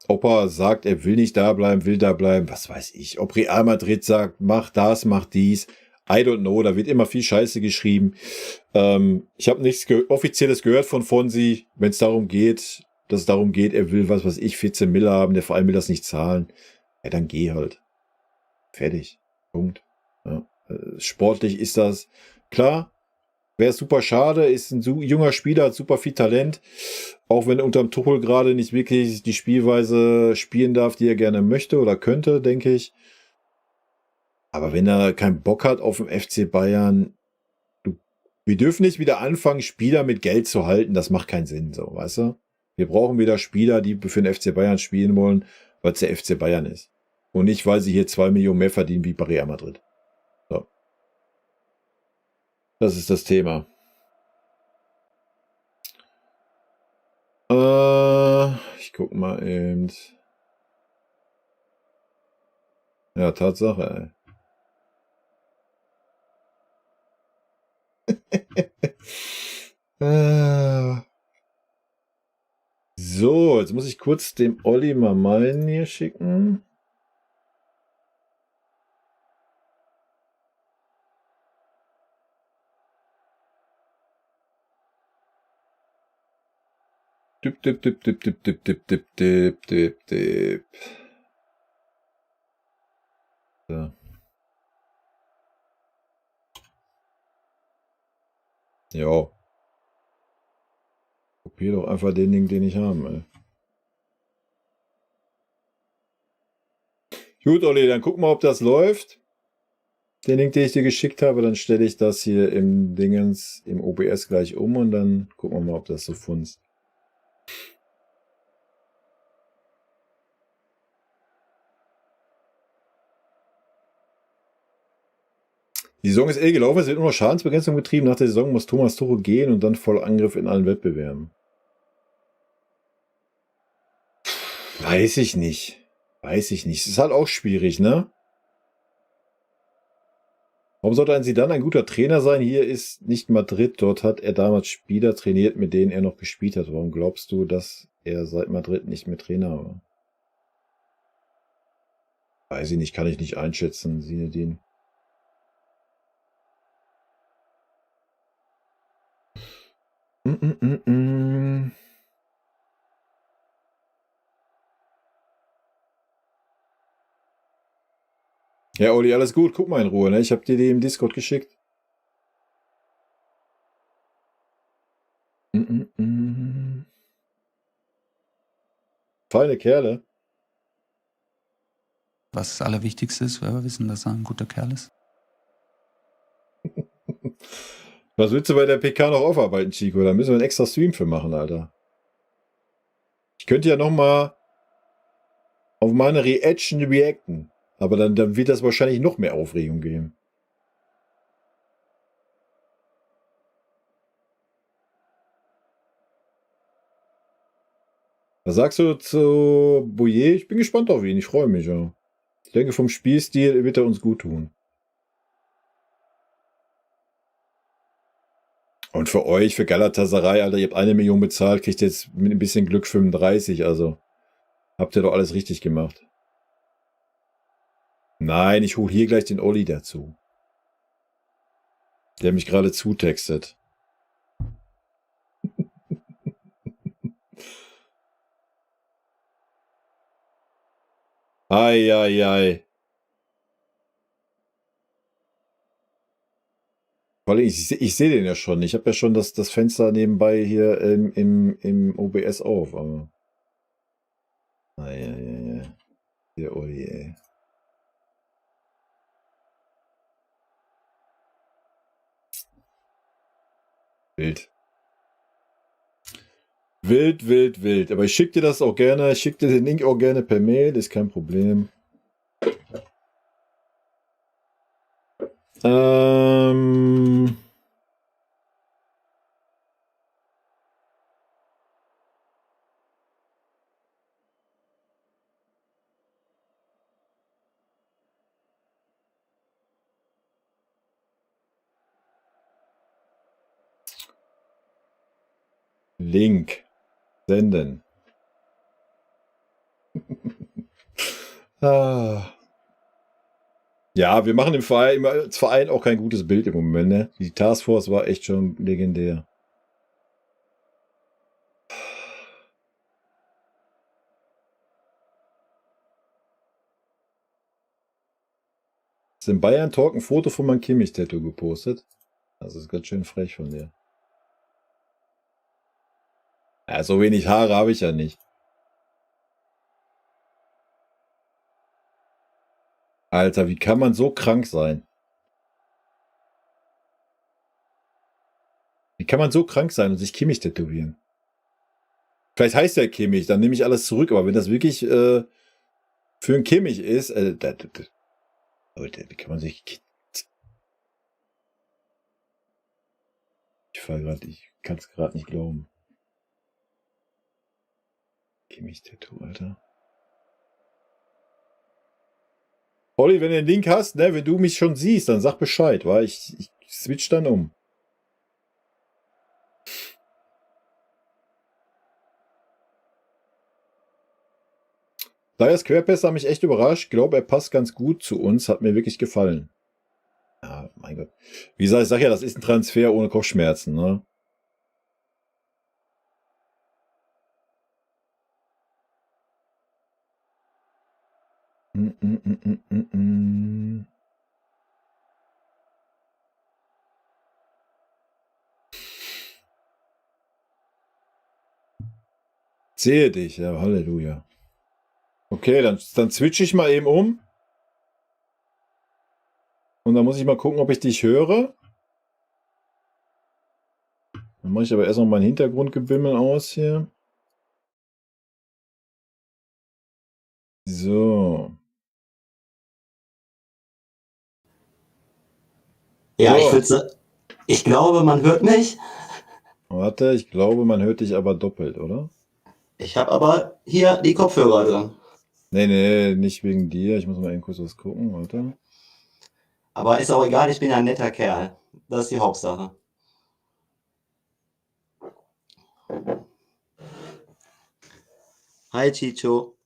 Ob er sagt, er will nicht da bleiben, will da bleiben, was weiß ich. Ob Real Madrid sagt, mach das, mach dies. I don't know, da wird immer viel Scheiße geschrieben. Ich habe nichts Offizielles gehört von Fonsi, wenn es darum geht, er will, was weiß ich, 14 Mille haben, der Verein will das nicht zahlen. Ja, dann geh halt. Fertig. Punkt. Ja. Sportlich ist das klar. Wäre super schade, ist ein junger Spieler, hat super viel Talent. Auch wenn unterm Tuchel gerade nicht wirklich die Spielweise spielen darf, die er gerne möchte oder könnte, denke ich. Aber wenn er keinen Bock hat auf den FC Bayern, wir dürfen nicht wieder anfangen, Spieler mit Geld zu halten. Das macht keinen Sinn, so, weißt du? Wir brauchen wieder Spieler, die für den FC Bayern spielen wollen, weil es der FC Bayern ist. Und nicht, weil sie hier 2 Millionen mehr verdienen wie bei Real Madrid. So. Das ist das Thema. Ich guck mal eben. Ja, Tatsache, ey. So, jetzt muss ich kurz dem Olli mal meinen hier schicken. Dip, dip, dip, dip, dip, dip, dip, dip, dip, dip, dip. Ja. Ja. Kopier doch einfach den Link, den ich habe, ey. Gut, Olli, dann guck mal, ob das läuft. Den Link, den ich dir geschickt habe, dann stelle ich das hier im Dingens, im OBS gleich um und dann gucken wir mal, ob das so funzt. Die Saison ist gelaufen, es wird nur noch Schadensbegrenzung betrieben. Nach der Saison muss Thomas Tuchel gehen und dann voll Angriff in allen Wettbewerben. Weiß ich nicht. Weiß ich nicht. Es ist halt auch schwierig, ne? Warum sollte ein Zidane ein guter Trainer sein? Hier ist nicht Madrid. Dort hat er damals Spieler trainiert, mit denen er noch gespielt hat. Warum glaubst du, dass er seit Madrid nicht mehr Trainer war? Weiß ich nicht, kann ich nicht einschätzen, Zinedine. Ja, Olli, alles gut. Guck mal in Ruhe, ne? Ich habe dir die im Discord geschickt. Feine Kerle. Was das Allerwichtigste ist, weil wir wissen, dass er ein guter Kerl ist. Was willst du bei der PK noch aufarbeiten, Chico? Da müssen wir einen extra Stream für machen, Alter. Ich könnte ja nochmal auf meine Reaction reacten. Aber dann wird das wahrscheinlich noch mehr Aufregung geben. Was sagst du zu Bouillet? Ich bin gespannt auf ihn. Ich freue mich, ja. Ich denke, vom Spielstil wird er uns gut tun. Und für euch, für Galatasaray, Alter, ihr habt 1 Million bezahlt, kriegt jetzt mit ein bisschen Glück 35, also habt ihr doch alles richtig gemacht. Nein, ich hole hier gleich den Olli dazu. Der mich gerade zutextet. Ei. Weil ich sehe den ja schon. Ich habe ja schon das Fenster nebenbei hier im OBS auf. Aber ei. Der Olli, ey. Wild. Aber ich schicke dir das auch gerne. Ich schicke dir den Link auch gerne per Mail. Ist kein Problem. Link. Senden. Ja, wir machen im Verein auch kein gutes Bild im Moment, ne? Die Taskforce war echt schon legendär. Ist in Bayern Talk ein Foto von meinem Kimmich-Tattoo gepostet? Das ist ganz schön frech von dir. Ja, so wenig Haare habe ich ja nicht. Alter, wie kann man so krank sein? Wie kann man so krank sein und sich Kimmich tätowieren? Vielleicht heißt der Kimmich, dann nehme ich alles zurück, aber wenn das wirklich für einen Kimmich ist, Leute, wie kann man sich... Ich kann es gerade nicht glauben. Kimmich-Tattoo, Alter. Olli, wenn du den Link hast, ne, wenn du mich schon siehst, dann sag Bescheid, weil ich switch dann um. Darius Querpässe hat mich echt überrascht. Ich glaube, er passt ganz gut zu uns. Hat mir wirklich gefallen. Ja, mein Gott. Wie gesagt, ich sag ja, das ist ein Transfer ohne Kopfschmerzen, ne? Sehe dich, ja, Halleluja. Okay, dann switche ich mal eben um. Und dann muss ich mal gucken, ob ich dich höre. Dann mache ich aber erst noch mein Hintergrundgewimmel aus hier. So. Ja, So. ich glaube, man hört mich. Warte, ich glaube, man hört dich aber doppelt, oder? Ich habe aber hier die Kopfhörer drin. Nee, nicht wegen dir. Ich muss mal eben kurz was gucken, warte. Aber ist auch egal, ich bin ja ein netter Kerl. Das ist die Hauptsache. Hi Chicho.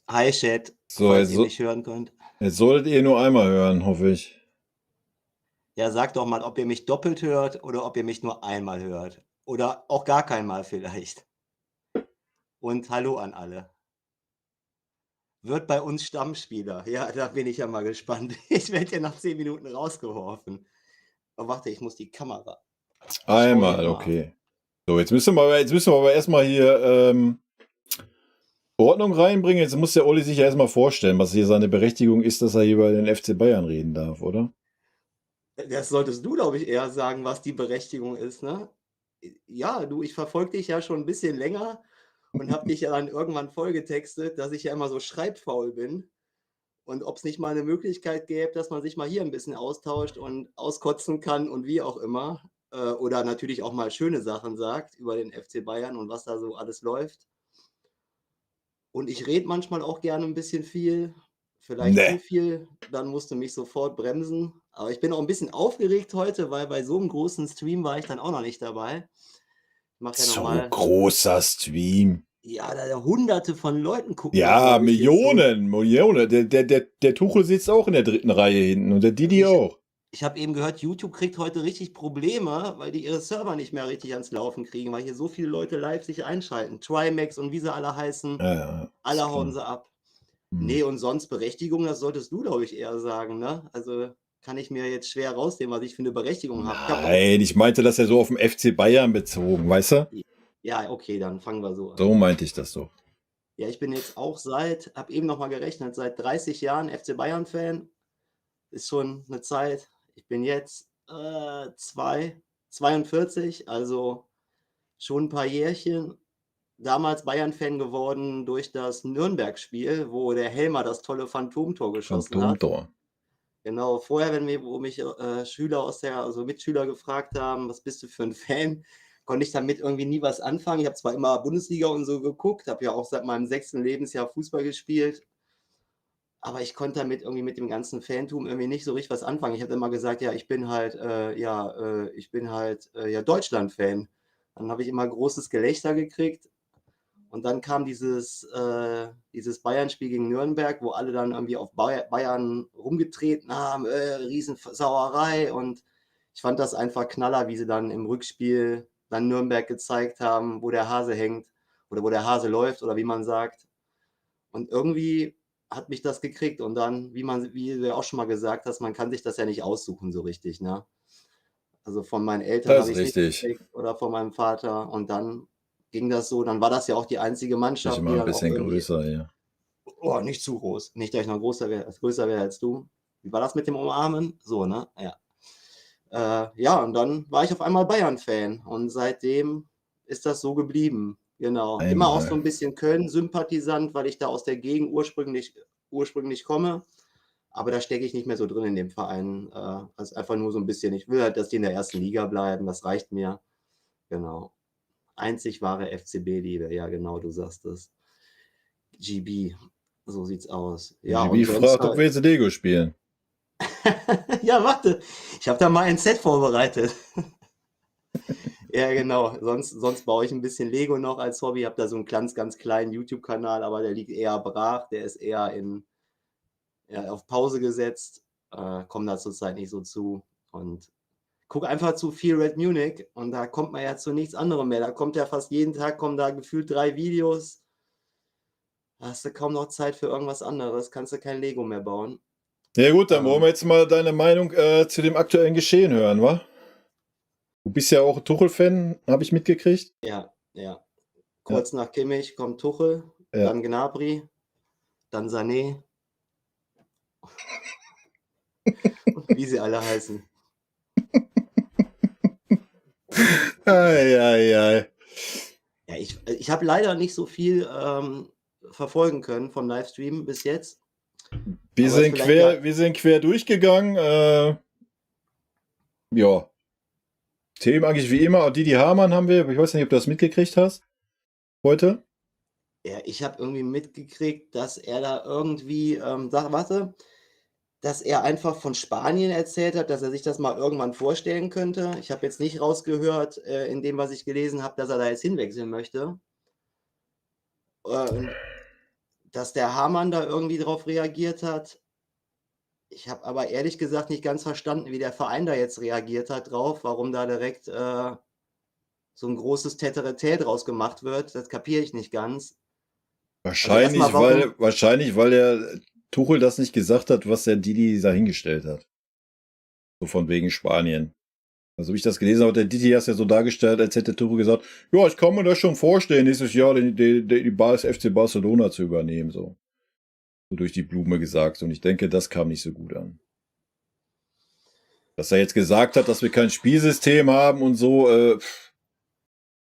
Hi Chat, So, falls ihr mich hören könnt. jetzt solltet ihr nur einmal hören, hoffe ich. Ja, sagt doch mal, ob ihr mich doppelt hört oder ob ihr mich nur einmal hört. Oder auch gar kein Mal vielleicht. Und hallo an alle. Wird bei uns Stammspieler. Ja, da bin ich ja mal gespannt. Ich werde ja nach 10 Minuten rausgeworfen. Aber warte, ich muss die Kamera. Einmal, okay. So, jetzt müssen wir aber erstmal hier Ordnung reinbringen. Jetzt muss der Olli sich ja erstmal vorstellen, was hier seine Berechtigung ist, dass er hier über den FC Bayern reden darf, oder? Das solltest du, glaube ich, eher sagen, was die Berechtigung ist, ne? Ja, du, ich verfolge dich ja schon ein bisschen länger und habe dich ja dann irgendwann vollgetextet, dass ich ja immer so schreibfaul bin. Und ob es nicht mal eine Möglichkeit gäbe, dass man sich mal hier ein bisschen austauscht und auskotzen kann und wie auch immer. Oder natürlich auch mal schöne Sachen sagt über den FC Bayern und was da so alles läuft. Und ich rede manchmal auch gerne ein bisschen viel, vielleicht zu viel, dann musst du mich sofort bremsen. Aber ich bin auch ein bisschen aufgeregt heute, weil bei so einem großen Stream war ich dann auch noch nicht dabei. Ich mache ja So normal. großer Stream. Ja, da Hunderte von Leuten gucken. Ja, da, glaub ich, jetzt so. Millionen. Der Tuchel sitzt auch in der 3. Reihe hinten und der Didi auch. Ich habe eben gehört, YouTube kriegt heute richtig Probleme, weil die ihre Server nicht mehr richtig ans Laufen kriegen, weil hier so viele Leute live sich einschalten. Trimax und wie sie alle heißen, Ja, alle hauen sie ab. Nee, und sonst Berechtigung, das solltest du, glaube ich, eher sagen, ne? Also kann ich mir jetzt schwer rausnehmen, was ich für eine Berechtigung habe. Nein, ich meinte das ja so auf den FC Bayern bezogen, weißt du? Ja, okay, dann fangen wir so an. So meinte ich das doch. Ja, ich bin jetzt auch habe eben nochmal gerechnet, seit 30 Jahren FC Bayern-Fan. Ist schon eine Zeit. Ich bin jetzt 42, also schon ein paar Jährchen. Damals Bayern-Fan geworden durch das Nürnberg-Spiel, wo der Helmer das tolle Phantomtor geschossen hat. Genau, vorher, wo mich Schüler Mitschüler gefragt haben, was bist du für ein Fan, konnte ich damit irgendwie nie was anfangen. Ich habe zwar immer Bundesliga und so geguckt, habe ja auch seit meinem 6. Lebensjahr Fußball gespielt, aber ich konnte damit irgendwie mit dem ganzen Fantum irgendwie nicht so richtig was anfangen. Ich habe immer gesagt, ja, ich bin halt Deutschland-Fan. Dann habe ich immer großes Gelächter gekriegt. Und dann kam dieses Bayern-Spiel gegen Nürnberg, wo alle dann irgendwie auf Bayern rumgetreten haben, Riesensauerei. Und ich fand das einfach Knaller, wie sie dann im Rückspiel dann Nürnberg gezeigt haben, wo der Hase hängt oder wo der Hase läuft oder wie man sagt. Und irgendwie hat mich das gekriegt. Und dann, wie du ja auch schon mal gesagt hast, man kann sich das ja nicht aussuchen so richtig, ne? Also von meinen Eltern habe ich es nicht gekriegt oder von meinem Vater. Und dann ging das so, dann war das ja auch die einzige Mannschaft, die dann ein bisschen größer, ja. Oh, nicht zu groß. Nicht, dass ich noch größer wäre als du. Wie war das mit dem Umarmen? So, ne? Ja. Ja, und dann war ich auf einmal Bayern-Fan und seitdem ist das so geblieben. Genau. Immer auch so ein bisschen Köln-Sympathisant, weil ich da aus der Gegend ursprünglich komme. Aber da stecke ich nicht mehr so drin in dem Verein. Also einfach nur so ein bisschen. Ich will halt, dass die in der 1. Liga bleiben. Das reicht mir. Genau. Einzig wahre FCB-Liebe. Ja, genau, du sagst es. GB. So sieht's aus. Ja, GB fragt, ob wir jetzt Lego spielen. Ja, warte. Ich habe da mal ein Set vorbereitet. Ja, genau. Sonst baue ich ein bisschen Lego noch als Hobby. Ich habe da so einen ganz kleinen YouTube-Kanal, aber der liegt eher brach. Der ist eher auf Pause gesetzt. Komme da zurzeit nicht so zu. Und gucke einfach zu viel Red Munich. Und da kommt man ja zu nichts anderem mehr. Da kommt ja fast jeden Tag, kommen da gefühlt 3 Videos. hast du kaum noch Zeit für irgendwas anderes, kannst du kein Lego mehr bauen. Ja gut, dann wollen wir jetzt mal deine Meinung zu dem aktuellen Geschehen hören, wa? Du bist ja auch Tuchel-Fan, habe ich mitgekriegt. Ja. Kurz nach Kimmich kommt Tuchel, Ja. dann Gnabry, dann Sané. Und wie sie alle heißen. Ei. Ja, ich habe leider nicht so viel verfolgen können vom Livestream bis jetzt. Wir sind quer durchgegangen. Ja. Themen eigentlich wie immer. Didi Hamann haben wir. Ich weiß nicht, ob du das mitgekriegt hast. Heute. Ja, ich habe irgendwie mitgekriegt, dass er da irgendwie, dass er einfach von Spanien erzählt hat, dass er sich das mal irgendwann vorstellen könnte. Ich habe jetzt nicht rausgehört, in dem, was ich gelesen habe, dass er da jetzt hinwechseln möchte. Und dass der Hamann da irgendwie drauf reagiert hat. Ich habe aber ehrlich gesagt nicht ganz verstanden, wie der Verein da jetzt reagiert hat drauf, warum da direkt so ein großes Tetereté draus gemacht wird. Das kapiere ich nicht ganz. Wahrscheinlich, Also erstmal, weil der Tuchel das nicht gesagt hat, was der Didi da hingestellt hat. So von wegen Spanien. Also, wie ich das gelesen habe, der Didi hat es ja so dargestellt, als hätte Tuchel gesagt, ja, ich kann mir das schon vorstellen, nächstes Jahr die FC Barcelona zu übernehmen, so durch die Blume gesagt. Und ich denke, das kam nicht so gut an. Dass er jetzt gesagt hat, dass wir kein Spielsystem haben und so,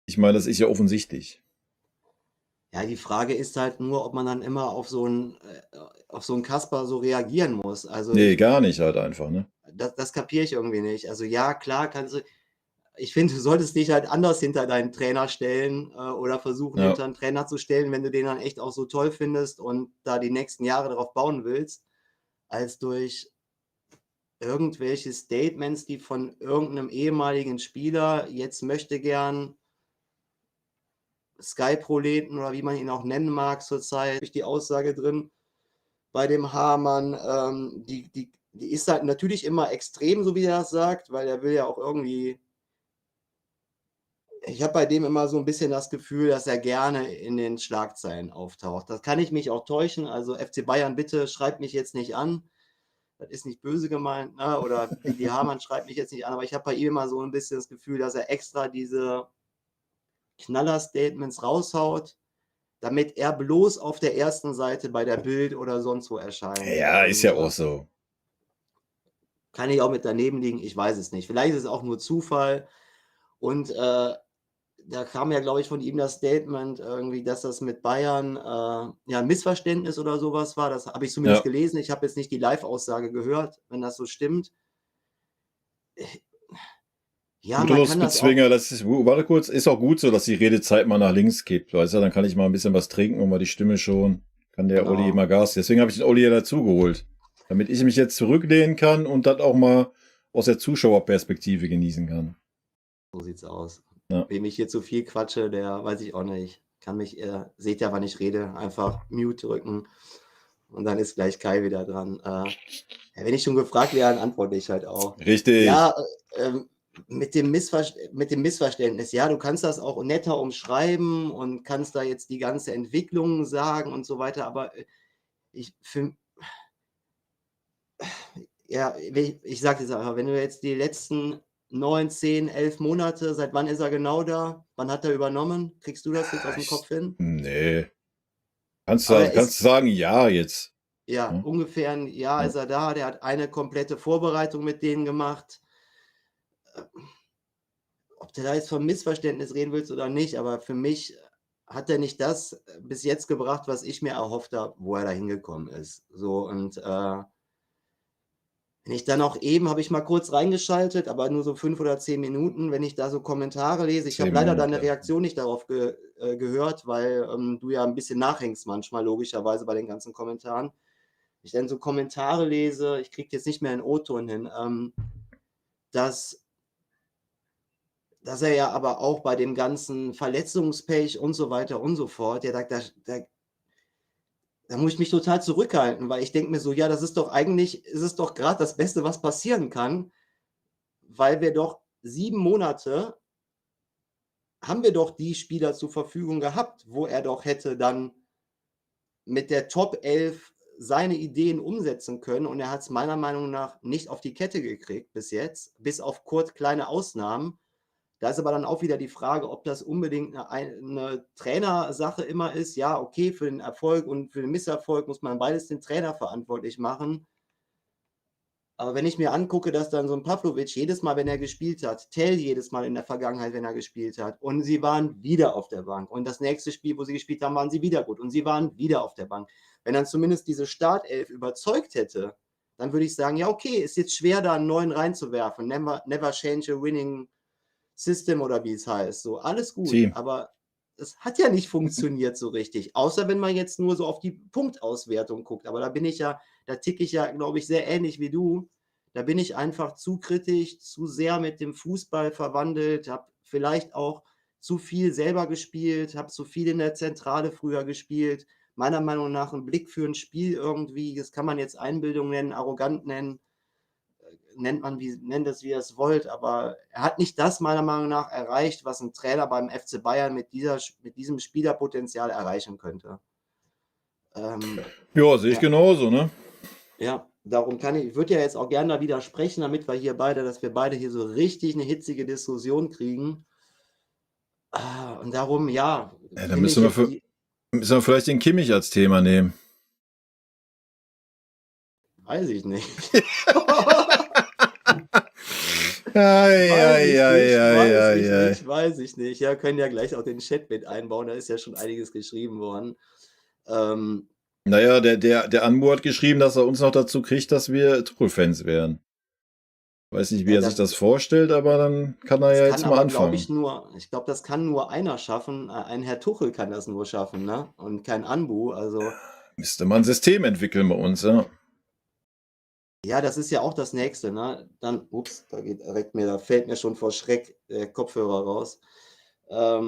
ich meine, das ist ja offensichtlich. ja, die Frage ist halt nur, ob man dann immer auf so einen Kasper so reagieren muss. Also Nee, gar nicht halt einfach, ne? das kapiere ich irgendwie nicht. Also ja, klar ich finde, du solltest dich halt anders hinter deinen Trainer stellen oder versuchen, hinter einen Trainer zu stellen, wenn du den dann echt auch so toll findest und da die nächsten Jahre darauf bauen willst, als durch irgendwelche Statements, die von irgendeinem ehemaligen Spieler jetzt möchte gern Sky-Proleten oder wie man ihn auch nennen mag zurzeit, durch die Aussage drin bei dem Hamann, die ist halt natürlich immer extrem, so wie er das sagt, weil er will ja auch irgendwie. Ich habe bei dem immer so ein bisschen das Gefühl, dass er gerne in den Schlagzeilen auftaucht. Das kann ich mich auch täuschen. Also FC Bayern, bitte schreibt mich jetzt nicht an. Das ist nicht böse gemeint, ne? Oder Didi Hamann schreibt mich jetzt nicht an, aber ich habe bei ihm immer so ein bisschen das Gefühl, dass er extra diese Knaller-Statements raushaut, damit er bloß auf der ersten Seite bei der Bild oder sonst wo erscheint. Ja, ist ja auch so. Kann ich auch mit daneben liegen, ich weiß es nicht. Vielleicht ist es auch nur Zufall. Und da kam ja, glaube ich, von ihm das Statement irgendwie, dass das mit Bayern ein Missverständnis oder sowas war. Das habe ich zumindest gelesen. Ich habe jetzt nicht die Live-Aussage gehört, wenn das so stimmt. Ja, man kann das auch. Warte kurz, ist auch gut so, dass die Redezeit mal nach links kippt, weißt du, dann kann ich mal ein bisschen was trinken und mal die Stimme schon, kann der Olli immer Gas. Deswegen habe ich den Olli ja dazu geholt, damit ich mich jetzt zurücklehnen kann und das auch mal aus der Zuschauerperspektive genießen kann. So sieht's aus. Ja. Wem ich hier zu viel quatsche, der weiß ich auch nicht. Seht ja, wann ich rede, einfach Mute drücken und dann ist gleich Kai wieder dran. Wenn ich schon gefragt werde, dann antworte ich halt auch. Richtig. Ja, mit dem Missverständnis, ja, du kannst das auch netter umschreiben und kannst da jetzt die ganze Entwicklung sagen und so weiter, aber ich sage jetzt einfach, wenn du jetzt die letzten 9, 10, 11 Monate, seit wann ist er genau da? Wann hat er übernommen? Kriegst du das jetzt aus dem Kopf hin? Nee. Kannst du sagen, ja, jetzt. Ja, ungefähr ein Jahr ist er da. Der hat eine komplette Vorbereitung mit denen gemacht. Ob du da jetzt vom Missverständnis reden willst oder nicht, aber für mich hat er nicht das bis jetzt gebracht, was ich mir erhofft habe, wo er da hingekommen ist. So, und wenn ich dann auch eben, habe ich mal kurz reingeschaltet, aber nur so 5 oder 10 Minuten, wenn ich da so Kommentare lese. Ich habe leider deine Reaktion nicht darauf gehört, weil du ja ein bisschen nachhängst manchmal, logischerweise bei den ganzen Kommentaren. Wenn ich dann so Kommentare lese, ich kriege jetzt nicht mehr einen O-Ton hin, dass er ja aber auch bei dem ganzen Verletzungspech und so weiter und so fort, da muss ich mich total zurückhalten, weil ich denke mir so, ja, ist es doch gerade das Beste, was passieren kann, weil wir doch 7 Monate haben wir doch die Spieler zur Verfügung gehabt, wo er doch hätte dann mit der Top 11 seine Ideen umsetzen können und er hat es meiner Meinung nach nicht auf die Kette gekriegt bis jetzt, bis auf kurz kleine Ausnahmen. Da ist aber dann auch wieder die Frage, ob das unbedingt eine Trainersache immer ist. Ja, okay, für den Erfolg und für den Misserfolg muss man beides den Trainer verantwortlich machen. Aber wenn ich mir angucke, dass dann so ein Pavlovic jedes Mal, wenn er gespielt hat, Tell jedes Mal in der Vergangenheit, wenn er gespielt hat, und sie waren wieder auf der Bank. Und das nächste Spiel, wo sie gespielt haben, waren sie wieder gut und sie waren wieder auf der Bank. Wenn dann zumindest diese Startelf überzeugt hätte, dann würde ich sagen, ja, okay, ist jetzt schwer, da einen neuen reinzuwerfen. Never change a winning system oder wie es heißt. So, alles gut. Team. Aber es hat ja nicht funktioniert so richtig. Außer wenn man jetzt nur so auf die Punktauswertung guckt. Aber da ticke ich ja, glaube ich, sehr ähnlich wie du. Da bin ich einfach zu kritisch, zu sehr mit dem Fußball verwandelt, habe vielleicht auch zu viel selber gespielt, habe zu viel in der Zentrale früher gespielt. Meiner Meinung nach ein Blick für ein Spiel irgendwie, das kann man jetzt Einbildung nennen, arrogant nennen, nennt es, wie ihr es wollt, aber er hat nicht das meiner Meinung nach erreicht, was ein Trainer beim FC Bayern mit diesem Spielerpotenzial erreichen könnte. Ja, sehe ich genauso, ne? Ja, darum ich würde ja jetzt auch gerne da widersprechen, dass wir beide hier so richtig eine hitzige Diskussion kriegen. Und darum, ja. Dann müssen wir vielleicht den Kimmich als Thema nehmen. Weiß ich nicht. Weiß ich nicht. Ja, können ja gleich auch den Chat mit einbauen, da ist ja schon einiges geschrieben worden. Naja, der Anmu hat geschrieben, dass er uns noch dazu kriegt, dass wir Tuchel-Fans wären. Weiß nicht, wie er sich das vorstellt, aber dann kann er ja jetzt mal anfangen. Ich glaube, das kann nur einer schaffen. Ein Herr Tuchel kann das nur schaffen, ne? Und kein Anbu. Also müsste man ein System entwickeln bei uns, ja. Ja, das ist ja auch das Nächste, ne? Dann, ups, da fällt mir schon vor Schreck der Kopfhörer raus. Ja,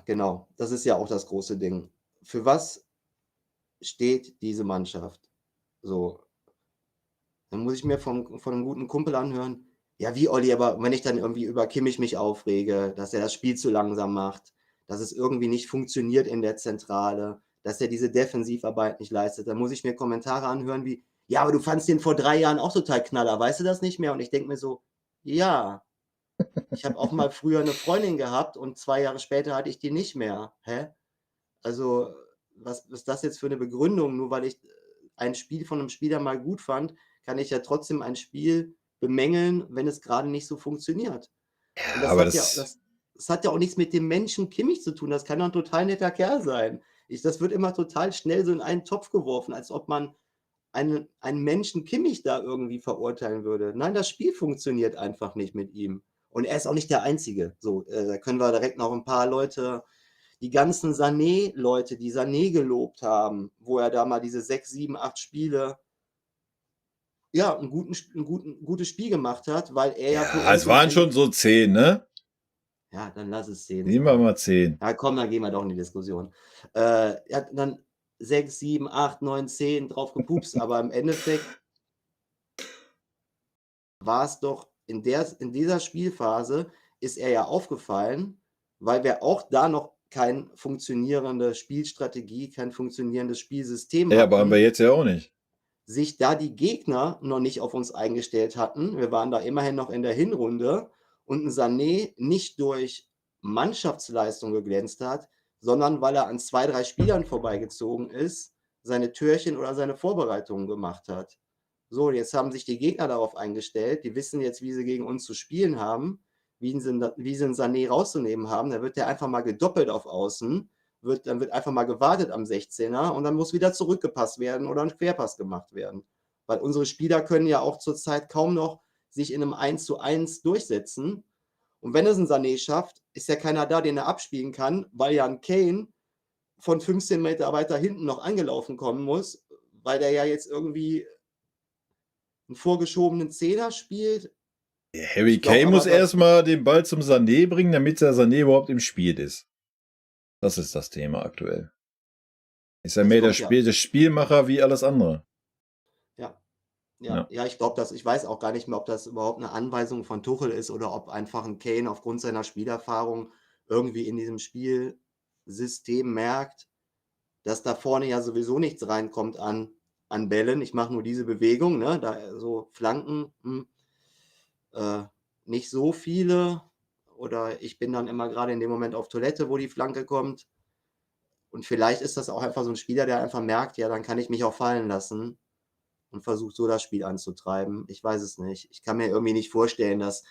genau. Das ist ja auch das große Ding. Für was steht diese Mannschaft? So. Dann muss ich mir von einem guten Kumpel anhören, ja, wie Olli, aber wenn ich dann irgendwie über Kimmich mich aufrege, dass er das Spiel zu langsam macht, dass es irgendwie nicht funktioniert in der Zentrale, dass er diese Defensivarbeit nicht leistet, dann muss ich mir Kommentare anhören wie, ja, aber du fandst den vor 3 Jahren auch total knaller, weißt du das nicht mehr? Und ich denke mir so, ja, ich habe auch mal früher eine Freundin gehabt und 2 Jahre später hatte ich die nicht mehr. Hä? Also, was ist das jetzt für eine Begründung? Nur weil ich ein Spiel von einem Spieler mal gut fand, kann ich ja trotzdem ein Spiel bemängeln, wenn es gerade nicht so funktioniert. Und das hat ja auch nichts mit dem Menschen Kimmich zu tun. Das kann doch ein total netter Kerl sein. Das wird immer total schnell so in einen Topf geworfen, als ob man einen Menschen Kimmich da irgendwie verurteilen würde. Nein, das Spiel funktioniert einfach nicht mit ihm. Und er ist auch nicht der Einzige. So, da können wir direkt noch ein paar Leute, die ganzen Sané-Leute, die Sané gelobt haben, wo er da mal diese 6, 7, 8 Spiele ja, ein gutes Spiel gemacht hat, weil er ja es waren schon so 10, ne? Ja, dann lass es 10. Nehmen wir mal 10. Ja, komm, dann gehen wir doch in die Diskussion. Er hat dann 6, 7, 8, 9, 10 drauf gepupst, aber im Endeffekt war es doch in dieser Spielphase ist er ja aufgefallen, weil wir auch da noch keine funktionierende Spielstrategie, kein funktionierendes Spielsystem hatten. Ja, aber haben wir jetzt ja auch nicht. Sich da die Gegner noch nicht auf uns eingestellt hatten. Wir waren da immerhin noch in der Hinrunde und ein Sané nicht durch Mannschaftsleistung geglänzt hat, sondern weil er an 2, 3 Spielern vorbeigezogen ist, seine Türchen oder seine Vorbereitungen gemacht hat. So, jetzt haben sich die Gegner darauf eingestellt, die wissen jetzt, wie sie gegen uns zu spielen haben, wie sie einen Sané rauszunehmen haben. Da wird der einfach mal gedoppelt auf Außen, dann wird einfach mal gewartet am 16er und dann muss wieder zurückgepasst werden oder ein Querpass gemacht werden. Weil unsere Spieler können ja auch zurzeit kaum noch sich in einem 1:1 durchsetzen. Und wenn es ein Sané schafft, ist ja keiner da, den er abspielen kann, weil ja ein Kane von 15 Meter weiter hinten noch angelaufen kommen muss, weil der ja jetzt irgendwie einen vorgeschobenen Zehner spielt. Harry Kane muss erstmal den Ball zum Sané bringen, damit der Sané überhaupt im Spiel ist. Das ist das Thema aktuell. Ist ja mehr der Spielmacher wie alles andere. Ja, ich glaube, ich weiß auch gar nicht mehr, ob das überhaupt eine Anweisung von Tuchel ist oder ob einfach ein Kane aufgrund seiner Spielerfahrung irgendwie in diesem Spiel System merkt, dass da vorne ja sowieso nichts reinkommt an Bällen. Ich mache nur diese Bewegung, ne? Da so Flanken, nicht so viele. Oder ich bin dann immer gerade in dem Moment auf Toilette, wo die Flanke kommt. Und vielleicht ist das auch einfach so ein Spieler, der einfach merkt, ja, dann kann ich mich auch fallen lassen und versucht so das Spiel anzutreiben. Ich weiß es nicht. Ich kann mir irgendwie nicht vorstellen, dass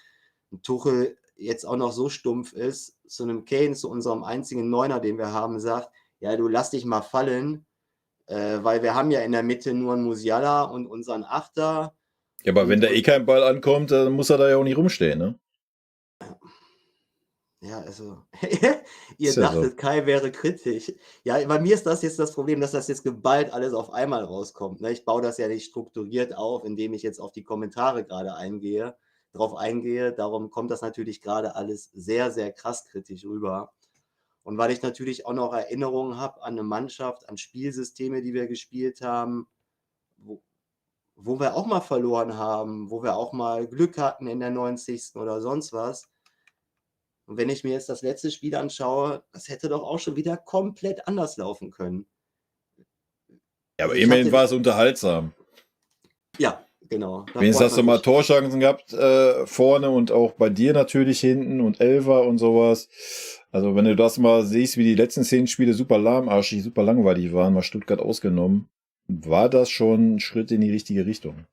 ein Tuchel jetzt auch noch so stumpf ist, zu einem Kane, zu unserem einzigen Neuner, den wir haben, sagt, ja, du lass dich mal fallen, weil wir haben ja in der Mitte nur einen Musiala und unseren Achter. Ja, aber wenn da eh kein Ball ankommt, dann muss er da ja auch nicht rumstehen, ne? Ja, also, ihr Ist ja so. dachtet, Kai wäre kritisch. Ja, bei mir ist das jetzt das Problem, dass das jetzt geballt alles auf einmal rauskommt. Ne? Ich baue das ja nicht strukturiert auf, indem ich jetzt auf die Kommentare gerade drauf eingehe. Darum kommt das natürlich gerade alles sehr, sehr krass kritisch rüber. Und weil ich natürlich auch noch Erinnerungen habe an eine Mannschaft, an Spielsysteme, die wir gespielt haben, wo wir auch mal verloren haben, wo wir auch mal Glück hatten in der 90. oder sonst was. Und wenn ich mir jetzt das letzte Spiel anschaue, das hätte doch auch schon wieder komplett anders laufen können. Ja, aber immerhin war es unterhaltsam. Ja, genau. Wenigstens hast du mal Torchancen gehabt vorne und auch bei dir natürlich hinten und Elfer und sowas. Also wenn du das mal siehst, wie die letzten 10 Spiele super lahmarschig, super langweilig waren, mal Stuttgart ausgenommen, war das schon ein Schritt in die richtige Richtung.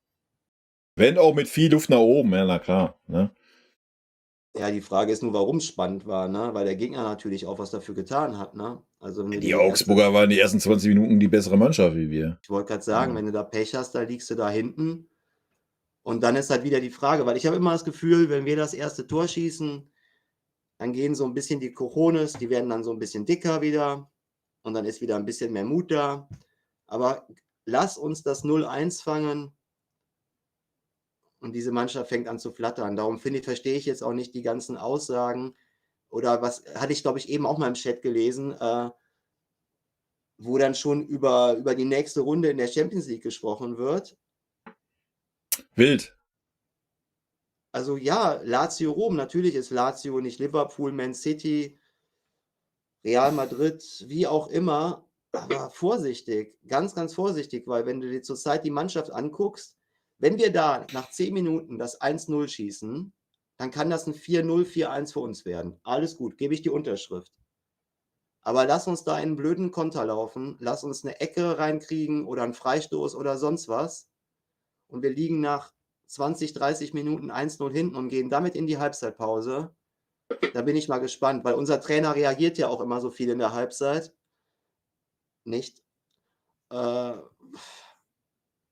Wenn auch mit viel Luft nach oben, ja, na klar. Ne? Ja, die Frage ist nur, warum es spannend war, ne? Weil der Gegner natürlich auch was dafür getan hat. Ne? Also, wenn die Augsburger waren die ersten 20 Minuten die bessere Mannschaft wie wir. Ich wollte gerade sagen, wenn du da Pech hast, da liegst du da hinten. Und dann ist halt wieder die Frage, weil ich habe immer das Gefühl, wenn wir das erste Tor schießen, dann gehen so ein bisschen die Cojones, die werden dann so ein bisschen dicker wieder. Und dann ist wieder ein bisschen mehr Mut da. Aber lass uns das 0-1 fangen. Und diese Mannschaft fängt an zu flattern. Darum verstehe ich jetzt auch nicht die ganzen Aussagen. Oder was hatte ich, glaube ich, eben auch mal im Chat gelesen, wo dann schon über die nächste Runde in der Champions League gesprochen wird. Wild. Also ja, Lazio Rom, natürlich ist Lazio nicht Liverpool, Man City, Real Madrid, wie auch immer. Aber vorsichtig, ganz, ganz vorsichtig, weil wenn du dir zurzeit die Mannschaft anguckst, wenn wir da nach 10 Minuten das 1-0 schießen, dann kann das ein 4-0, 4-1 für uns werden. Alles gut, gebe ich die Unterschrift. Aber lass uns da einen blöden Konter laufen, lass uns eine Ecke reinkriegen oder einen Freistoß oder sonst was. Und wir liegen nach 20, 30 Minuten 1-0 hinten und gehen damit in die Halbzeitpause. Da bin ich mal gespannt, weil unser Trainer reagiert ja auch immer so viel in der Halbzeit. Nicht?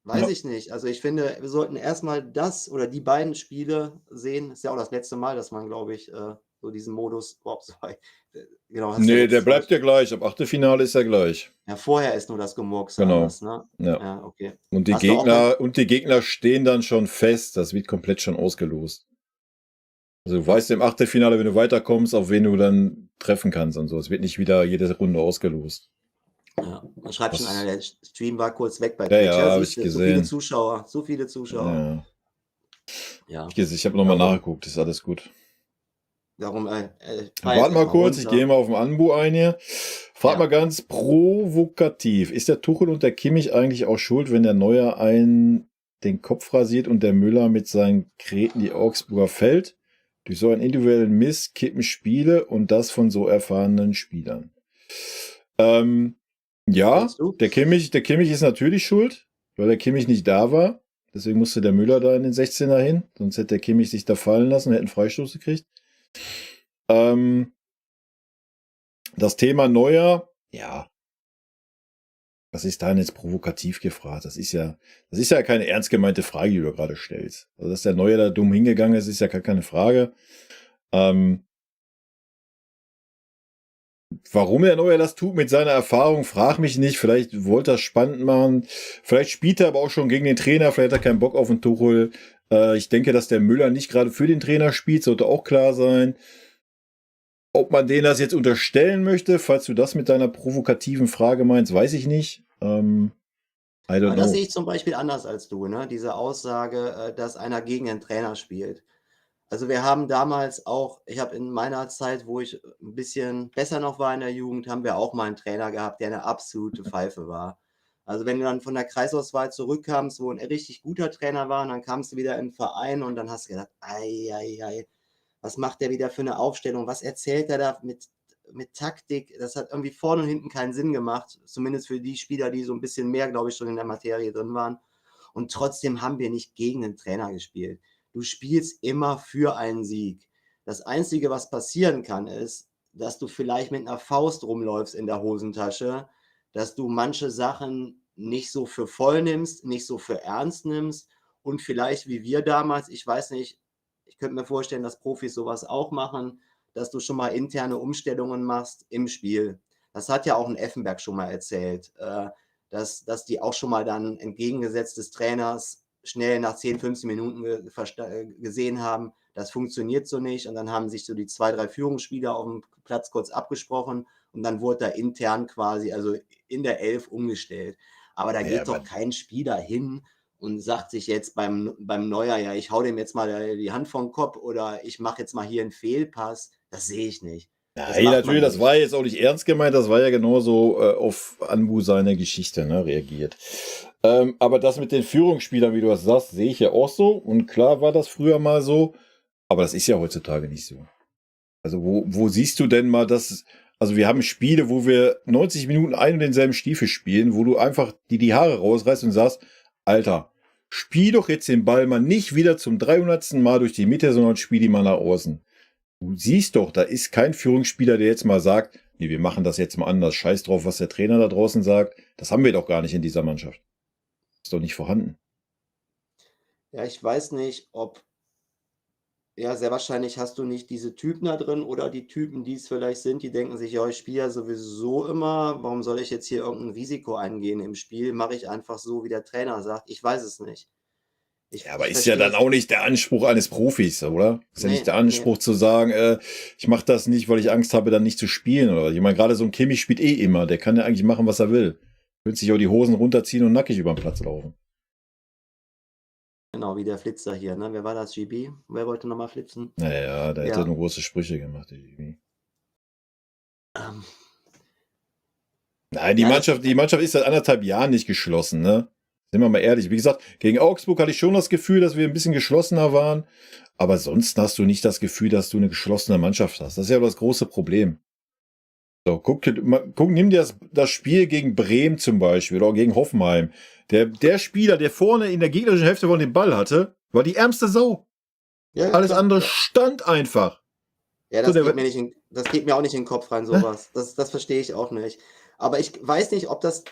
Weiß ich nicht. Also ich finde, wir sollten erstmal das oder die beiden Spiele sehen. Ist ja auch das letzte Mal, dass man, glaube ich, so diesen Modus überhaupt so genau. Nee, der bleibt ja gleich. Ab Achtelfinale ist er gleich. Ja, vorher ist nur das Gemurks. Genau. Anders, ne? Ja. Okay. Und die Gegner stehen dann schon fest. Das wird komplett schon ausgelost. Also du weißt im Achtelfinale, wenn du weiterkommst, auf wen du dann treffen kannst und so. Es wird nicht wieder jede Runde ausgelost. Ja, man schreibt schon einer, der Stream war kurz weg bei Twitch. Ja, habe ich gesehen. So viele Zuschauer. Ja. Ich habe nochmal nachgeguckt, ist alles gut. Darum, warte mal kurz, ich gehe mal auf den Anbu ein hier. Frag mal ganz provokativ, ist der Tuchel und der Kimmich eigentlich auch schuld, wenn der Neuer einen den Kopf rasiert und der Müller mit seinen Kreten die Augsburger fällt? Durch so einen individuellen Miss kippen Spiele und das von so erfahrenen Spielern. Ja, der Kimmich ist natürlich schuld, weil der Kimmich nicht da war. Deswegen musste der Müller da in den 16er hin. Sonst hätte der Kimmich sich da fallen lassen und hätte einen Freistoß gekriegt. Das Thema Neuer, ja. Was ist da denn jetzt provokativ gefragt? Das ist ja keine ernst gemeinte Frage, die du gerade stellst. Also, dass der Neuer da dumm hingegangen ist ja gar keine Frage. Warum der Neuer das tut mit seiner Erfahrung, frag mich nicht. Vielleicht wollte er es spannend machen. Vielleicht spielt er aber auch schon gegen den Trainer. Vielleicht hat er keinen Bock auf den Tuchel. Ich denke, dass der Müller nicht gerade für den Trainer spielt, sollte auch klar sein. Ob man denen das jetzt unterstellen möchte, falls du das mit deiner provokativen Frage meinst, weiß ich nicht. Das sehe ich zum Beispiel anders als du, ne? Diese Aussage, dass einer gegen einen Trainer spielt. Also wir haben damals auch, ich habe in meiner Zeit, wo ich ein bisschen besser noch war in der Jugend, haben wir auch mal einen Trainer gehabt, der eine absolute Pfeife war. Also wenn du dann von der Kreisauswahl zurückkamst, wo ein richtig guter Trainer war, und dann kamst du wieder in den Verein und dann hast du gedacht, ei, was macht der wieder für eine Aufstellung? Was erzählt er da mit Taktik? Das hat irgendwie vorne und hinten keinen Sinn gemacht, zumindest für die Spieler, die so ein bisschen mehr, glaube ich, schon in der Materie drin waren. Und trotzdem haben wir nicht gegen den Trainer gespielt. Du spielst immer für einen Sieg. Das Einzige, was passieren kann, ist, dass du vielleicht mit einer Faust rumläufst in der Hosentasche, dass du manche Sachen nicht so für voll nimmst, nicht so für ernst nimmst und vielleicht wie wir damals, ich weiß nicht, ich könnte mir vorstellen, dass Profis sowas auch machen, dass du schon mal interne Umstellungen machst im Spiel. Das hat ja auch ein Effenberg schon mal erzählt, dass die auch schon mal dann entgegengesetzt des Trainers schnell nach 10, 15 Minuten gesehen haben, das funktioniert so nicht. Und dann haben sich so die 2, 3 Führungsspieler auf dem Platz kurz abgesprochen und dann wurde da intern quasi, also in der 11 umgestellt. Aber da geht doch kein Spieler hin und sagt sich jetzt beim Neuer, ja, ich hau dem jetzt mal die Hand vom Kopf oder ich mache jetzt mal hier einen Fehlpass. Das sehe ich nicht. Nein, natürlich, das war jetzt auch nicht ernst gemeint, das war ja genauso auf Anbu seine Geschichte, ne, reagiert. Aber das mit den Führungsspielern, wie du das sagst, sehe ich ja auch so. Und klar war das früher mal so, aber das ist ja heutzutage nicht so. Also wo siehst du denn mal das? Also wir haben Spiele, wo wir 90 Minuten ein und denselben Stiefel spielen, wo du einfach die Haare rausreißt und sagst, Alter, spiel doch jetzt den Ball mal nicht wieder zum 300. Mal durch die Mitte, sondern spiel die mal nach außen. Du siehst doch, da ist kein Führungsspieler, der jetzt mal sagt, nee, wir machen das jetzt mal anders, scheiß drauf, was der Trainer da draußen sagt. Das haben wir doch gar nicht in dieser Mannschaft. Ist doch nicht vorhanden. Ja, ich weiß nicht, ob, ja, sehr wahrscheinlich hast du nicht diese Typen da drin oder die Typen, die es vielleicht sind, die denken sich, ja, ich spiele ja sowieso immer, warum soll ich jetzt hier irgendein Risiko eingehen im Spiel? Mache ich einfach so, wie der Trainer sagt. Ich weiß es nicht. Ja, aber ist ja dann auch nicht der Anspruch eines Profis, oder? Ist ja nicht der Anspruch zu sagen, ich mache das nicht, weil ich Angst habe, dann nicht zu spielen. Oder ich meine, gerade so ein Kimmich spielt eh immer. Der kann ja eigentlich machen, was er will. Könnte sich auch die Hosen runterziehen und nackig über den Platz laufen. Genau, wie der Flitzer hier, ne? Wer war das? GB? Wer wollte nochmal flitzen? Naja, der hätte nur große Sprüche gemacht, der GB. Nein, die Mannschaft ist seit 1,5 Jahren nicht geschlossen, ne? Sind wir mal ehrlich. Wie gesagt, gegen Augsburg hatte ich schon das Gefühl, dass wir ein bisschen geschlossener waren. Aber sonst hast du nicht das Gefühl, dass du eine geschlossene Mannschaft hast. Das ist ja das große Problem. So, nimm dir das Spiel gegen Bremen zum Beispiel oder gegen Hoffenheim. Der Spieler, der vorne in der gegnerischen Hälfte von den Ball hatte, war die ärmste Sau. Ja, alles andere stand einfach. Ja, das geht mir auch nicht in den Kopf rein, sowas. Das verstehe ich auch nicht. Aber ich weiß nicht, ob das...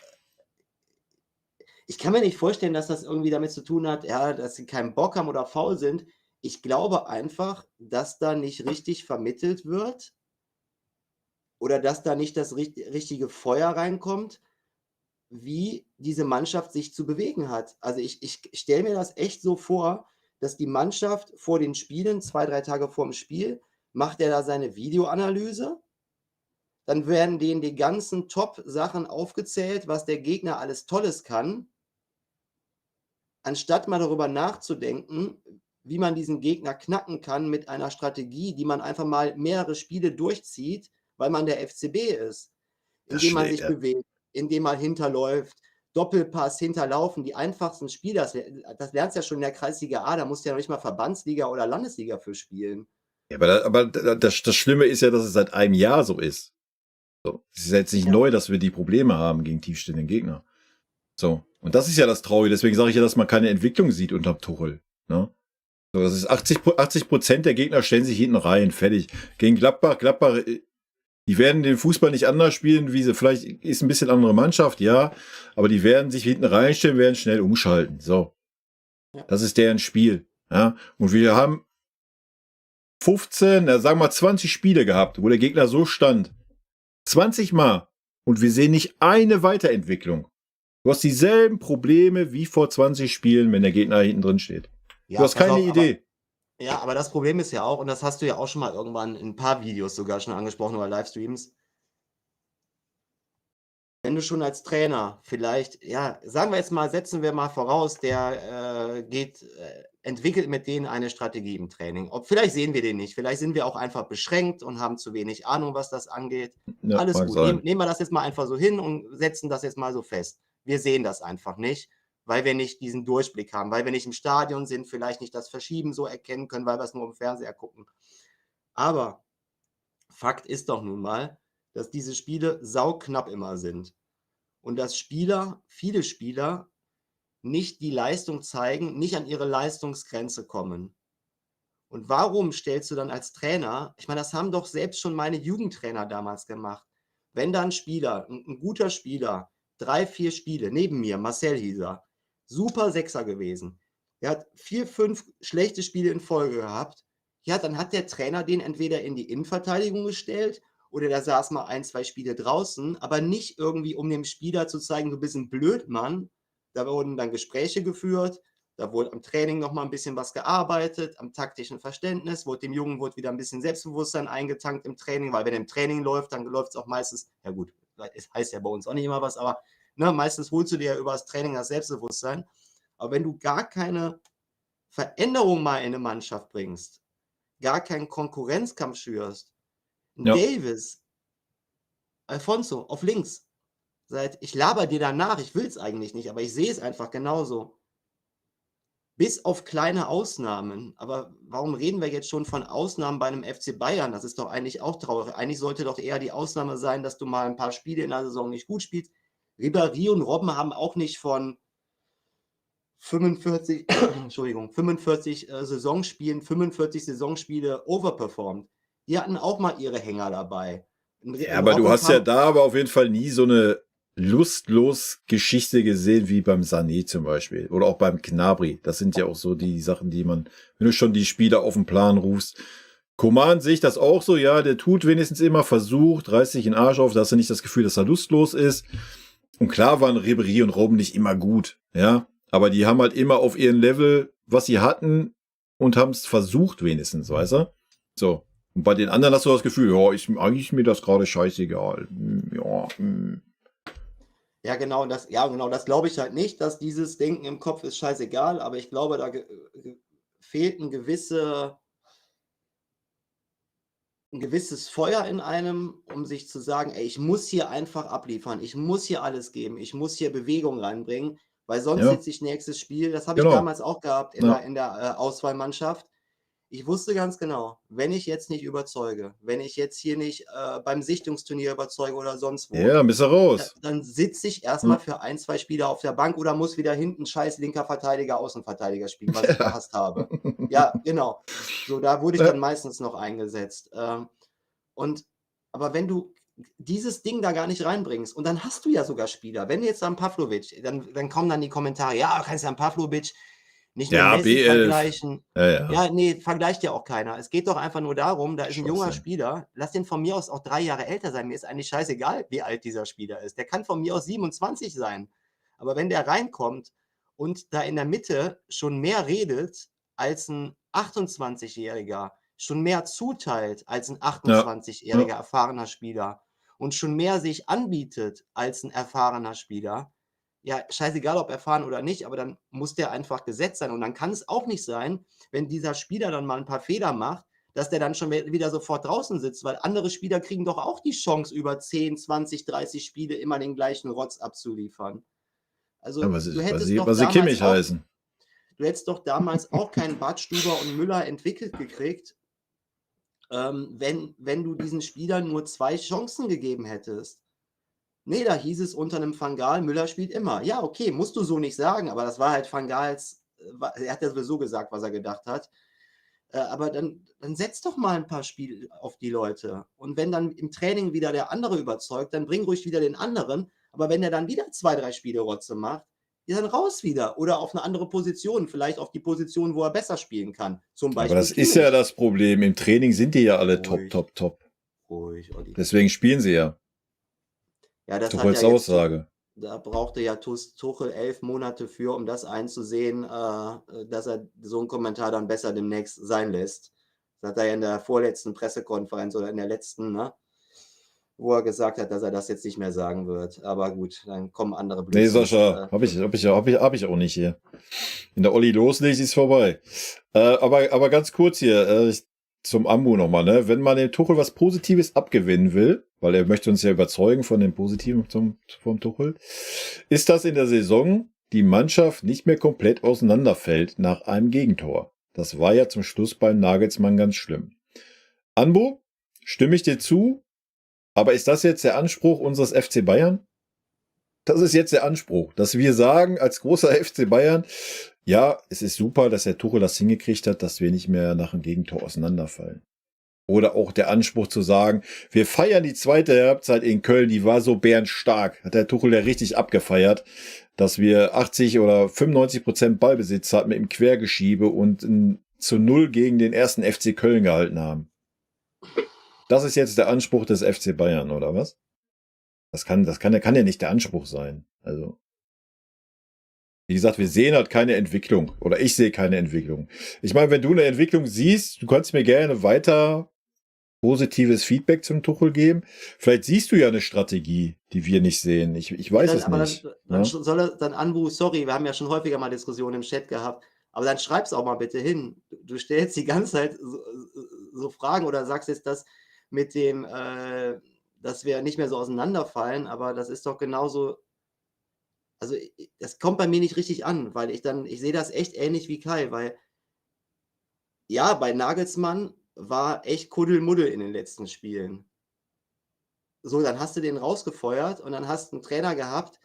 Ich kann mir nicht vorstellen, dass das irgendwie damit zu tun hat, ja, dass sie keinen Bock haben oder faul sind. Ich glaube einfach, dass da nicht richtig vermittelt wird oder dass da nicht das richtige Feuer reinkommt, wie diese Mannschaft sich zu bewegen hat. Also ich stelle mir das echt so vor, dass die Mannschaft vor den Spielen, 2, 3 Tage vor dem Spiel, macht er da seine Videoanalyse. Dann werden denen die ganzen Top-Sachen aufgezählt, was der Gegner alles Tolles kann. Anstatt mal darüber nachzudenken, wie man diesen Gegner knacken kann mit einer Strategie, die man einfach mal mehrere Spiele durchzieht, weil man der FCB ist. Indem man sich bewegt, indem man hinterläuft, Doppelpass, hinterlaufen, die einfachsten Spiele, das lernst du ja schon in der Kreisliga A, da musst du ja noch nicht mal Verbandsliga oder Landesliga für spielen. Ja, aber das Schlimme ist ja, dass es seit einem Jahr so ist. So, es ist jetzt nicht neu, dass wir die Probleme haben gegen tiefstehenden Gegner. So. Und das ist ja das Traurige. Deswegen sage ich ja, dass man keine Entwicklung sieht unter Tuchel. Ne? So, das ist 80% der Gegner stellen sich hinten rein. Fertig. Gegen Gladbach, die werden den Fußball nicht anders spielen, wie sie, vielleicht ist ein bisschen andere Mannschaft, ja. Aber die werden sich hinten reinstellen, werden schnell umschalten. So. Ja. Das ist deren Spiel. Ja. Und wir haben 15, sagen wir 20 Spiele gehabt, wo der Gegner so stand. 20 Mal. Und wir sehen nicht eine Weiterentwicklung. Du hast dieselben Probleme wie vor 20 Spielen, wenn der Gegner hinten drin steht. Ja, du hast keine Idee. Aber das Problem ist ja auch, und das hast du ja auch schon mal irgendwann in ein paar Videos sogar schon angesprochen oder Livestreams, wenn du schon als Trainer vielleicht, ja, sagen wir jetzt mal, setzen wir mal voraus, der geht entwickelt mit denen eine Strategie im Training. Vielleicht sehen wir den nicht, vielleicht sind wir auch einfach beschränkt und haben zu wenig Ahnung, was das angeht. Ja, Alles mag gut, sein. nehmen wir das jetzt mal einfach so hin und setzen das jetzt mal so fest. Wir sehen das einfach nicht, weil wir nicht diesen Durchblick haben, weil wir nicht im Stadion sind, vielleicht nicht das Verschieben so erkennen können, weil wir es nur im Fernseher gucken. Aber Fakt ist doch nun mal, dass diese Spiele sauknapp immer sind und dass viele Spieler nicht die Leistung zeigen, nicht an ihre Leistungsgrenze kommen. Und warum stellst du dann als Trainer, ich meine, das haben doch selbst schon meine Jugendtrainer damals gemacht, wenn da ein Spieler, ein guter Spieler, 3, 4 Spiele, neben mir, Marcel hieß er, super Sechser gewesen, er hat 4, 5 schlechte Spiele in Folge gehabt, ja, dann hat der Trainer den entweder in die Innenverteidigung gestellt oder der saß mal 1, 2 Spiele draußen, aber nicht irgendwie, um dem Spieler zu zeigen, du bist ein Blödmann. Da wurden dann Gespräche geführt, da wurde am Training noch mal ein bisschen was gearbeitet, am taktischen Verständnis, dem Jungen wurde wieder ein bisschen Selbstbewusstsein eingetankt im Training, weil wenn er im Training läuft, dann läuft es auch meistens, ja gut, es heißt ja bei uns auch nicht immer was, aber ne, meistens holst du dir ja über das Training das Selbstbewusstsein. Aber wenn du gar keine Veränderung mal in eine Mannschaft bringst, gar keinen Konkurrenzkampf schürst, Ja. Davis, Alfonso auf links, ich laber dir danach, ich will es eigentlich nicht, aber ich sehe es einfach genauso. Bis auf kleine Ausnahmen. Aber warum reden wir jetzt schon von Ausnahmen bei einem FC Bayern? Das ist doch eigentlich auch traurig. Eigentlich sollte doch eher die Ausnahme sein, dass du mal ein paar Spiele in der Saison nicht gut spielst. Ribéry und Robben haben auch nicht von 45 Saisonspielen, 45 Saisonspiele overperformed. Die hatten auch mal ihre Hänger dabei. Ja, aber du hast ja da aber auf jeden Fall nie so eine lustlos Geschichte gesehen wie beim Sané zum Beispiel oder auch beim Gnabry. Das sind ja auch so die Sachen, die man, wenn du schon die Spieler auf den Plan rufst. Coman sehe ich das auch so, ja, der tut wenigstens immer, versucht, reißt sich den Arsch auf, da hast du nicht das Gefühl, dass er lustlos ist. Und klar waren Ribéry und Robben nicht immer gut, ja, aber die haben halt immer auf ihrem Level, was sie hatten und haben es versucht wenigstens, weißt du? So. Und bei den anderen hast du das Gefühl, ja, eigentlich ist mir das gerade scheißegal. Ja, Ja, genau, das glaube ich halt nicht, dass dieses Denken im Kopf ist scheißegal, aber ich glaube, da fehlt ein gewisses Feuer in einem, um sich zu sagen, ey, ich muss hier einfach abliefern, ich muss hier alles geben, ich muss hier Bewegung reinbringen, weil sonst sitze ich nächstes Spiel, das habe ich damals auch gehabt in der Auswahlmannschaft. Ich wusste ganz genau, wenn ich jetzt nicht überzeuge, wenn ich jetzt hier nicht beim Sichtungsturnier überzeuge oder sonst wo, ja, bist du raus. dann sitze ich erstmal für 1, 2 Spiele auf der Bank oder muss wieder hinten scheiß linker Verteidiger, Außenverteidiger spielen, was ich gehasst habe. Ja, genau. So, da wurde ich dann meistens noch eingesetzt. Aber wenn du dieses Ding da gar nicht reinbringst, und dann hast du ja sogar Spieler, wenn jetzt dann Pavlovic, dann kommen dann die Kommentare, ja, kannst du dann Pavlovic nicht mit Messi vergleichen. Ja, nee, vergleicht ja auch keiner. Es geht doch einfach nur darum, da ist ein junger Spieler, lass den von mir aus auch 3 Jahre älter sein, mir ist eigentlich scheißegal, wie alt dieser Spieler ist. Der kann von mir aus 27 sein. Aber wenn der reinkommt und da in der Mitte schon mehr redet als ein 28-Jähriger, schon mehr zuteilt als ein 28-jähriger erfahrener Spieler und schon mehr sich anbietet als ein erfahrener Spieler, ja, scheißegal, ob erfahren oder nicht, aber dann muss der einfach gesetzt sein. Und dann kann es auch nicht sein, wenn dieser Spieler dann mal ein paar Fehler macht, dass der dann schon wieder sofort draußen sitzt, weil andere Spieler kriegen doch auch die Chance, über 10, 20, 30 Spiele immer den gleichen Rotz abzuliefern. Also, ja, du hättest doch was sie Kimmich heißen. Du hättest doch damals auch keinen Badstuber und Müller entwickelt gekriegt, wenn du diesen Spielern nur 2 Chancen gegeben hättest. Nee, da hieß es unter einem Van Gaal, Müller spielt immer. Ja, okay, musst du so nicht sagen, aber das war halt Van Gaals, er hat ja sowieso gesagt, was er gedacht hat. Aber dann setz doch mal ein paar Spiele auf die Leute. Und wenn dann im Training wieder der andere überzeugt, dann bring ruhig wieder den anderen. Aber wenn er dann wieder 2, 3 Spiele Rotze macht, ja, dann raus wieder. Oder auf eine andere Position, vielleicht auf die Position, wo er besser spielen kann. Zum Beispiel. Aber das ist ja das Problem. Im Training sind die ja alle top. Ruhig, Olli. Deswegen spielen sie ja. Ja, das Tuchels Aussage. Da brauchte ja Tuchel 11 Monate für, um das einzusehen, dass er so einen Kommentar dann besser demnächst sein lässt. Das hat er ja in der vorletzten Pressekonferenz oder in der letzten, ne? wo er gesagt hat, dass er das jetzt nicht mehr sagen wird. Aber gut, dann kommen andere Nee, Blödsinns, Sascha, hab ich auch nicht hier. Wenn der Olli loslegt, ist vorbei. Aber ganz kurz hier, zum Ambu nochmal, ne? Wenn man dem Tuchel was Positives abgewinnen will, weil er möchte uns ja überzeugen von dem Positiven vom Tuchel, ist das in der Saison die Mannschaft nicht mehr komplett auseinanderfällt nach einem Gegentor. Das war ja zum Schluss beim Nagelsmann ganz schlimm. Anbo, stimme ich dir zu, aber ist das jetzt der Anspruch unseres FC Bayern? Das ist jetzt der Anspruch, dass wir sagen, als großer FC Bayern, ja, es ist super, dass der Tuchel das hingekriegt hat, dass wir nicht mehr nach einem Gegentor auseinanderfallen. Oder auch der Anspruch zu sagen, wir feiern die zweite Halbzeit in Köln, die war so bärenstark. Hat der Tuchel ja richtig abgefeiert, dass wir 80 oder 95% Ballbesitz hatten mit dem Quergeschiebe und zu 0 gegen den ersten FC Köln gehalten haben. Das ist jetzt der Anspruch des FC Bayern, oder was? Das kann ja nicht der Anspruch sein. Also, wie gesagt, wir sehen halt keine Entwicklung. Oder ich sehe keine Entwicklung. Ich meine, wenn du eine Entwicklung siehst, du kannst mir gerne weiter positives Feedback zum Tuchel geben. Vielleicht siehst du ja eine Strategie, die wir nicht sehen. Ich weiß es nicht. Dann soll er dann Anbu, sorry, wir haben ja schon häufiger mal Diskussionen im Chat gehabt, aber dann schreib's auch mal bitte hin. Du stellst die ganze Zeit so Fragen oder sagst jetzt das mit dem, dass wir nicht mehr so auseinanderfallen, aber das ist doch genauso, also das kommt bei mir nicht richtig an, weil ich sehe das echt ähnlich wie Kai, weil ja, bei Nagelsmann war echt Kuddelmuddel in den letzten Spielen. So, dann hast du den rausgefeuert und dann hast du einen Trainer gehabt,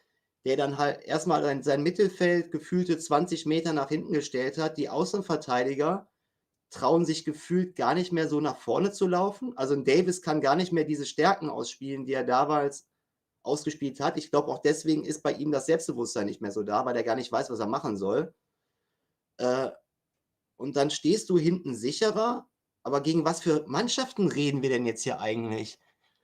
der dann halt erstmal sein Mittelfeld gefühlte 20 Meter nach hinten gestellt hat. Die Außenverteidiger trauen sich gefühlt gar nicht mehr so nach vorne zu laufen. Also ein Davis kann gar nicht mehr diese Stärken ausspielen, die er damals ausgespielt hat. Ich glaube, auch deswegen ist bei ihm das Selbstbewusstsein nicht mehr so da, weil er gar nicht weiß, was er machen soll. Und dann stehst du hinten sicherer. Aber gegen was für Mannschaften reden wir denn jetzt hier eigentlich?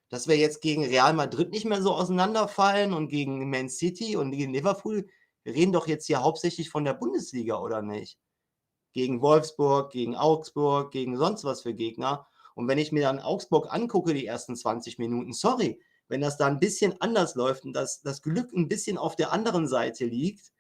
Dass wir jetzt gegen Real Madrid nicht mehr so auseinanderfallen und gegen Man City und gegen Liverpool? Wir reden doch jetzt hier hauptsächlich von der Bundesliga, oder nicht? Gegen Wolfsburg, gegen Augsburg, gegen sonst was für Gegner. Und wenn ich mir dann Augsburg angucke, die ersten 20 Minuten, sorry, wenn das da ein bisschen anders läuft und das Glück ein bisschen auf der anderen Seite liegt,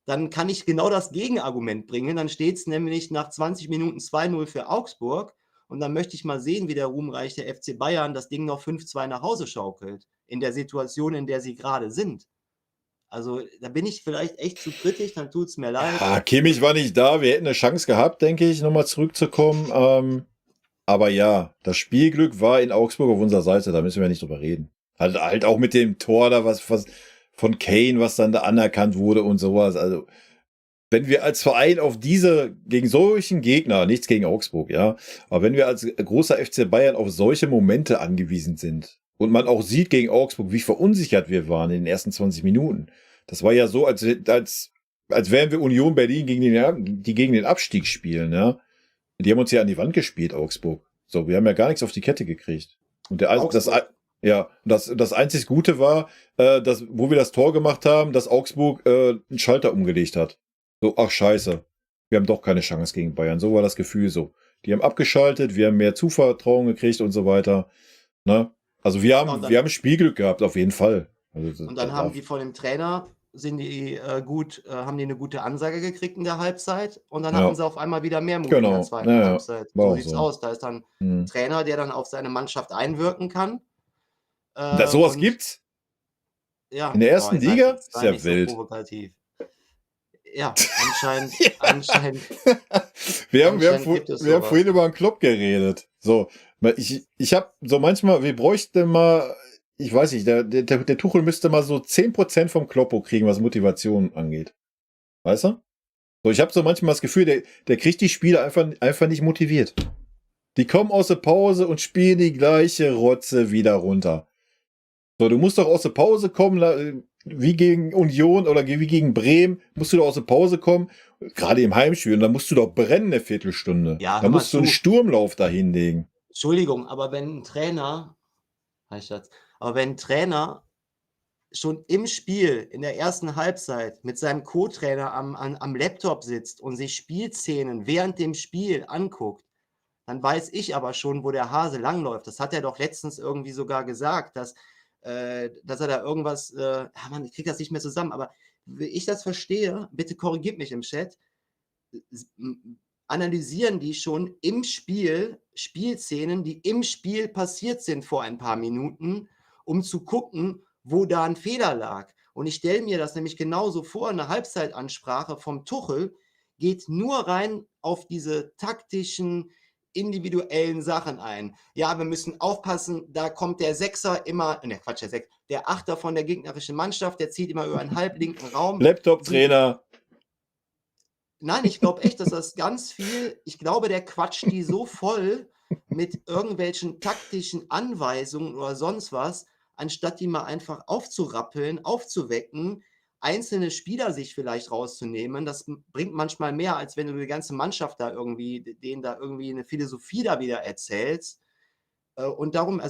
dann kann ich genau das Gegenargument bringen. Dann steht es nämlich nach 20 Minuten 2-0 für Augsburg. Und dann möchte ich mal sehen, wie der ruhmreiche FC Bayern das Ding noch 5-2 nach Hause schaukelt. In der Situation, in der sie gerade sind. Also da bin ich vielleicht echt zu kritisch, dann tut es mir leid. Ja, Kimmich war nicht da. Wir hätten eine Chance gehabt, denke ich, nochmal zurückzukommen. Aber ja, das Spielglück war in Augsburg auf unserer Seite. Da müssen wir nicht drüber reden. Halt auch mit dem Tor da, was von Kane, was dann da anerkannt wurde und sowas. Also, wenn wir als Verein gegen solchen Gegner, nichts gegen Augsburg, ja, aber wenn wir als großer FC Bayern auf solche Momente angewiesen sind und man auch sieht gegen Augsburg, wie verunsichert wir waren in den ersten 20 Minuten. Das war ja so, als wären wir Union Berlin die gegen den Abstieg spielen, ja. Die haben uns ja an die Wand gespielt, Augsburg. So, wir haben ja gar nichts auf die Kette gekriegt. Und das einzig Gute war, wo wir das Tor gemacht haben, dass Augsburg einen Schalter umgelegt hat. So, ach scheiße, wir haben doch keine Chance gegen Bayern. So war das Gefühl so. Die haben abgeschaltet, wir haben mehr Zuvertrauen gekriegt und so weiter. Ne? Also wir haben Spielglück gehabt, auf jeden Fall. Also, und dann haben die von dem Trainer, haben die eine gute Ansage gekriegt in der Halbzeit und dann hatten sie auf einmal wieder mehr Mut in der zweiten Halbzeit. So sieht's aus. Da ist dann ein Trainer, der dann auf seine Mannschaft einwirken kann. Sowas gibt's? Ja, in der ersten Liga? Ist ja wild. So provokativ. Ja, anscheinend. Wir haben vorhin über einen Club geredet. So, ich habe so manchmal, wir bräuchten mal, ich weiß nicht, der Tuchel müsste mal so 10% vom Kloppo kriegen, was Motivation angeht. Weißt du? So, ich habe so manchmal das Gefühl, der kriegt die Spieler einfach nicht motiviert. Die kommen aus der Pause und spielen die gleiche Rotze wieder runter. So, du musst doch aus der Pause kommen, wie gegen Union oder wie gegen Bremen, musst du doch aus der Pause kommen, gerade im Heimspiel, und dann musst du doch brennen eine Viertelstunde. Ja, da musst du einen Sturmlauf da hinlegen. Entschuldigung, aber wenn ein Trainer schon im Spiel, in der ersten Halbzeit, mit seinem Co-Trainer am Laptop sitzt und sich Spielszenen während dem Spiel anguckt, dann weiß ich aber schon, wo der Hase langläuft. Das hat er doch letztens irgendwie sogar gesagt, dass er da irgendwas, Mann, ich kriege das nicht mehr zusammen, aber wie ich das verstehe, bitte korrigiert mich im Chat, analysieren die schon im Spiel Spielszenen, die im Spiel passiert sind vor ein paar Minuten, um zu gucken, wo da ein Fehler lag. Und ich stelle mir das nämlich genauso vor, eine Halbzeitansprache vom Tuchel geht nur rein auf diese taktischen, individuellen Sachen ein. Ja, wir müssen aufpassen, da kommt der Sechser immer, der Achter von der gegnerischen Mannschaft, der zieht immer über einen halblinken Raum. Laptop-Trainer. Nein, ich glaube echt, dass das ganz viel, ich glaube, der quatscht die so voll mit irgendwelchen taktischen Anweisungen oder sonst was, anstatt die mal einfach aufzurappeln, aufzuwecken, einzelne Spieler sich vielleicht rauszunehmen. Das bringt manchmal mehr, als wenn du die ganze Mannschaft da irgendwie, denen da irgendwie eine Philosophie da wieder erzählst. Und darum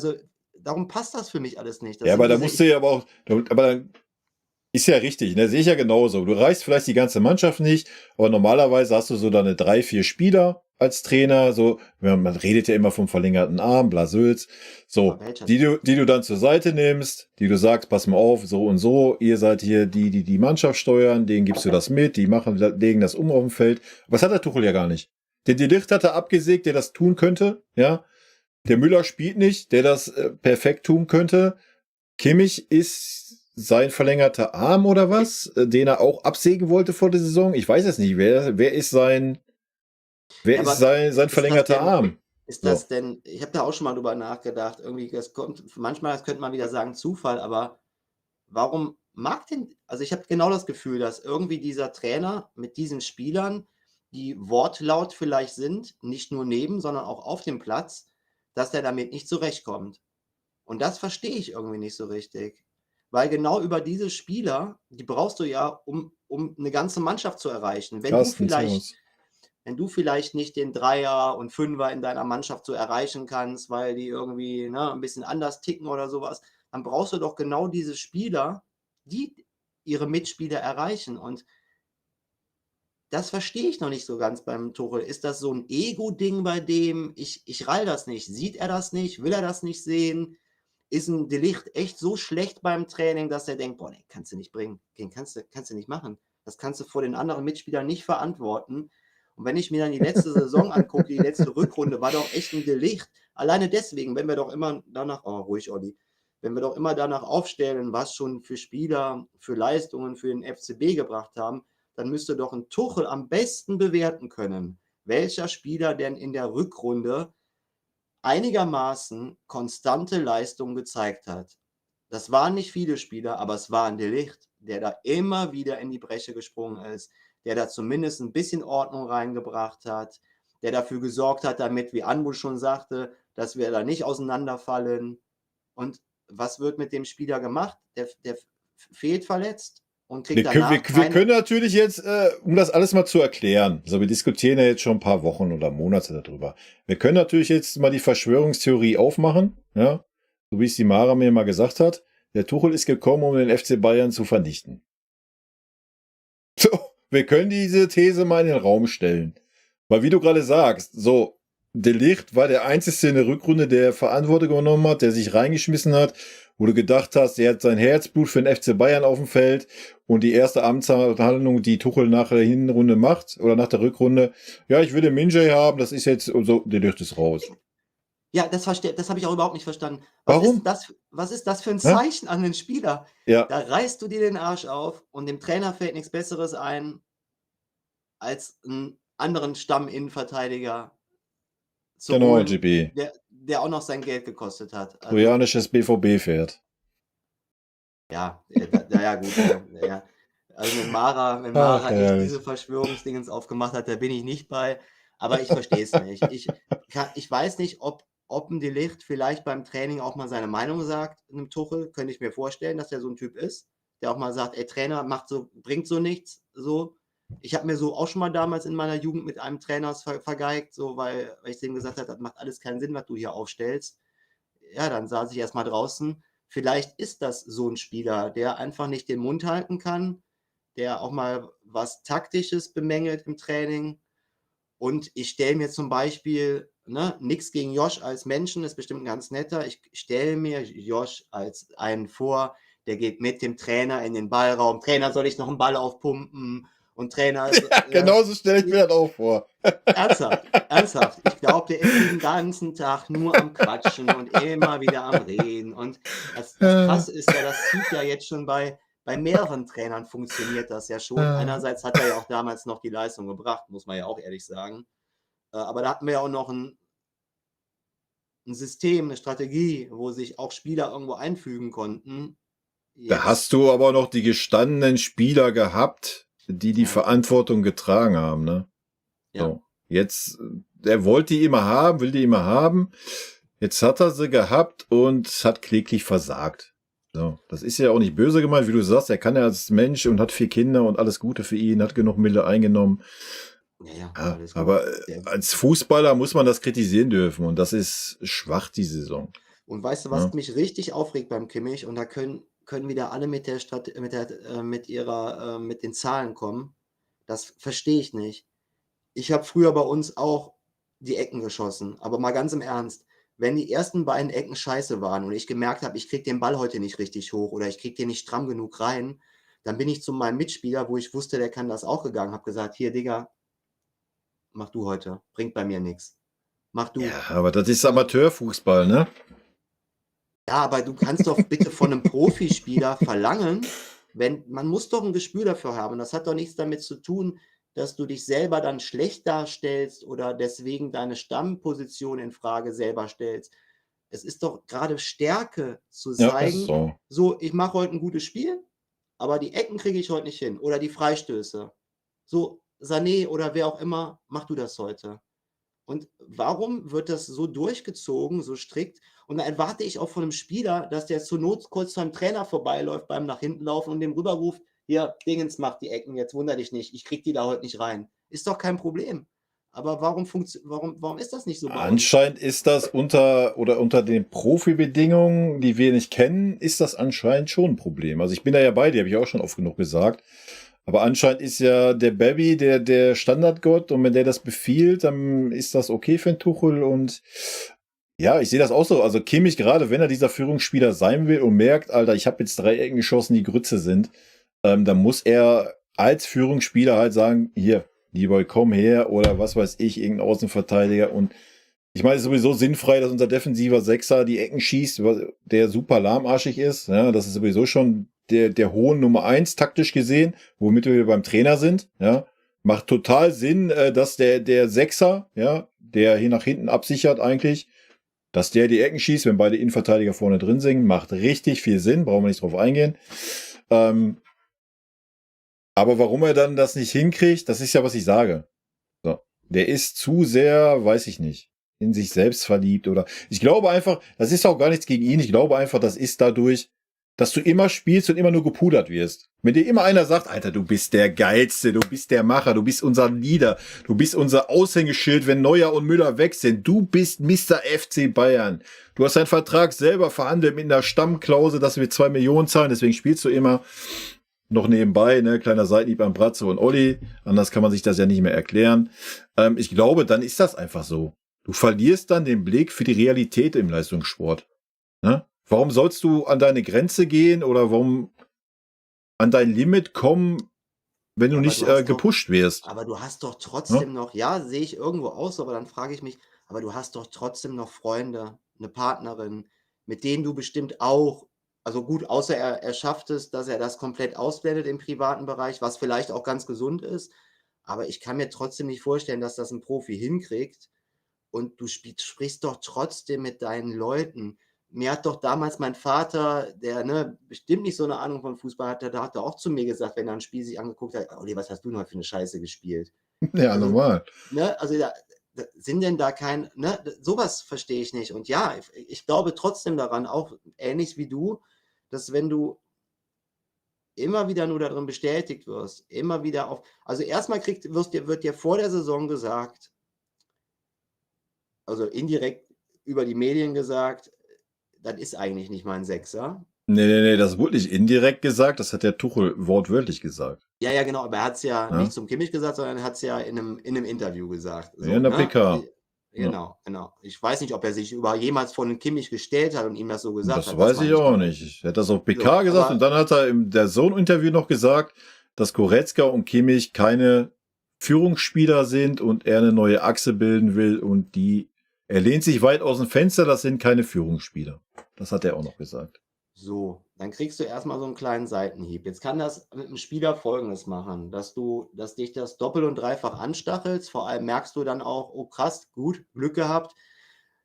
passt das für mich alles nicht. Das Ja, sind aber da diese- musst du ja aber auch, aber dann ist ja richtig, ne? Sehe ich ja genauso. Du reichst vielleicht die ganze Mannschaft nicht, aber normalerweise hast du so deine 3, 4 Spieler als Trainer, so, man redet ja immer vom verlängerten Arm, Blasülz, so, Aber welcher? die du dann zur Seite nimmst, die du sagst, pass mal auf, so und so, ihr seid hier die Mannschaft steuern, denen gibst du das mit, die legen das um auf dem Feld. Aber das hat der Tuchel ja gar nicht. Den De Ligt hat er abgesägt, der das tun könnte, ja. Der Müller spielt nicht, der das perfekt tun könnte. Kimmich ist sein verlängerter Arm oder was, den er auch absägen wollte vor der Saison. Ich weiß es nicht. Wer ist sein verlängerter Arm? Ist das denn, ich habe da auch schon mal drüber nachgedacht, irgendwie, manchmal, das könnte man wieder sagen, Zufall, aber warum also ich habe genau das Gefühl, dass irgendwie dieser Trainer mit diesen Spielern, die wortlaut vielleicht sind, nicht nur neben, sondern auch auf dem Platz, dass der damit nicht zurechtkommt. Und das verstehe ich irgendwie nicht so richtig. Weil genau über diese Spieler, die brauchst du ja, um eine ganze Mannschaft zu erreichen. Wenn du vielleicht nicht den Dreier und Fünfer in deiner Mannschaft so erreichen kannst, weil die irgendwie ein bisschen anders ticken oder sowas, dann brauchst du doch genau diese Spieler, die ihre Mitspieler erreichen. Und das verstehe ich noch nicht so ganz beim Tuchel. Ist das so ein Ego-Ding bei dem? Ich rall das nicht. Sieht er das nicht? Will er das nicht sehen? Ist ein De Ligt echt so schlecht beim Training, dass er denkt, boah, den kannst du nicht bringen. Den kannst du nicht machen. Das kannst du vor den anderen Mitspielern nicht verantworten. Und wenn ich mir dann die letzte Saison angucke, die letzte Rückrunde, war doch echt ein De Ligt. Alleine deswegen, wenn wir doch immer danach, ruhig, Olli, wenn wir doch immer danach aufstellen, was schon für Spieler, für Leistungen für den FCB gebracht haben, dann müsste doch ein Tuchel am besten bewerten können, welcher Spieler denn in der Rückrunde einigermaßen konstante Leistung gezeigt hat. Das waren nicht viele Spieler, aber es war ein De Ligt, der da immer wieder in die Bresche gesprungen ist, der da zumindest ein bisschen Ordnung reingebracht hat, der dafür gesorgt hat, damit, wie Anbu schon sagte, dass wir da nicht auseinanderfallen. Und was wird mit dem Spieler gemacht? Der fehlt verletzt und kriegt danach Wir können natürlich jetzt, um das alles mal zu erklären, also wir diskutieren ja jetzt schon ein paar Wochen oder Monate darüber. Wir können natürlich jetzt mal die Verschwörungstheorie aufmachen, ja, so wie es die Mara mir mal gesagt hat. Der Tuchel ist gekommen, um den FC Bayern zu vernichten. So, wir können diese These mal in den Raum stellen. Weil wie du gerade sagst, so, De Ligt war der Einzige in der Rückrunde, der Verantwortung übernommen hat, der sich reingeschmissen hat, wo du gedacht hast, er hat sein Herzblut für den FC Bayern auf dem Feld und die erste Amtshandlung, die Tuchel nach der Hinrunde macht oder nach der Rückrunde, ja, ich will den Minjay haben, das ist jetzt, und so, De Ligt ist raus. Ja, das habe ich auch überhaupt nicht verstanden. Warum? Was ist das für ein Zeichen an den Spieler? Ja. Da reißt du dir den Arsch auf und dem Trainer fällt nichts Besseres ein, als einen anderen Stamminnenverteidiger zu Genau, holen, GB. der auch noch sein Geld gekostet hat. Also, Trojanisches BVB-Pferd. ja, gut. Ja. Also wenn Mara echt diese Verschwörungsdingens aufgemacht hat, da bin ich nicht bei. Aber ich verstehe es nicht. Ich weiß nicht, ob ein De Ligt vielleicht beim Training auch mal seine Meinung sagt, einem Tuchel. Könnte ich mir vorstellen, dass der so ein Typ ist, der auch mal sagt, ey, Trainer bringt so nichts. So. Ich habe mir so auch schon mal damals in meiner Jugend mit einem Trainer vergeigt, so, weil ich dem gesagt habe, das macht alles keinen Sinn, was du hier aufstellst. Ja, dann saß ich erstmal draußen. Vielleicht ist das so ein Spieler, der einfach nicht den Mund halten kann, der auch mal was Taktisches bemängelt im Training. Und ich stelle mir zum Beispiel ne, nichts gegen Josh als Menschen, ist bestimmt ein ganz netter. Ich stelle mir Josh als einen vor, der geht mit dem Trainer in den Ballraum. Trainer, soll ich noch einen Ball aufpumpen? Und Trainer. Genauso stelle ich mir das auch vor. Ernsthaft. Ich glaube, der ist den ganzen Tag nur am Quatschen und immer wieder am Reden. Und das Krasse ist ja, das sieht ja jetzt schon bei mehreren Trainern funktioniert das ja schon. Einerseits hat er ja auch damals noch die Leistung gebracht, muss man ja auch ehrlich sagen. Aber da hatten wir ja auch noch ein System, eine Strategie, wo sich auch Spieler irgendwo einfügen konnten. Da hast du aber noch die gestandenen Spieler gehabt, die Verantwortung getragen haben, ne? Ja. So. Jetzt, er wollte die immer haben, will die immer haben. Jetzt hat er sie gehabt und hat kläglich versagt. So. Das ist ja auch nicht böse gemeint, wie du sagst. Er kann ja als Mensch und hat 4 Kinder und alles Gute für ihn, hat genug Mille eingenommen. Ja, aber als Fußballer muss man das kritisieren dürfen und das ist schwach, die Saison. Und weißt du, was mich richtig aufregt beim Kimmich? Und da können wieder alle mit den Zahlen kommen. Das verstehe ich nicht. Ich habe früher bei uns auch die Ecken geschossen, aber mal ganz im Ernst, wenn die ersten beiden Ecken scheiße waren und ich gemerkt habe, ich kriege den Ball heute nicht richtig hoch oder ich kriege den nicht stramm genug rein, dann bin ich zu meinem Mitspieler, wo ich wusste, der kann das auch, gegangen, habe gesagt, hier Digga, mach du heute, bringt bei mir nichts. Mach du. Ja, aber das ist Amateurfußball, ne? Ja, aber du kannst doch bitte von einem Profispieler verlangen, man muss doch ein Gespür dafür haben. Das hat doch nichts damit zu tun, dass du dich selber dann schlecht darstellst oder deswegen deine Stammposition in Frage selber stellst. Es ist doch gerade Stärke zu zeigen, so, ich mache heute ein gutes Spiel, aber die Ecken kriege ich heute nicht hin oder die Freistöße. So, Sané oder wer auch immer, mach du das heute. Und warum wird das so durchgezogen, so strikt? Und da erwarte ich auch von einem Spieler, dass der zur Not kurz beim Trainer vorbeiläuft, beim nach hinten laufen und dem rüberruft, hier, Dingens macht die Ecken, jetzt wunder dich nicht, ich krieg die da heute nicht rein. Ist doch kein Problem. Aber warum ist das nicht so? Anscheinend ist das unter den Profibedingungen, die wir nicht kennen, ist das anscheinend schon ein Problem. Also ich bin da ja bei dir, habe ich auch schon oft genug gesagt. Aber anscheinend ist ja der Baby der Standardgott und wenn der das befiehlt, dann ist das okay für den Tuchel und ja, ich sehe das auch so. Also Kimmich, gerade wenn er dieser Führungsspieler sein will und merkt, Alter, ich habe jetzt 3 Ecken geschossen, die Grütze sind, dann muss er als Führungsspieler halt sagen, hier, Leroy, komm her oder was weiß ich, irgendein Außenverteidiger und ich meine, es ist sowieso sinnfrei, dass unser defensiver Sechser die Ecken schießt, der super lahmarschig ist. Ja, das ist sowieso schon der hohen Nummer 1 taktisch gesehen, womit wir beim Trainer sind. Ja, macht total Sinn, dass der Sechser, ja, der hier nach hinten absichert eigentlich, dass der die Ecken schießt, wenn beide Innenverteidiger vorne drin sind, macht richtig viel Sinn, brauchen wir nicht drauf eingehen. Aber warum er dann das nicht hinkriegt, das ist ja, was ich sage. So. Der ist zu sehr, weiß ich nicht, in sich selbst verliebt oder ich glaube einfach, das ist auch gar nichts gegen ihn, ich glaube einfach, das ist dadurch, dass du immer spielst und immer nur gepudert wirst. Wenn dir immer einer sagt, Alter, du bist der Geilste, du bist der Macher, du bist unser Leader, du bist unser Aushängeschild, wenn Neuer und Müller weg sind, du bist Mr. FC Bayern. Du hast deinen Vertrag selber verhandelt mit einer Stammklausel, dass wir 2 Millionen zahlen, deswegen spielst du immer noch nebenbei, ne, kleiner Seitenhieb an Bratze und Olli, anders kann man sich das ja nicht mehr erklären. Ich glaube, dann ist das einfach so. Du verlierst dann den Blick für die Realität im Leistungssport. Ne? Warum sollst du an deine Grenze gehen oder warum an dein Limit kommen, wenn du nicht gepusht wirst? Aber du hast doch trotzdem noch, ja, sehe ich irgendwo aus, aber dann frage ich mich, aber du hast doch trotzdem noch Freunde, eine Partnerin, mit denen du bestimmt auch, also gut, außer er schafft es, dass er das komplett ausblendet im privaten Bereich, was vielleicht auch ganz gesund ist, aber ich kann mir trotzdem nicht vorstellen, dass das ein Profi hinkriegt und du sprichst doch trotzdem mit deinen Leuten. Mir hat doch damals mein Vater, der bestimmt nicht so eine Ahnung von Fußball hatte, da hat er auch zu mir gesagt, wenn er ein Spiel sich angeguckt hat, Olli, was hast du noch für eine Scheiße gespielt? Ja, also, normal. Ne, also da sind denn da sowas verstehe ich nicht. Und ja, ich glaube trotzdem daran, auch ähnlich wie du, dass wenn du immer wieder nur darin bestätigt wirst, immer wieder also erstmal wird dir vor der Saison gesagt, also indirekt über die Medien gesagt, das ist eigentlich nicht mein Sechser. Nee, das wurde nicht indirekt gesagt, das hat der Tuchel wortwörtlich gesagt. Ja, genau, aber er hat es ja nicht zum Kimmich gesagt, sondern er hat es ja in einem Interview gesagt. So, in der PK. Genau. Ich weiß nicht, ob er sich jemals vor den Kimmich gestellt hat und ihm das so gesagt Das hat. weiß meine ich auch damit. nicht. Ich hätte das auf PK So, gesagt aber und dann hat er im der Zone-Interview noch gesagt, dass Goretzka und Kimmich keine Führungsspieler sind und er eine neue Achse bilden will und er lehnt sich weit aus dem Fenster, das sind keine Führungsspieler. Das hat er auch noch gesagt. so, dann kriegst du erstmal so einen kleinen Seitenhieb. Jetzt kann das mit einem Spieler Folgendes machen, dass dich das doppelt und dreifach anstachelst. Vor allem merkst du dann auch, oh krass, gut, Glück gehabt.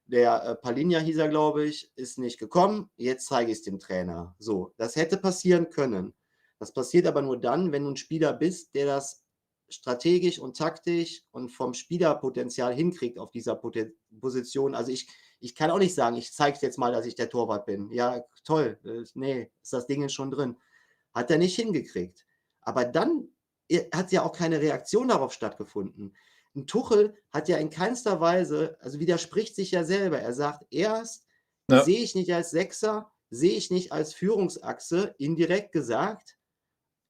Der Palinja hieß er, glaube ich, ist nicht gekommen. Jetzt zeige ich es dem Trainer. So, das hätte passieren können. Das passiert aber nur dann, wenn du ein Spieler bist, der das strategisch und taktisch und vom Spielerpotenzial hinkriegt auf dieser Position. Also ich kann auch nicht sagen, ich zeige jetzt mal, dass ich der Torwart bin. Ja, toll. Nee, ist das Ding schon drin. Hat er nicht hingekriegt. Aber dann hat ja auch keine Reaktion darauf stattgefunden. Ein Tuchel hat ja in keinster Weise, also widerspricht sich ja selber. Er sagt, erst Ja. sehe ich nicht als Sechser, sehe ich nicht als Führungsachse, indirekt gesagt.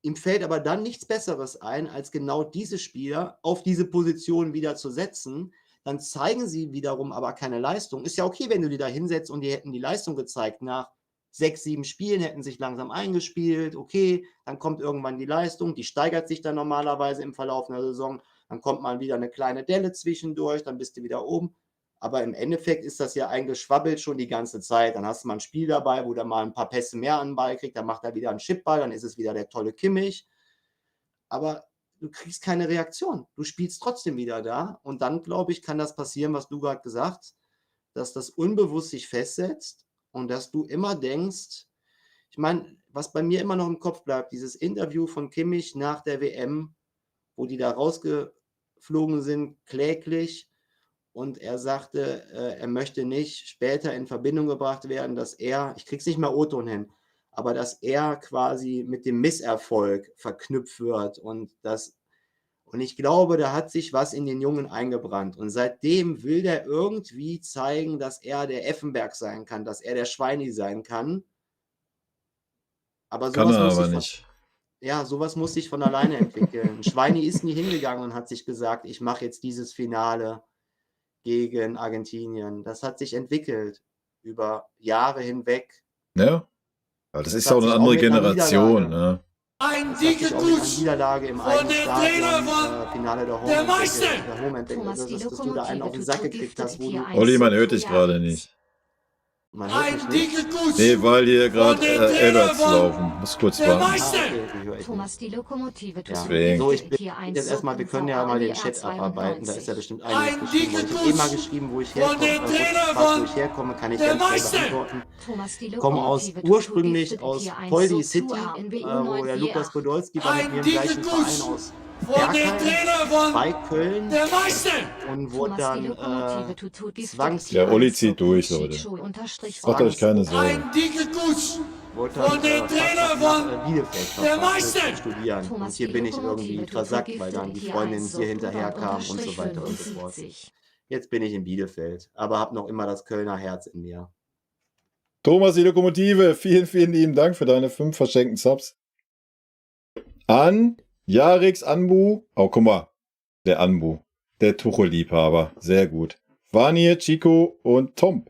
Ihm fällt aber dann nichts Besseres ein, als genau diese Spieler auf diese Position wieder zu setzen. Dann zeigen sie wiederum aber keine Leistung. Ist ja okay, wenn du die da hinsetzt und die hätten die Leistung gezeigt. Nach 6, 7 Spielen hätten sich langsam eingespielt. Okay, dann kommt irgendwann die Leistung. Die steigert sich dann normalerweise im Verlauf einer Saison. Dann kommt mal wieder eine kleine Delle zwischendurch. Dann bist du wieder oben. Aber im Endeffekt ist das ja eingeschwabbelt schon die ganze Zeit. Dann hast du mal ein Spiel dabei, wo der mal ein paar Pässe mehr an den Ball kriegt, dann macht er wieder einen Chipball, dann ist es wieder der tolle Kimmich. Aber du kriegst keine Reaktion. Du spielst trotzdem wieder da. Und dann, glaube ich, kann das passieren, was du gerade gesagt hast, dass das unbewusst sich festsetzt und dass du immer denkst, ich meine, was bei mir immer noch im Kopf bleibt, dieses Interview von Kimmich nach der WM, wo die da rausgeflogen sind, kläglich. Und er sagte, er möchte nicht später in Verbindung gebracht werden, dass ich krieg's nicht mehr O-Ton hin, aber dass er quasi mit dem Misserfolg verknüpft wird und ich glaube, da hat sich was in den Jungen eingebrannt und seitdem will der irgendwie zeigen, dass er der Effenberg sein kann, dass er der Schweini sein kann. Aber Kann sowas er muss aber sich nicht. sowas muss sich von alleine entwickeln. Schweini ist nie hingegangen und hat sich gesagt, ich mache jetzt dieses Finale gegen Argentinien. Das hat sich entwickelt über Jahre hinweg. Ja. Aber das Das ist hat auch eine sich auch andere mit einer Generation. Niederlage. Ne? Ein Das hat sich dicker auch mit einer Guss Niederlage im von eigenen der Stadion, Trainer von Finale der der Meister. Home Thomas, die dass du da einen auf den Sack gekriegt hast, wo du... Olli, man hört dich gerade nicht. Man hört Ein mich nicht. dicker Guss Nee, weil hier gerade von den Trainer Alerts von laufen. Muss kurz der warten. Meister. Okay, die höre ich nicht. Thomas, die Lokomotive Deswegen. So, ich bin jetzt erstmal, wir können ja mal den Chat abarbeiten, da ist ja bestimmt einiges Ein geschrieben worden. Ich habe dicker mal Guss geschrieben, wo ich von herkomme, den Trainer wo ich herkomme, kann ich der ganz schnell Meister. beantworten. Thomas, die Komme ursprünglich aus Poldi City, wo der Lukas Podolski war mit mir im gleichen Verein aus von den Trainer bei von Köln der Meister. und wurde dann Ja, Olli zieht durch, Leute. Macht euch keine Sorgen. Ein dicker Guss Wollte von den Trainer von Bielefeld der verpasst, Meister. zu studieren. Und hier bin ich irgendwie versackt, weil dann die Freundin hier hinterher kam und so weiter und so fort. Jetzt bin ich in Bielefeld, aber habe noch immer das Kölner Herz in mir. Thomas, die Lokomotive, vielen, vielen lieben Dank für deine 5 verschenkten Subs. An Jarix Anbu. Oh, guck mal. Der Anbu. Der Tuchel-Liebhaber. Sehr gut. Vanir, Chico und Tom.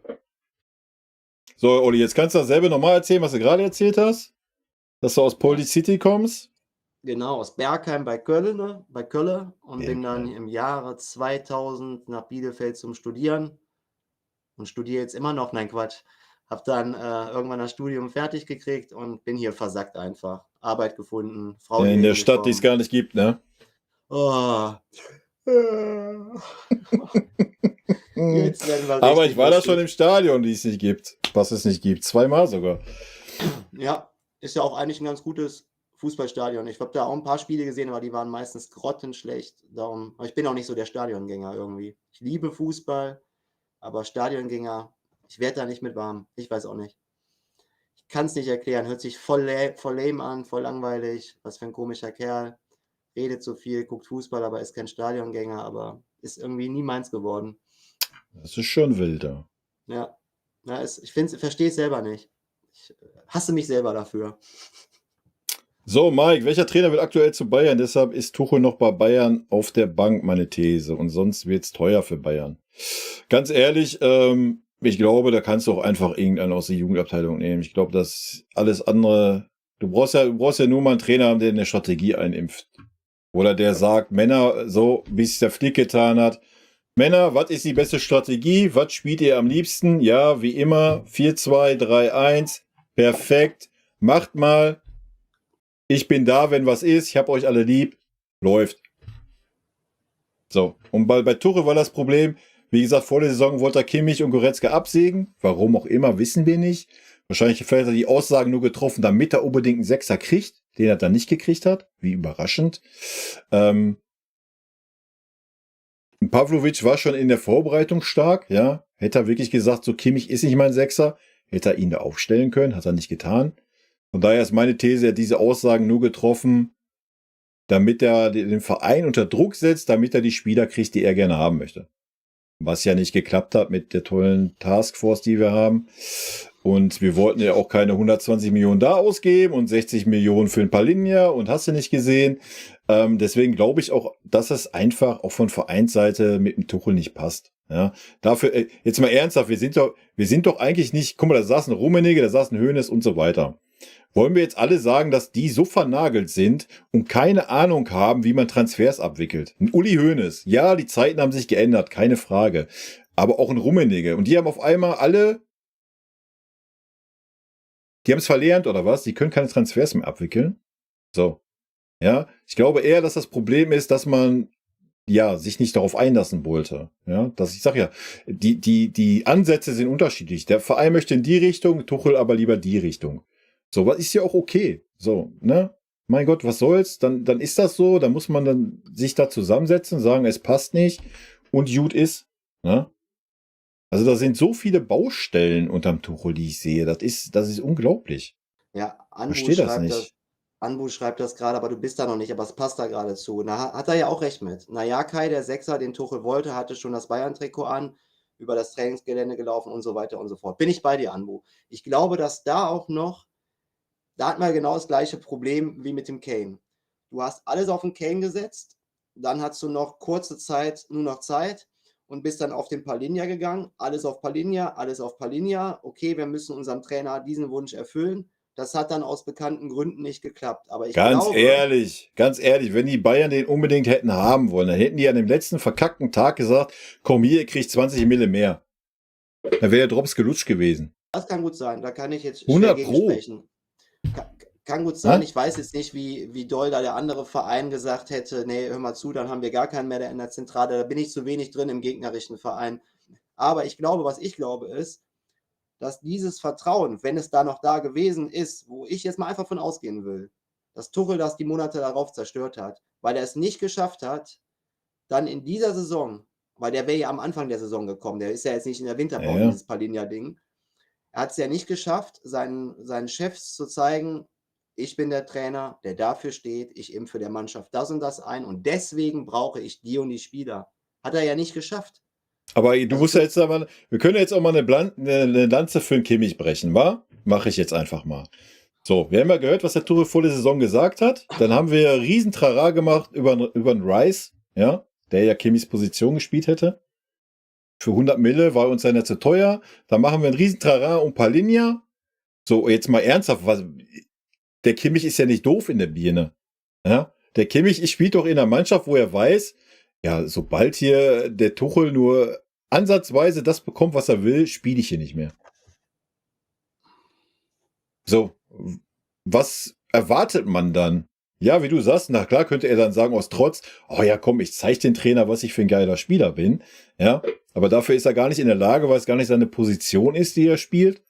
So, Olli, jetzt kannst du dasselbe nochmal erzählen, was du gerade erzählt hast. Dass du aus Poldi City kommst. Genau, aus Bergheim bei Köln und bin dann im Jahre 2000 nach Bielefeld zum Studieren und studiere jetzt immer noch, nein Quatsch, habe dann irgendwann das Studium fertig gekriegt und bin hier versackt einfach, Arbeit gefunden, Frau In der Stadt, die es gar nicht gibt, ne? Oh. Jetzt werden wir Aber richtig ich war da lustig. schon im Stadion, die es nicht gibt. Was es nicht gibt. 2-mal sogar. Ja, ist ja auch eigentlich ein ganz gutes Fußballstadion. Ich habe da auch ein paar Spiele gesehen, aber die waren meistens grottenschlecht. Darum, aber ich bin auch nicht so der Stadiongänger irgendwie. Ich liebe Fußball, aber Stadiongänger, ich werde da nicht mit warm. Ich weiß auch nicht. Ich kann es nicht erklären. Hört sich voll lame an, voll langweilig. Was für ein komischer Kerl. Redet so viel, guckt Fußball, aber ist kein Stadiongänger, aber ist irgendwie nie meins geworden. Das ist schon wilder. Ja, ich verstehe es selber nicht. Ich hasse mich selber dafür. So, Mike, welcher Trainer will aktuell zu Bayern? Deshalb ist Tuchel noch bei Bayern auf der Bank, meine These. Und sonst wird es teuer für Bayern. Ganz ehrlich, ich glaube, da kannst du auch einfach irgendeinen aus der Jugendabteilung nehmen. Ich glaube, dass alles andere, du brauchst ja nur mal einen Trainer haben, der eine Strategie einimpft. Oder der sagt, Männer, so wie es der Flick getan hat, Männer, was ist die beste Strategie? Was spielt ihr am liebsten? Ja, wie immer, 4-2-3-1, perfekt, macht mal. Ich bin da, wenn was ist, ich hab euch alle lieb, läuft. So, und bei Tuchel war das Problem, wie gesagt, vor der Saison wollte er Kimmich und Goretzka absägen. Warum auch immer, wissen wir nicht. Wahrscheinlich vielleicht hat er die Aussagen nur getroffen, damit er unbedingt einen Sechser kriegt, den er dann nicht gekriegt hat. Wie überraschend. Pavlovic war schon in der Vorbereitung stark, ja. Hätte er wirklich gesagt, so Kimmich ist nicht mein Sechser, hätte er ihn da aufstellen können, hat er nicht getan. Von daher ist meine These, er hat diese Aussagen nur getroffen, damit er den Verein unter Druck setzt, damit er die Spieler kriegt, die er gerne haben möchte. Was ja nicht geklappt hat mit der tollen Taskforce, die wir haben. Und wir wollten ja auch keine 120 Millionen da ausgeben und 60 Millionen für ein Palinja und hast du nicht gesehen. Deswegen glaube ich auch, dass es einfach auch von Vereinsseite mit dem Tuchel nicht passt. Ja, dafür, jetzt mal ernsthaft, wir sind doch eigentlich nicht, guck mal, da saß ein Rummenigge, da saß ein Hoeneß und so weiter. Wollen wir jetzt alle sagen, dass die so vernagelt sind und keine Ahnung haben, wie man Transfers abwickelt? Ein Uli Hoeneß, ja, die Zeiten haben sich geändert, keine Frage. Aber auch ein Rummenigge. Und die haben auf einmal alle, die haben es verlernt oder was? Die können keine Transfers mehr abwickeln. So. Ja, ich glaube eher, dass das Problem ist, dass man ja sich nicht darauf einlassen wollte. Ja, ich sag ja, die Ansätze sind unterschiedlich. Der Verein möchte in die Richtung, Tuchel aber lieber die Richtung. So, was ist ja auch okay. So, ne? Mein Gott, was soll's? Dann ist das so, dann muss man dann sich da zusammensetzen, sagen, es passt nicht und gut ist. Ne? Also da sind so viele Baustellen unterm Tuchel, die ich sehe. Das ist unglaublich. Ja, Anbu schreibt das gerade, aber du bist da noch nicht, aber es passt da gerade zu. Na, hat er ja auch recht mit. Najakai, der Sechser, den Tuchel wollte, hatte schon das Bayern-Trikot an, über das Trainingsgelände gelaufen und so weiter und so fort. Bin ich bei dir, Anbu. Ich glaube, dass da auch noch, da hat man genau das gleiche Problem wie mit dem Kane. Du hast alles auf den Kane gesetzt, dann hast du noch kurze Zeit, nur noch Zeit und bist dann auf den Palinja gegangen. Alles auf Palinja, alles auf Palinja. Okay, wir müssen unserem Trainer diesen Wunsch erfüllen. Das hat dann aus bekannten Gründen nicht geklappt. Aber ich ganz glaube, ehrlich, wenn die Bayern den unbedingt hätten haben wollen, dann hätten die an dem letzten verkackten Tag gesagt, komm hier, ihr kriegt 20 Mille mehr. Dann wäre der Drops gelutscht gewesen. das kann gut sein. Da kann ich jetzt 100 gegen Pro. sprechen. Kann gut sein. Hä? Ich weiß jetzt nicht, wie doll da der andere Verein gesagt hätte, nee, hör mal zu, dann haben wir gar keinen mehr in der Zentrale. Da bin ich zu wenig drin im gegnerischen Verein. Aber ich glaube, was ich glaube ist, dass dieses Vertrauen, wenn es da noch da gewesen ist, wo ich jetzt mal einfach von ausgehen will, dass Tuchel das die Monate darauf zerstört hat, weil er es nicht geschafft hat, dann in dieser Saison, weil der wäre ja am Anfang der Saison gekommen, der ist ja jetzt nicht in der Winterpause, Ja. dieses Palinja-Ding. Er hat es ja nicht geschafft, seinen Chefs zu zeigen, ich bin der Trainer, der dafür steht, ich impfe der Mannschaft das und das ein und deswegen brauche ich die und die Spieler. Hat er ja nicht geschafft. Aber du musst ja jetzt aber, wir können jetzt auch mal eine Lanze für den Kimmich brechen, wa? Mache ich jetzt einfach mal. So, wir haben ja gehört, was der Tuchel vor der Saison gesagt hat. Dann haben wir riesen Trara gemacht über einen Rice, ja, der ja Kimmichs Position gespielt hätte. Für 100 Mille war uns einer zu teuer. Dann machen wir einen riesen Trara um Palinja. So, jetzt mal ernsthaft, der Kimmich ist ja nicht doof in der Birne. Ja? Der Kimmich spielt doch in einer Mannschaft, wo er weiß, ja, sobald hier der Tuchel nur ansatzweise das bekommt, was er will, spiele ich hier nicht mehr. So, was erwartet man dann? Ja, wie du sagst, na klar könnte er dann sagen aus Trotz, oh ja, komm, ich zeige den Trainer, was ich für ein geiler Spieler bin. Ja, aber dafür ist er gar nicht in der Lage, weil es gar nicht seine Position ist, die er spielt.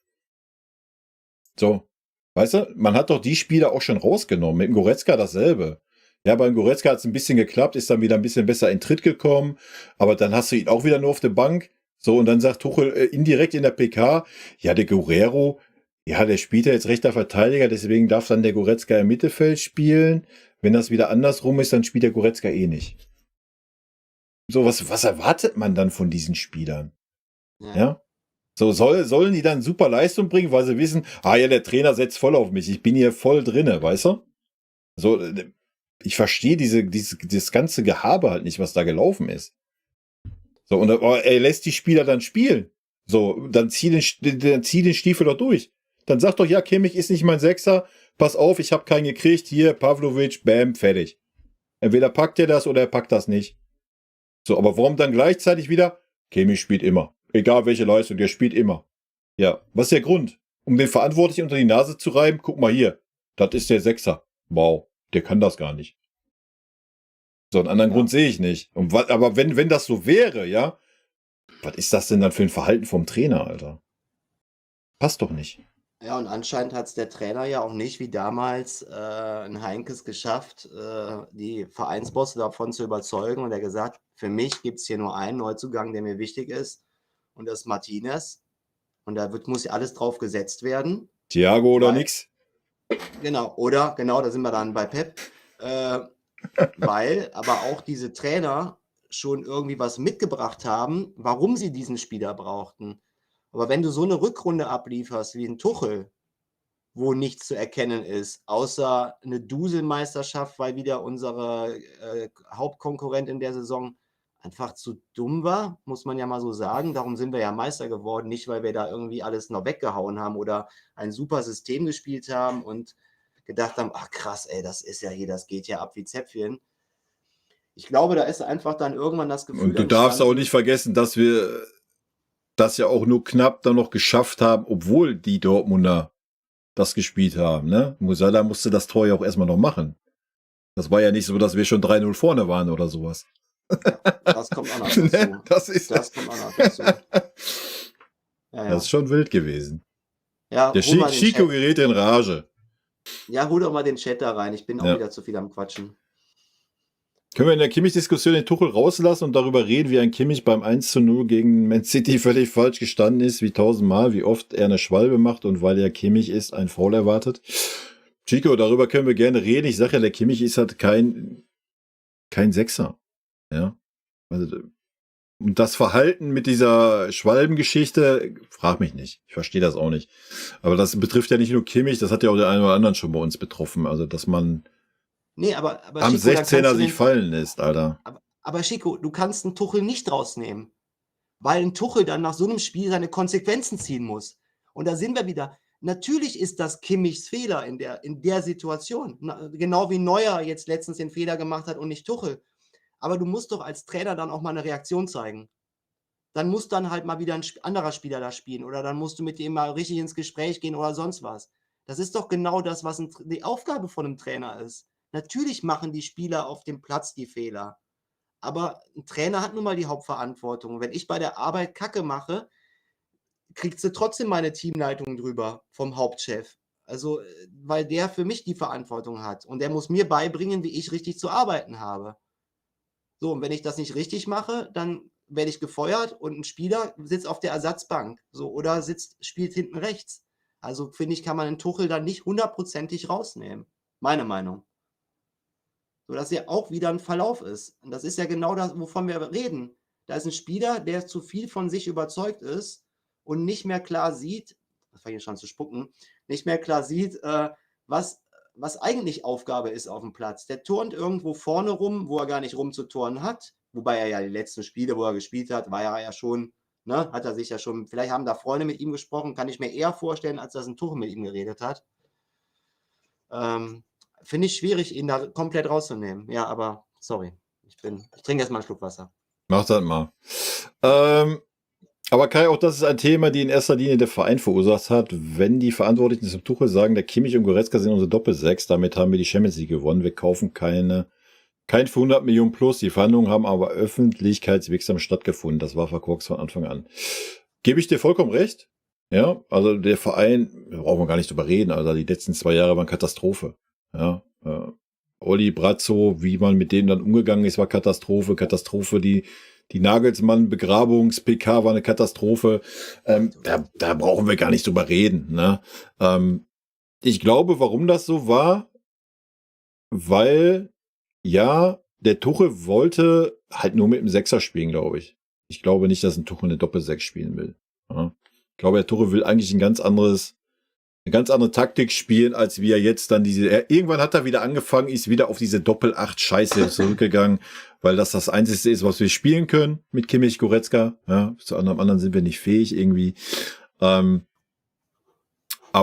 So, weißt du, man hat doch die Spieler auch schon rausgenommen. Mit dem Goretzka dasselbe. Ja, beim Goretzka hat es ein bisschen geklappt, ist dann wieder ein bisschen besser in Tritt gekommen, aber dann hast du ihn auch wieder nur auf der Bank. So, und dann sagt Tuchel indirekt in der PK, ja, der Guerrero, ja, der spielt ja jetzt rechter Verteidiger, deswegen darf dann der Goretzka im Mittelfeld spielen. Wenn das wieder andersrum ist, dann spielt der Goretzka eh nicht. So, was erwartet man dann von diesen Spielern? Ja? So, sollen die dann super Leistung bringen, weil sie wissen, ja, der Trainer setzt voll auf mich, ich bin hier voll drinne, weißt du? So, ich verstehe dieses ganze Gehabe halt nicht, was da gelaufen ist. So, und er lässt die Spieler dann spielen. So, dann zieh den Stiefel doch durch. Dann sag doch, ja, Kimmich ist nicht mein Sechser, pass auf, ich habe keinen gekriegt, hier, Pavlovic, bam, fertig. Entweder packt er das oder er packt das nicht. So, aber warum dann gleichzeitig wieder? Kimmich spielt immer. Egal welche Leistung, der spielt immer. Ja, was ist der Grund? Um den Verantwortlichen unter die Nase zu reiben, guck mal hier, das ist der Sechser. Wow, der kann das gar nicht. So, einen anderen Grund sehe ich nicht. Aber wenn das so wäre, ja, was ist das denn dann für ein Verhalten vom Trainer, Alter? Passt doch nicht. Ja, und anscheinend hat es der Trainer ja auch nicht wie damals ein Heinkes geschafft, die Vereinsbosse davon zu überzeugen. Und er gesagt, für mich gibt es hier nur einen Neuzugang, der mir wichtig ist. Und das ist Martinez. Und da muss ja alles drauf gesetzt werden. Thiago oder nix? Genau, da sind wir dann bei Pep. Weil aber auch diese Trainer schon irgendwie was mitgebracht haben, warum sie diesen Spieler brauchten. Aber wenn du so eine Rückrunde ablieferst wie ein Tuchel, wo nichts zu erkennen ist, außer eine Duselmeisterschaft, weil wieder unsere Hauptkonkurrent in der Saison einfach zu dumm war, muss man ja mal so sagen. Darum sind wir ja Meister geworden, nicht weil wir da irgendwie alles noch weggehauen haben oder ein super System gespielt haben und gedacht haben, ach krass, ey, das ist ja hier, das geht ja ab wie Zäpfchen. Ich glaube, da ist einfach dann irgendwann das Gefühl Und du darfst auch nicht vergessen, dass wir das ja auch nur knapp dann noch geschafft haben, obwohl die Dortmunder das gespielt haben. Ne? Musiala musste das Tor ja auch erstmal noch machen. Das war ja nicht so, dass wir schon 3-0 vorne waren oder sowas. Das kommt auch noch dazu. Das kommt auch noch dazu. Ja. Das ist schon wild gewesen. Ja, Der Chico gerät in Rage. Ja, hol doch mal den Chat da rein. Ich bin auch wieder zu viel am Quatschen. Können wir in der Kimmich-Diskussion den Tuchel rauslassen und darüber reden, wie ein Kimmich beim 1:0 gegen Man City völlig falsch gestanden ist, wie 1000-mal, wie oft er eine Schwalbe macht und weil er Kimmich ist, ein Foul erwartet? Chico, darüber können wir gerne reden. Ich sage ja, der Kimmich ist halt kein Sechser. Ja. Also, und das Verhalten mit dieser Schwalbengeschichte, frag mich nicht. Ich verstehe das auch nicht. Aber das betrifft ja nicht nur Kimmich, das hat ja auch der eine oder anderen schon bei uns betroffen. Also, dass man aber am Chico, 16er sich fallen lässt, Alter. Aber Chico, du kannst einen Tuchel nicht rausnehmen, weil ein Tuchel dann nach so einem Spiel seine Konsequenzen ziehen muss. Und da sind wir wieder. Natürlich ist das Kimmichs Fehler in der Situation. Genau wie Neuer jetzt letztens den Fehler gemacht hat und nicht Tuchel. Aber du musst doch als Trainer dann auch mal eine Reaktion zeigen. Dann muss dann halt mal wieder ein anderer Spieler da spielen oder dann musst du mit dem mal richtig ins Gespräch gehen oder sonst was. Das ist doch genau das, was die Aufgabe von einem Trainer ist. Natürlich machen die Spieler auf dem Platz die Fehler. Aber ein Trainer hat nun mal die Hauptverantwortung. Wenn ich bei der Arbeit Kacke mache, kriegst du trotzdem meine Teamleitung drüber vom Hauptchef. Also, weil der für mich die Verantwortung hat. Und der muss mir beibringen, wie ich richtig zu arbeiten habe. So, und wenn ich das nicht richtig mache, dann werde ich gefeuert und ein Spieler sitzt auf der Ersatzbank. So, oder spielt hinten rechts. Also, finde ich, kann man einen Tuchel dann nicht 100%ig rausnehmen. Meine Meinung. Sodass ja auch wieder ein Verlauf ist. Und das ist ja genau das, wovon wir reden. Da ist ein Spieler, der zu viel von sich überzeugt ist und nicht mehr klar sieht, das fange ich schon zu spucken, nicht mehr klar sieht, was eigentlich Aufgabe ist auf dem Platz. Der turnt irgendwo vorne rum, wo er gar nicht rumzuturnen hat. Wobei er ja die letzten Spiele, wo er gespielt hat, war er ja schon, ne, hat er sich ja schon, vielleicht haben da Freunde mit ihm gesprochen, kann ich mir eher vorstellen, als dass ein Tuchel mit ihm geredet hat. Finde ich schwierig, ihn da komplett rauszunehmen. Ja, aber sorry. Ich trinke erstmal einen Schluck Wasser. Mach das mal. Aber Kai, auch das ist ein Thema, die in erster Linie der Verein verursacht hat. Wenn die Verantwortlichen zum Tuchel sagen, der Kimmich und Goretzka sind unsere Doppelsechs, damit haben wir die Champions League gewonnen. Wir kaufen kein für 100 Millionen plus. Die Verhandlungen haben aber öffentlichkeitswirksam stattgefunden. Das war verkorkst von Anfang an. Gebe ich dir vollkommen recht. Ja, also der Verein, da brauchen wir gar nicht drüber reden, also die letzten 2 Jahre waren Katastrophe. Ja, Olli Brazzo, wie man mit denen dann umgegangen ist, war Katastrophe. Die Nagelsmann-Begrabungs-PK war eine Katastrophe. Da brauchen wir gar nicht drüber reden. Ne? Ich glaube, warum das so war, weil, ja, der Tuchel wollte halt nur mit dem Sechser spielen, glaube ich. Ich glaube nicht, dass ein Tuchel eine Doppel-6 spielen will. Ja? Ich glaube, der Tuchel will eigentlich ein ganz anderes eine ganz andere Taktik spielen, als wie er jetzt dann irgendwann hat er wieder angefangen, ist wieder auf diese Doppel-8-Scheiße zurückgegangen, weil das Einzige ist, was wir spielen können mit Kimmich, Goretzka. Ja, zu einem anderen sind wir nicht fähig irgendwie. Aber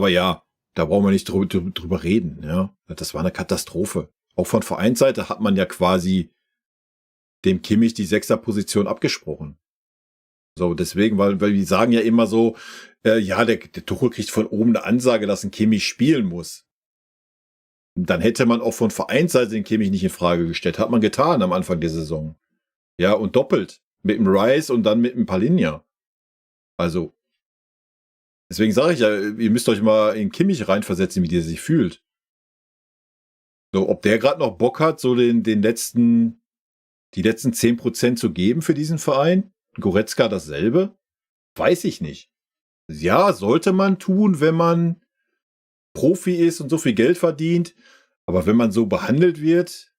ja, da brauchen wir nicht drüber reden. Ja, das war eine Katastrophe. Auch von Vereinsseite hat man ja quasi dem Kimmich die 6er-Position abgesprochen. So, deswegen, weil die sagen ja immer so, ja, der Tuchel kriegt von oben eine Ansage, dass ein Kimmich spielen muss. Dann hätte man auch von Vereinsseite den Kimmich nicht in Frage gestellt. Hat man getan am Anfang der Saison. Ja, und doppelt. Mit dem Rice und dann mit dem Palinja. Also, deswegen sage ich ja, ihr müsst euch mal in Kimmich reinversetzen, wie der sich fühlt. So, ob der gerade noch Bock hat, so die letzten 10% zu geben für diesen Verein. Goretzka dasselbe? Weiß ich nicht. Ja, sollte man tun, wenn man Profi ist und so viel Geld verdient. Aber wenn man so behandelt wird,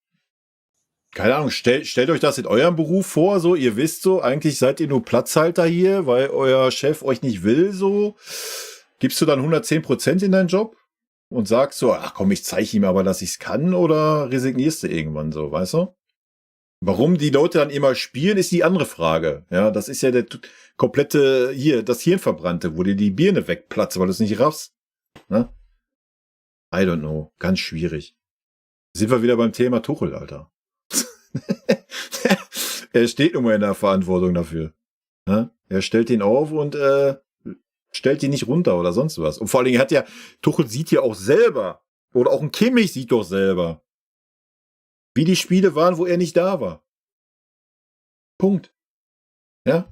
keine Ahnung, stellt euch das in eurem Beruf vor, so, ihr wisst so, eigentlich seid ihr nur Platzhalter hier, weil euer Chef euch nicht will, so. Gibst du dann 110% in deinen Job und sagst so, ach komm, ich zeige ihm aber, dass ich es kann, oder resignierst du irgendwann so, weißt du? Warum die Leute dann immer spielen, ist die andere Frage. Ja, das ist ja der komplette, das Hirnverbrannte, wo dir die Birne wegplatzt, weil du es nicht raffst. Ne? I don't know. Ganz schwierig. Sind wir wieder beim Thema Tuchel, Alter. Er steht nun mal in der Verantwortung dafür. Ne? Er stellt ihn auf und stellt ihn nicht runter oder sonst was. Und vor allen Dingen Tuchel sieht ja auch selber, oder auch ein Kimmich sieht doch selber, wie die Spiele waren, wo er nicht da war. Punkt. Ja?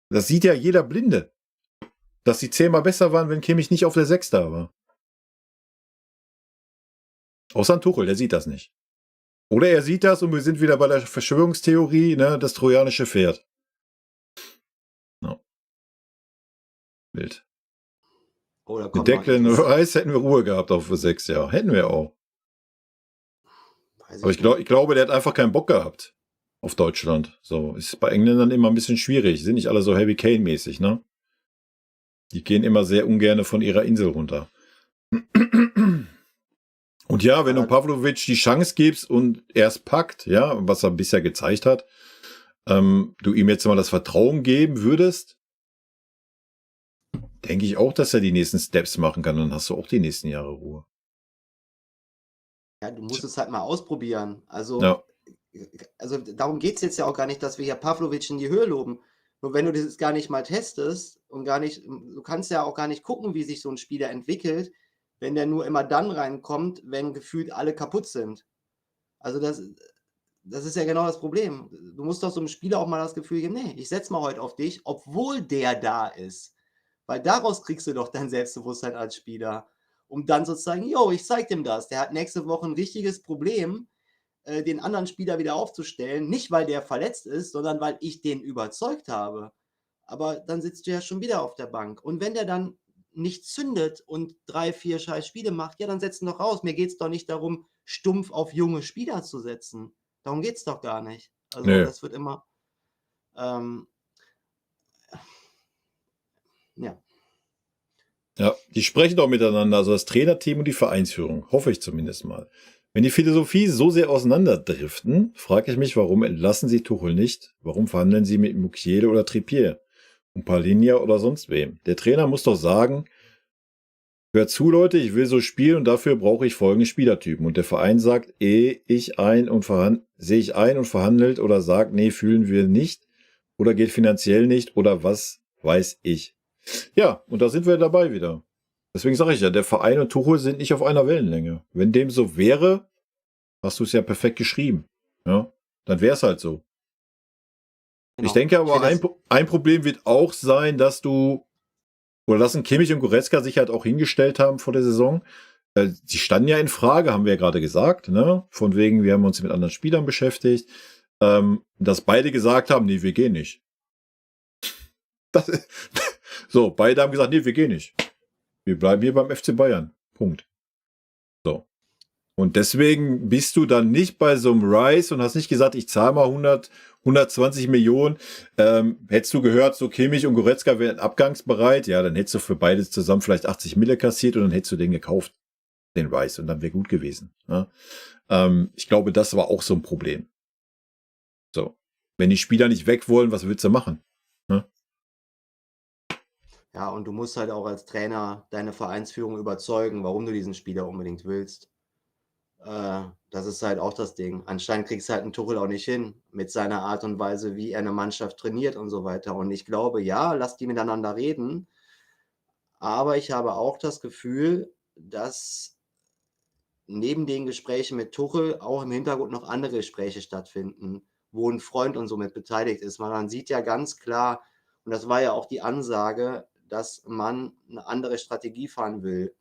Das sieht ja jeder Blinde. Dass die 10-mal besser waren, wenn Kimmich nicht auf der 6 da war. Außer ein Tuchel, der sieht das nicht. Oder er sieht das und wir sind wieder bei der Verschwörungstheorie, ne, das trojanische Pferd. No. Wild. Mit Declan Rice hätten wir Ruhe gehabt auf 6, ja. Hätten wir auch. Aber ich glaube, der hat einfach keinen Bock gehabt auf Deutschland. So, ist bei Engländern immer ein bisschen schwierig. Sind nicht alle so Harry Kane-mäßig, ne? Die gehen immer sehr ungern von ihrer Insel runter. Und ja, wenn du Pavlovic die Chance gibst und er es packt, ja, was er bisher gezeigt hat, du ihm jetzt mal das Vertrauen geben würdest, denke ich auch, dass er die nächsten Steps machen kann. Dann hast du auch die nächsten Jahre Ruhe. Ja, du musst es halt mal ausprobieren. Also, Ja. also darum geht es jetzt ja auch gar nicht, dass wir hier Pavlovic in die Höhe loben. Nur wenn du das gar nicht mal testest und du kannst ja auch gar nicht gucken, wie sich so ein Spieler entwickelt, wenn der nur immer dann reinkommt, wenn gefühlt alle kaputt sind. Also das ist ja genau das Problem. Du musst doch so einem Spieler auch mal das Gefühl geben, nee, ich setze mal heute auf dich, obwohl der da ist. Weil daraus kriegst du doch dein Selbstbewusstsein als Spieler. Um dann sozusagen, ich zeig dem das. Der hat nächste Woche ein richtiges Problem, den anderen Spieler wieder aufzustellen. Nicht, weil der verletzt ist, sondern weil ich den überzeugt habe. Aber dann sitzt du ja schon wieder auf der Bank. Und wenn der dann nicht zündet und 3, 4 scheiß Spiele macht, ja, dann setz ihn doch raus. Mir geht es doch nicht darum, stumpf auf junge Spieler zu setzen. Darum geht es doch gar nicht. Also das wird immer ja. Ja, die sprechen doch miteinander, also das Trainerteam und die Vereinsführung, hoffe ich zumindest mal. Wenn die Philosophie so sehr auseinanderdriften, frage ich mich, warum entlassen sie Tuchel nicht? Warum verhandeln sie mit Mukiele oder Trippier? Und Palinja oder sonst wem? Der Trainer muss doch sagen, hört zu, Leute, ich will so spielen und dafür brauche ich folgende Spielertypen. Und der Verein sagt, sehe ich ein und verhandelt oder sagt, nee, fühlen wir nicht oder geht finanziell nicht oder was weiß ich. Ja, und da sind wir dabei wieder. Deswegen sage ich ja, der Verein und Tuchel sind nicht auf einer Wellenlänge. Wenn dem so wäre, hast du es ja perfekt geschrieben. Ja, dann wäre es halt so. Genau. Ich denke aber, ein Problem wird auch sein, dass ein Kimmich und Goretzka sich halt auch hingestellt haben vor der Saison. Sie standen ja in Frage, haben wir ja gerade gesagt, ne? Von wegen, wir haben uns mit anderen Spielern beschäftigt, dass beide gesagt haben, nee, wir gehen nicht. So, beide haben gesagt, nee, wir gehen nicht. Wir bleiben hier beim FC Bayern. Punkt. So. Und deswegen bist du dann nicht bei so einem Rice und hast nicht gesagt, ich zahle mal 120 Millionen. Hättest du gehört, so Kimmich und Goretzka wären abgangsbereit, ja, dann hättest du für beides zusammen vielleicht 80 Mille kassiert und dann hättest du den gekauft, den Rice, und dann wäre gut gewesen. Ja? Ich glaube, das war auch so ein Problem. So, wenn die Spieler nicht weg wollen, was willst du machen? Ja? Ja, und du musst halt auch als Trainer deine Vereinsführung überzeugen, warum du diesen Spieler unbedingt willst. Das ist halt auch das Ding. Anscheinend kriegst du halt einen Tuchel auch nicht hin mit seiner Art und Weise, wie er eine Mannschaft trainiert und so weiter. Und ich glaube, ja, lass die miteinander reden. Aber ich habe auch das Gefühl, dass neben den Gesprächen mit Tuchel auch im Hintergrund noch andere Gespräche stattfinden, wo ein Freund und so mit beteiligt ist. Man sieht ja ganz klar, und das war ja auch die Ansage, dass man eine andere Strategie fahren will.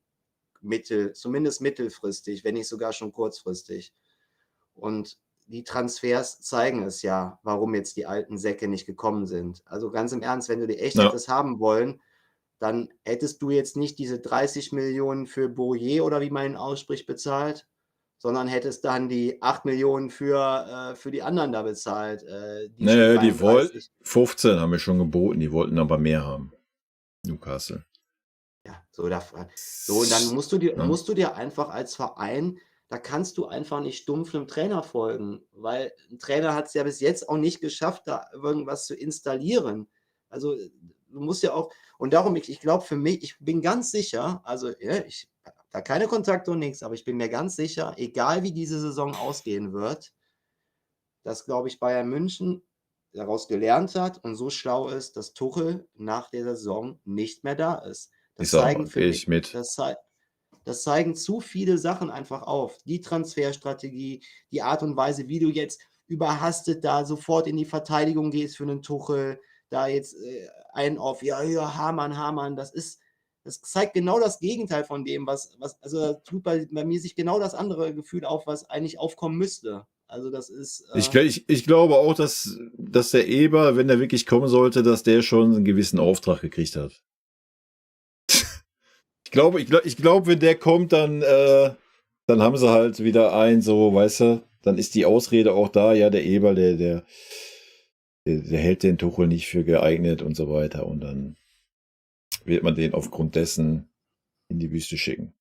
Zumindest mittelfristig, wenn nicht sogar schon kurzfristig. Und die Transfers zeigen es ja, warum jetzt die alten Säcke nicht gekommen sind. Also ganz im Ernst, wenn du die echt hättest haben wollen, dann hättest du jetzt nicht diese 30 Millionen für Bourier oder wie man ihn ausspricht bezahlt, sondern hättest dann die 8 Millionen für die anderen da bezahlt. Naja, die wollten 15 haben wir schon geboten, die wollten aber mehr haben. Newcastle. Ja, und dann musst du dir einfach als Verein, da kannst du einfach nicht stumpf einem Trainer folgen, weil ein Trainer hat es ja bis jetzt auch nicht geschafft, da irgendwas zu installieren. Also du musst ja auch, und darum, ich glaube für mich, ich bin ganz sicher, also ja, ich habe da keine Kontakte und nichts, aber ich bin mir ganz sicher, egal wie diese Saison ausgehen wird, dass, glaube ich, Bayern München daraus gelernt hat und so schlau ist, dass Tuchel nach der Saison nicht mehr da ist. Das zeigen zu viele Sachen einfach auf. Die Transferstrategie, die Art und Weise, wie du jetzt überhastet da sofort in die Verteidigung gehst für einen Tuchel, da jetzt einen auf, ja, Hamann, das zeigt genau das Gegenteil von dem, also tut bei mir sich genau das andere Gefühl auf, was eigentlich aufkommen müsste. Also das ist... Ich glaube auch, dass der Eber, wenn er wirklich kommen sollte, dass der schon einen gewissen Auftrag gekriegt hat. Ich glaube, wenn der kommt, dann haben sie halt wieder so, weißt du, dann ist die Ausrede auch da, ja, der Eber, der hält den Tuchel nicht für geeignet und so weiter, und dann wird man den aufgrund dessen in die Wüste schicken.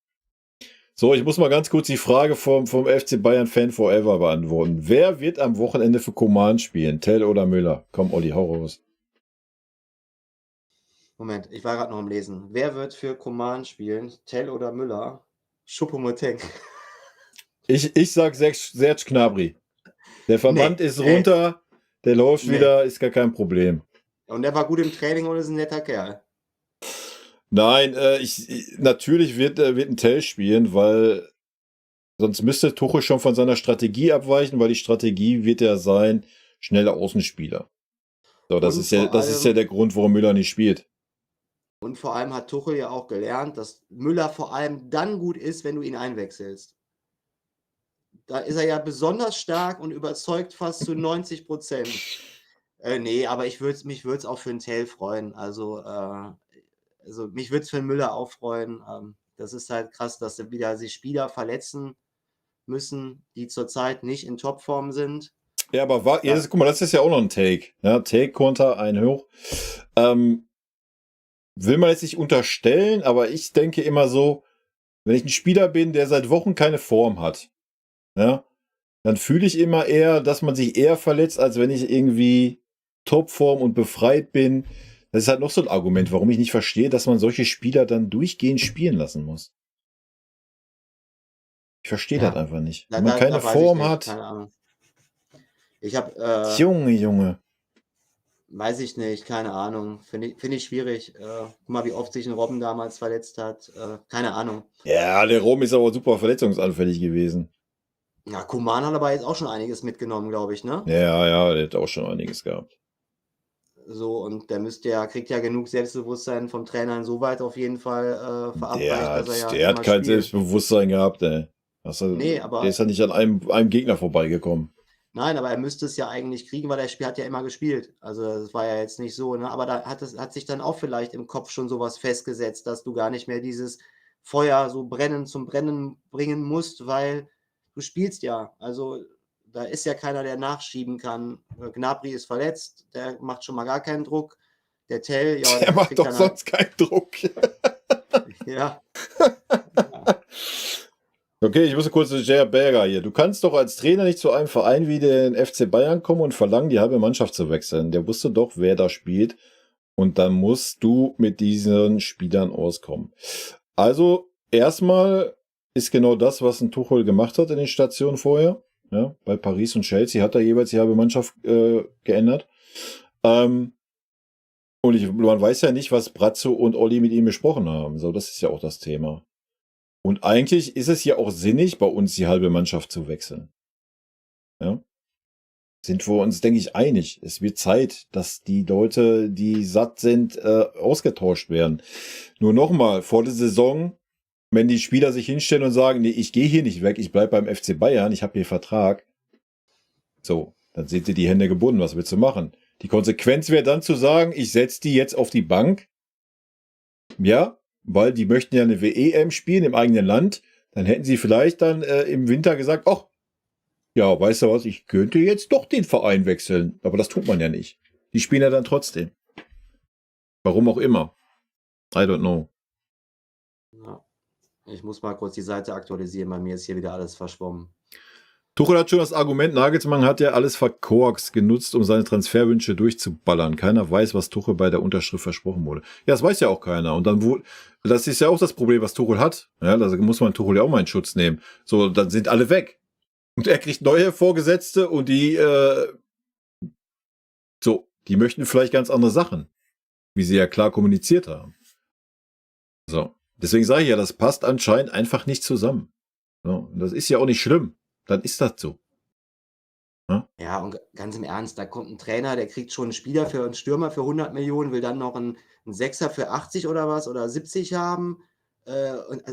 So, ich muss mal ganz kurz die Frage vom FC Bayern Fan Forever beantworten. Wer wird am Wochenende für Coman spielen? Tell oder Müller? Komm, Olli, hau raus. Moment, ich war gerade noch am Lesen. Wer wird für Coman spielen? Tell oder Müller? Choupo-Moting. Ich sag Serge Gnabry. Der Verband ist runter, der läuft wieder, ist gar kein Problem. Und der war gut im Training und ist ein netter Kerl. Nein, natürlich wird ein Tell spielen, weil sonst müsste Tuchel schon von seiner Strategie abweichen, weil die Strategie wird ja sein, schnelle Außenspieler. So, das ist ja der Grund, warum Müller nicht spielt. Und vor allem hat Tuchel ja auch gelernt, dass Müller vor allem dann gut ist, wenn du ihn einwechselst. Da ist er ja besonders stark und überzeugt fast zu 90%. Nee, aber mich würde es auch für einen Tell freuen. Also mich würde es für einen Müller auch freuen. Das ist halt krass, dass wieder sich Spieler verletzen müssen, die zurzeit nicht in Topform sind. Ja, aber guck mal, das ist ja auch noch ein Take. Ja, Take, Konter, ein hoch. Will man jetzt nicht unterstellen, aber ich denke immer so, wenn ich ein Spieler bin, der seit Wochen keine Form hat, ja, dann fühle ich immer eher, dass man sich eher verletzt, als wenn ich irgendwie Topform und befreit bin. Das ist halt noch so ein Argument, warum ich nicht verstehe, dass man solche Spieler dann durchgehend spielen lassen muss. Ich verstehe das einfach nicht. Wenn man keine Form hat. Keine Ahnung. Ich habe... Junge. Weiß ich nicht, keine Ahnung. Finde ich schwierig. Guck mal, wie oft sich ein Robben damals verletzt hat. Keine Ahnung. Ja, der Robben ist aber super verletzungsanfällig gewesen. Ja, Coman hat aber jetzt auch schon einiges mitgenommen, glaube ich, ne? Ja, der hat auch schon einiges gehabt. So, und der kriegt ja genug Selbstbewusstsein vom Trainer insoweit auf jeden Fall verabreicht, dass er der hat kein Selbstbewusstsein gehabt, ey. Der ist ja nicht an einem Gegner vorbeigekommen. Nein, aber er müsste es ja eigentlich kriegen, weil der Spiel hat ja immer gespielt. Also das war ja jetzt nicht so, ne? Aber da hat sich dann auch vielleicht im Kopf schon sowas festgesetzt, dass du gar nicht mehr dieses Feuer so zum Brennen bringen musst, weil du spielst ja. Also da ist ja keiner, der nachschieben kann. Gnabry ist verletzt, der macht schon mal gar keinen Druck. Der Tell, ja, Der macht doch sonst keinen Druck. Ja. Okay, ich muss kurz zu J.R. Berger hier. Du kannst doch als Trainer nicht zu einem Verein wie den FC Bayern kommen und verlangen, die halbe Mannschaft zu wechseln. Der wusste doch, wer da spielt. Und dann musst du mit diesen Spielern auskommen. Also, erstmal ist genau das, was ein Tuchel gemacht hat in den Stationen vorher. Ja, bei Paris und Chelsea hat er jeweils die halbe Mannschaft geändert. Und man weiß ja nicht, was Brazzo und Olli mit ihm besprochen haben. So, das ist ja auch das Thema. Und eigentlich ist es ja auch sinnig, bei uns die halbe Mannschaft zu wechseln. Ja. Sind wir uns, denke ich, einig. Es wird Zeit, dass die Leute, die satt sind, ausgetauscht werden. Nur nochmal, vor der Saison, wenn die Spieler sich hinstellen und sagen, nee, ich gehe hier nicht weg, ich bleibe beim FC Bayern, ich habe hier Vertrag. So, dann sind dir die Hände gebunden, was willst du machen? Die Konsequenz wäre dann zu sagen, ich setze die jetzt auf die Bank. Ja, weil die möchten ja eine WM spielen im eigenen Land. Dann hätten sie vielleicht dann im Winter gesagt, ach, ja, weißt du was, ich könnte jetzt doch den Verein wechseln. Aber das tut man ja nicht. Die spielen ja dann trotzdem. Warum auch immer. I don't know. Ja. Ich muss mal kurz die Seite aktualisieren, bei mir ist hier wieder alles verschwommen. Tuchel hat schon das Argument, Nagelsmann hat ja alles verkorkst genutzt, um seine Transferwünsche durchzuballern. Keiner weiß, was Tuchel bei der Unterschrift versprochen wurde. Ja, das weiß ja auch keiner. Und dann das ist ja auch das Problem, was Tuchel hat. Ja, da muss man Tuchel ja auch mal in Schutz nehmen. So, dann sind alle weg. Und er kriegt neue Vorgesetzte und die möchten vielleicht ganz andere Sachen, wie sie ja klar kommuniziert haben. So, deswegen sage ich ja, das passt anscheinend einfach nicht zusammen. So, und das ist ja auch nicht schlimm. Dann ist das so. Ja, und ganz im Ernst, da kommt ein Trainer, der kriegt schon einen Spieler für einen Stürmer für 100 Millionen, will dann noch einen Sechser für 80 oder was oder 70 haben.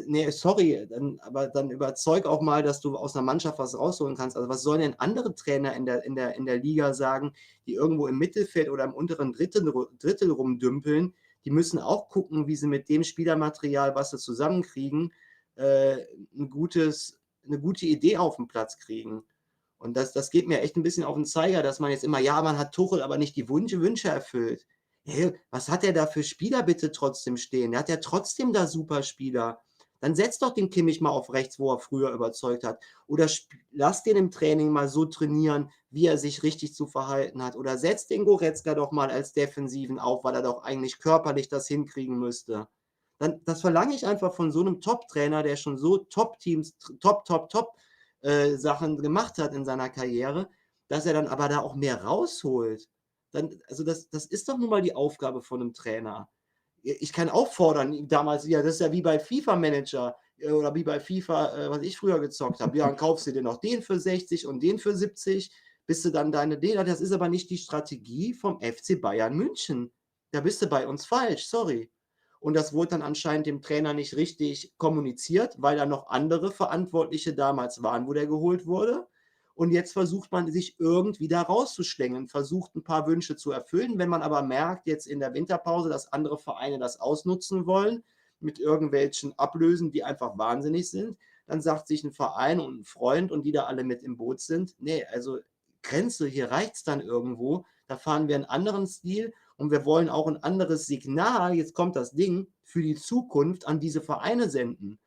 Nee, sorry, aber dann überzeug auch mal, dass du aus einer Mannschaft was rausholen kannst. Also was sollen denn andere Trainer in der Liga sagen, die irgendwo im Mittelfeld oder im unteren Drittel rumdümpeln? Die müssen auch gucken, wie sie mit dem Spielermaterial, was sie zusammenkriegen, eine gute Idee auf den Platz kriegen. Und das geht mir echt ein bisschen auf den Zeiger, dass man jetzt immer, ja, man hat Tuchel, aber nicht die Wünsche erfüllt. Hey, was hat er da für Spieler bitte trotzdem stehen? Er hat ja trotzdem da super Spieler. Dann setz doch den Kimmich mal auf rechts, wo er früher überzeugt hat. Oder lass den im Training mal so trainieren, wie er sich richtig zu verhalten hat. Oder setz den Goretzka doch mal als Defensiven auf, weil er doch eigentlich körperlich das hinkriegen müsste. Das verlange ich einfach von so einem Top-Trainer, der schon so Top-Teams, Sachen gemacht hat in seiner Karriere, dass er dann aber da auch mehr rausholt. Also das ist doch nun mal die Aufgabe von einem Trainer. Ich kann auch fordern, damals, ja, das ist ja wie bei FIFA-Manager oder wie bei FIFA, was ich früher gezockt habe. Ja, dann kaufst du dir noch den für 60 und den für 70, bis du dann das ist aber nicht die Strategie vom FC Bayern München. Da bist du bei uns falsch, sorry. Und das wurde dann anscheinend dem Trainer nicht richtig kommuniziert, weil da noch andere Verantwortliche damals waren, wo der geholt wurde. Und jetzt versucht man, sich irgendwie da rauszuschlängeln, versucht ein paar Wünsche zu erfüllen. Wenn man aber merkt, jetzt in der Winterpause, dass andere Vereine das ausnutzen wollen, mit irgendwelchen Ablösen, die einfach wahnsinnig sind, dann sagt sich ein Verein und ein Freund und die da alle mit im Boot sind, nee, also Grenze, hier reicht es dann irgendwo, da fahren wir einen anderen Stil und wir wollen auch ein anderes Signal, jetzt kommt das Ding, für die Zukunft an diese Vereine senden.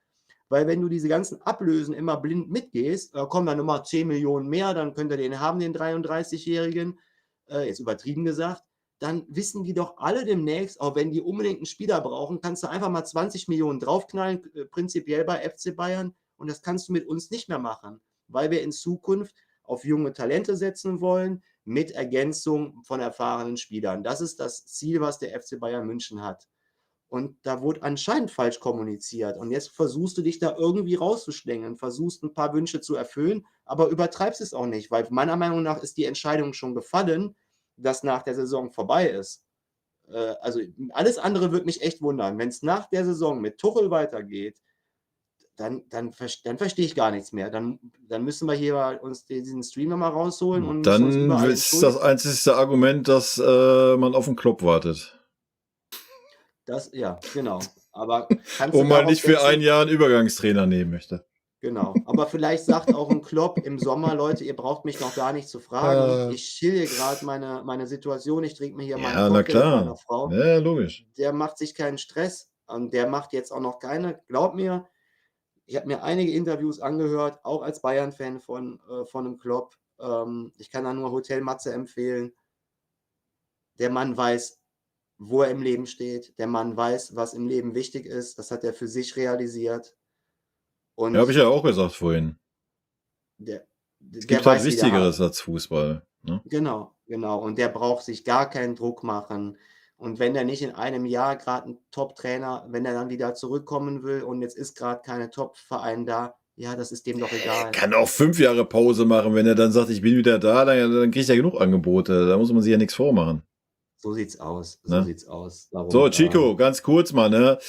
Weil wenn du diese ganzen Ablösen immer blind mitgehst, kommen dann nochmal 10 Millionen mehr, dann könnt ihr den haben, den 33-Jährigen, jetzt übertrieben gesagt, dann wissen die doch alle demnächst, auch wenn die unbedingt einen Spieler brauchen, kannst du einfach mal 20 Millionen draufknallen, prinzipiell bei FC Bayern, und das kannst du mit uns nicht mehr machen, weil wir in Zukunft auf junge Talente setzen wollen, mit Ergänzung von erfahrenen Spielern. Das ist das Ziel, was der FC Bayern München hat. Und da wurde anscheinend falsch kommuniziert. Und jetzt versuchst du dich da irgendwie rauszuschlängeln, versuchst ein paar Wünsche zu erfüllen, aber übertreibst es auch nicht, weil meiner Meinung nach ist die Entscheidung schon gefallen, dass nach der Saison vorbei ist. Also alles andere würde mich echt wundern. Wenn es nach der Saison mit Tuchel weitergeht, dann verstehe ich gar nichts mehr. Dann müssen wir hier uns diesen Stream nochmal rausholen. Und dann ist das einzige Argument, dass man auf den Klopp wartet. Ja, genau. Aber und man nicht für ein Jahr einen Übergangstrainer nehmen möchte. Genau. Aber vielleicht sagt auch ein Klopp im Sommer, Leute, ihr braucht mich noch gar nicht zu fragen. Ich chill hier gerade meine Situation, ich trinke mir hier meinen Ja, na Cocktail mit meiner klar. Frau. Ja, logisch. Der macht sich keinen Stress und der macht jetzt auch noch keine. Glaub mir, ich habe mir einige Interviews angehört, auch als Bayern-Fan von einem Klopp. Ich kann da nur Hotel Matze empfehlen. Der Mann weiß, wo er im Leben steht. Der Mann weiß, was im Leben wichtig ist. Das hat er für sich realisiert. Und Ja, habe ich ja auch gesagt vorhin. der Es der gibt halt weiß, wie der Wichtigeres als Fußball. Ne? Genau. Und der braucht sich gar keinen Druck machen. Und wenn der nicht in einem Jahr gerade ein Top-Trainer, wenn er dann wieder zurückkommen will und jetzt ist gerade keine Top-Verein da, ja, das ist dem doch egal. Kann auch 5 Jahre Pause machen, wenn er dann sagt, ich bin wieder da, dann kriegt er genug Angebote. Da muss man sich ja nichts vormachen. So sieht's aus. Ne? Darum, So, Chico, ganz kurz mal, ne?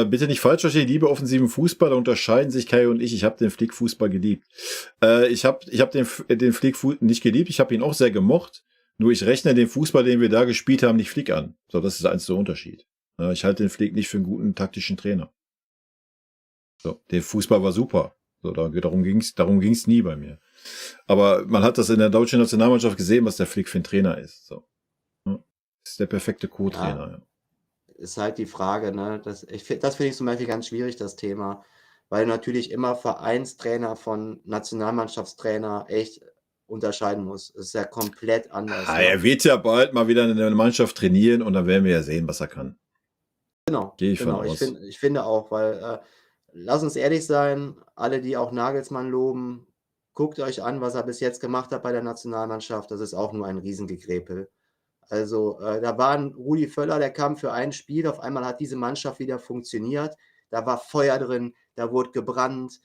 Bitte nicht falsch verstehen, liebe offensiven Fußballer unterscheiden sich Kai und ich. Ich habe den Flick-Fußball geliebt. Ich hab den Flick nicht geliebt, ich habe ihn auch sehr gemocht. Nur ich rechne den Fußball, den wir da gespielt haben, nicht Flick an. So, das ist der einzige Unterschied. Ja, ich halte den Flick nicht für einen guten taktischen Trainer. So, der Fußball war super. So, darum ging's nie bei mir. Aber man hat das in der deutschen Nationalmannschaft gesehen, was der Flick für ein Trainer ist. So. Das ist der perfekte Co-Trainer. Ja. Ist halt die Frage, ne? Das finde ich zum Beispiel ganz schwierig, das Thema. Weil natürlich immer Vereinstrainer von Nationalmannschaftstrainer echt unterscheiden muss. Das ist ja komplett anders. Ne? Er wird ja bald mal wieder in der Mannschaft trainieren und dann werden wir ja sehen, was er kann. Genau. Gehe ich von aus. Ich finde auch, weil lass uns ehrlich sein, alle, die auch Nagelsmann loben, guckt euch an, was er bis jetzt gemacht hat bei der Nationalmannschaft. Das ist auch nur ein Riesengegräpel. Also da war ein Rudi Völler, der kam für ein Spiel, auf einmal hat diese Mannschaft wieder funktioniert, da war Feuer drin, da wurde gebrannt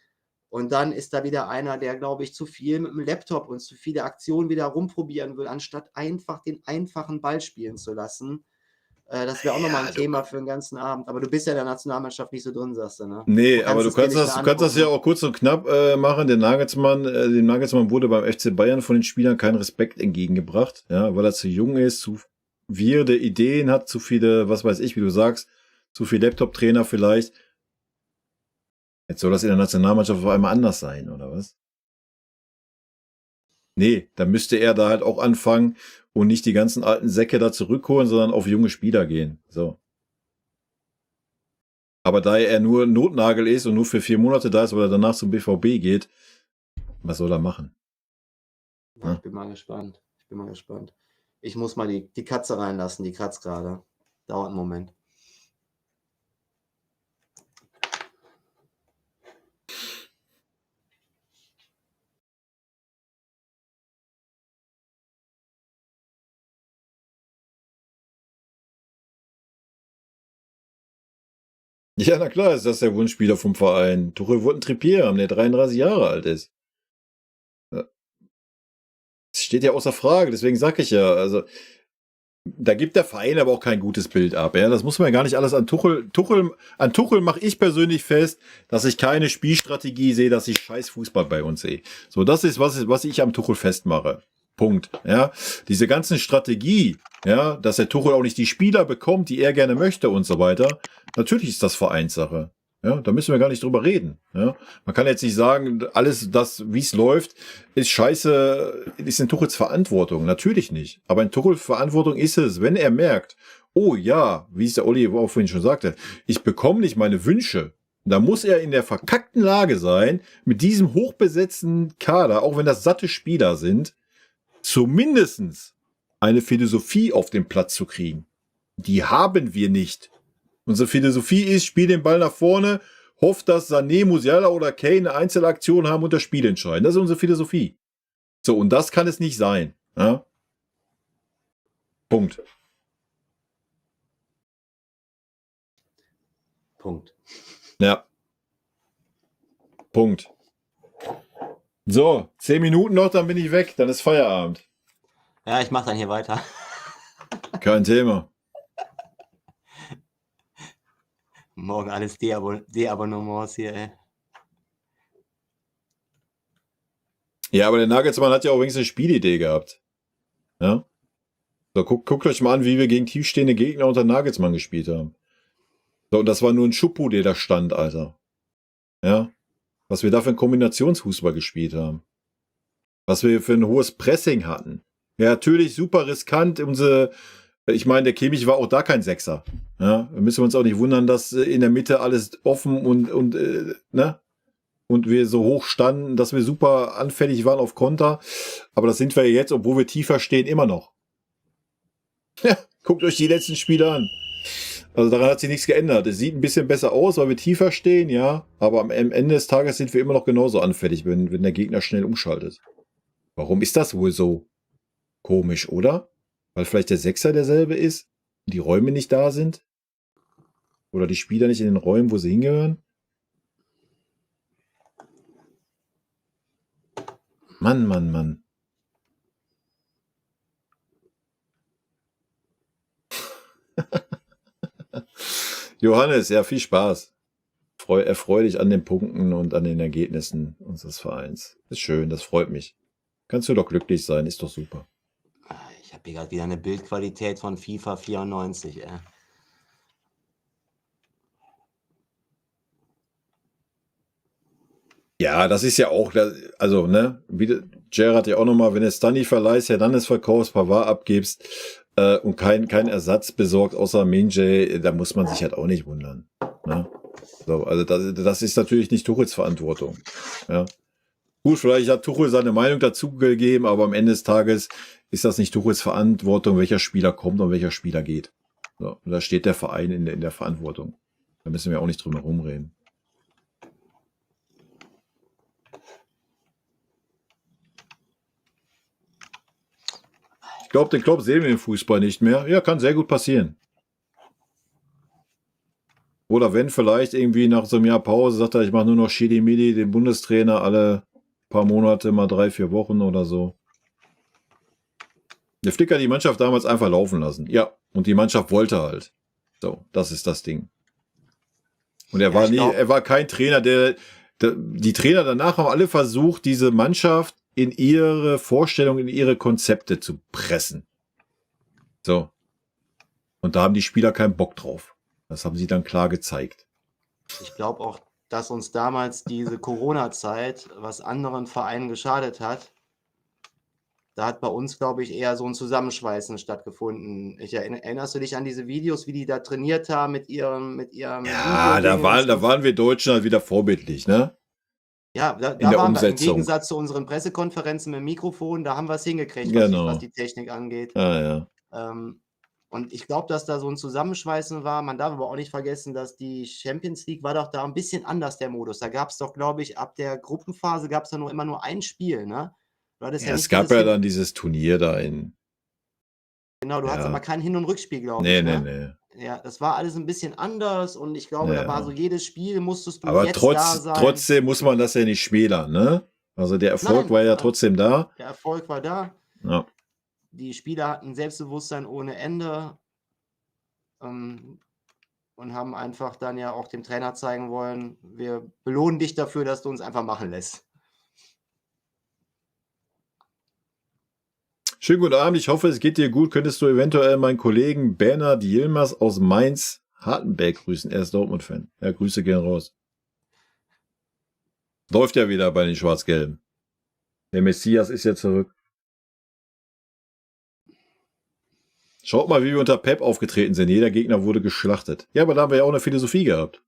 und dann ist da wieder einer, der, glaube ich, zu viel mit dem Laptop und zu viele Aktionen wieder rumprobieren will, anstatt einfach den einfachen Ball spielen zu lassen. Das wäre auch nochmal ein Thema für den ganzen Abend. Aber du bist ja in der Nationalmannschaft nicht so drin, sagst du, ne? Nee, aber du kannst das ja auch kurz und knapp machen. Dem Nagelsmann wurde beim FC Bayern von den Spielern kein Respekt entgegengebracht, ja, weil er zu jung ist, zu wirde Ideen hat, zu viele, was weiß ich, wie du sagst, zu viel Laptop-Trainer vielleicht. Jetzt soll das in der Nationalmannschaft auf einmal anders sein, oder was? Nee, da müsste er da halt auch anfangen und nicht die ganzen alten Säcke da zurückholen, sondern auf junge Spieler gehen. So. Aber da er nur Notnagel ist und nur für 4 Monate da ist, weil er danach zum BVB geht, was soll er machen? Ja, ich bin mal gespannt. Ich muss mal die Katze reinlassen, die kratzt gerade. Dauert einen Moment. Ja, na klar, ist das der Wunschspieler vom Verein. Tuchel wurde ein Trippier haben, der 33 Jahre alt ist. Das steht ja außer Frage, deswegen sag ich ja, also da gibt der Verein aber auch kein gutes Bild ab. Ja? Das muss man ja gar nicht alles an Tuchel. An Tuchel mache ich persönlich fest, dass ich keine Spielstrategie sehe, dass ich scheiß Fußball bei uns sehe. So, das ist, was ich am Tuchel festmache. Punkt. Ja, diese ganzen Strategie, ja, dass der Tuchel auch nicht die Spieler bekommt, die er gerne möchte und so weiter. Natürlich ist das Vereinssache. Ja, da müssen wir gar nicht drüber reden. Ja, man kann jetzt nicht sagen, alles das, wie es läuft, ist scheiße, ist in Tuchels Verantwortung. Natürlich nicht. Aber in Tuchels Verantwortung ist es, wenn er merkt, oh ja, wie es der Olli auch vorhin schon sagte, ich bekomme nicht meine Wünsche. Da muss er in der verkackten Lage sein, mit diesem hochbesetzten Kader, auch wenn das satte Spieler sind, zumindestens eine Philosophie auf den Platz zu kriegen. Die haben wir nicht. Unsere Philosophie ist, spiel den Ball nach vorne, hofft, dass Sané, Musiala oder Kane eine Einzelaktion haben und das Spiel entscheiden. Das ist unsere Philosophie. So, und das kann es nicht sein. Ja? Punkt. Ja. Punkt. So, 10 Minuten noch, dann bin ich weg, dann ist Feierabend. Ja, ich mache dann hier weiter. Kein Thema. Morgen alles Deabonnements hier, ey. Ja, aber der Nagelsmann hat ja auch wenigstens eine Spielidee gehabt. Ja? So, guckt euch mal an, wie wir gegen tiefstehende Gegner unter Nagelsmann gespielt haben. So, und das war nur ein Schuppu, der da stand, Alter. Ja? Was wir da für einen Kombinationsfußball gespielt haben. Was wir für ein hohes Pressing hatten. Ja, natürlich super riskant. Ich meine, der Kimmich war auch da kein Sechser. Ja, da müssen wir uns auch nicht wundern, dass in der Mitte alles offen und wir so hoch standen, dass wir super anfällig waren auf Konter. Aber das sind wir jetzt, obwohl wir tiefer stehen, immer noch. Ja, guckt euch die letzten Spiele an. Also daran hat sich nichts geändert. Es sieht ein bisschen besser aus, weil wir tiefer stehen, ja. Aber am Ende des Tages sind wir immer noch genauso anfällig, wenn der Gegner schnell umschaltet. Warum ist das wohl so? Komisch, oder? Weil vielleicht der Sechser derselbe ist und die Räume nicht da sind? Oder die Spieler nicht in den Räumen, wo sie hingehören? Mann, Mann, Mann. Johannes, ja, viel Spaß. Erfreu dich an den Punkten und an den Ergebnissen unseres Vereins. Ist schön, das freut mich. Kannst du doch glücklich sein, ist doch super. Ich habe hier gerade wieder eine Bildqualität von FIFA 94, ey. Ja, das ist ja auch, also, ne, wie Gerard ja auch nochmal, wenn du es dann nicht verleihst, ja dann es verkaufst, Pavard abgibst und kein Ersatz besorgt außer Minjay, da muss man sich halt auch nicht wundern. Ne? So, also das ist natürlich nicht Tuchels Verantwortung. Ja. Gut, vielleicht hat Tuchel seine Meinung dazu gegeben, aber am Ende des Tages ist das nicht Tuchels Verantwortung, welcher Spieler kommt und welcher Spieler geht. So, und da steht der Verein in der Verantwortung. Da müssen wir auch nicht drum herum reden. Ich glaube, den Klopp sehen wir im Fußball nicht mehr. Ja, kann sehr gut passieren. Oder wenn vielleicht irgendwie nach so einem Jahr Pause sagt er, ich mache nur noch Schidi-Midi, den Bundestrainer, alle paar Monate, mal 3-4 Wochen oder so. Der Flick hat die Mannschaft damals einfach laufen lassen. Ja, und die Mannschaft wollte halt. So, das ist das Ding. Und er war kein Trainer, die Trainer danach haben alle versucht, diese Mannschaft in ihre Vorstellung, in ihre Konzepte zu pressen. So. Und da haben die Spieler keinen Bock drauf. Das haben sie dann klar gezeigt. Ich glaube auch, dass uns damals diese Corona-Zeit, was anderen Vereinen geschadet hat, da hat bei uns, glaube ich, eher so ein Zusammenschweißen stattgefunden. Erinnerst du dich an diese Videos, wie die da trainiert haben mit ihrem Ja, da waren wir Deutschen halt wieder vorbildlich, ne? Ja, da In der waren wir im Umsetzung. Gegensatz zu unseren Pressekonferenzen mit dem Mikrofon, da haben wir es hingekriegt, Genau. was die Technik angeht. Ja. Und ich glaube, dass da so ein Zusammenschweißen war. Man darf aber auch nicht vergessen, dass die Champions League war doch da ein bisschen anders, der Modus. Da gab es doch, glaube ich, ab der Gruppenphase gab es da immer nur ein Spiel, ne? Du hattest Ja, es nicht gab dieses ja dann dieses Turnier da in. Genau, du hattest Ja. aber kein Hin- und Rückspiel, glaube Nee, ich, nee, ne? nee. Ja, das war alles ein bisschen anders und ich glaube, da Ja. war so jedes Spiel musstest du Aber jetzt da sein. trotzdem muss man das ja nicht schmälern, ne? Also der Erfolg Nein, war ja nein. trotzdem da. Der Erfolg war da. Ja. Die Spieler hatten Selbstbewusstsein ohne Ende und haben einfach dann ja auch dem Trainer zeigen wollen, wir belohnen dich dafür, dass du uns einfach machen lässt. Schönen guten Abend, ich hoffe, es geht dir gut. Könntest du eventuell meinen Kollegen Bernhard Yilmaz aus Mainz-Hartenberg grüßen? Er ist Dortmund-Fan. Ja, Grüße gehen raus. Läuft ja wieder bei den Schwarz-Gelben. Der Messias ist ja zurück. Schaut mal, wie wir unter Pep aufgetreten sind. Jeder Gegner wurde geschlachtet. Ja, aber da haben wir ja auch eine Philosophie gehabt.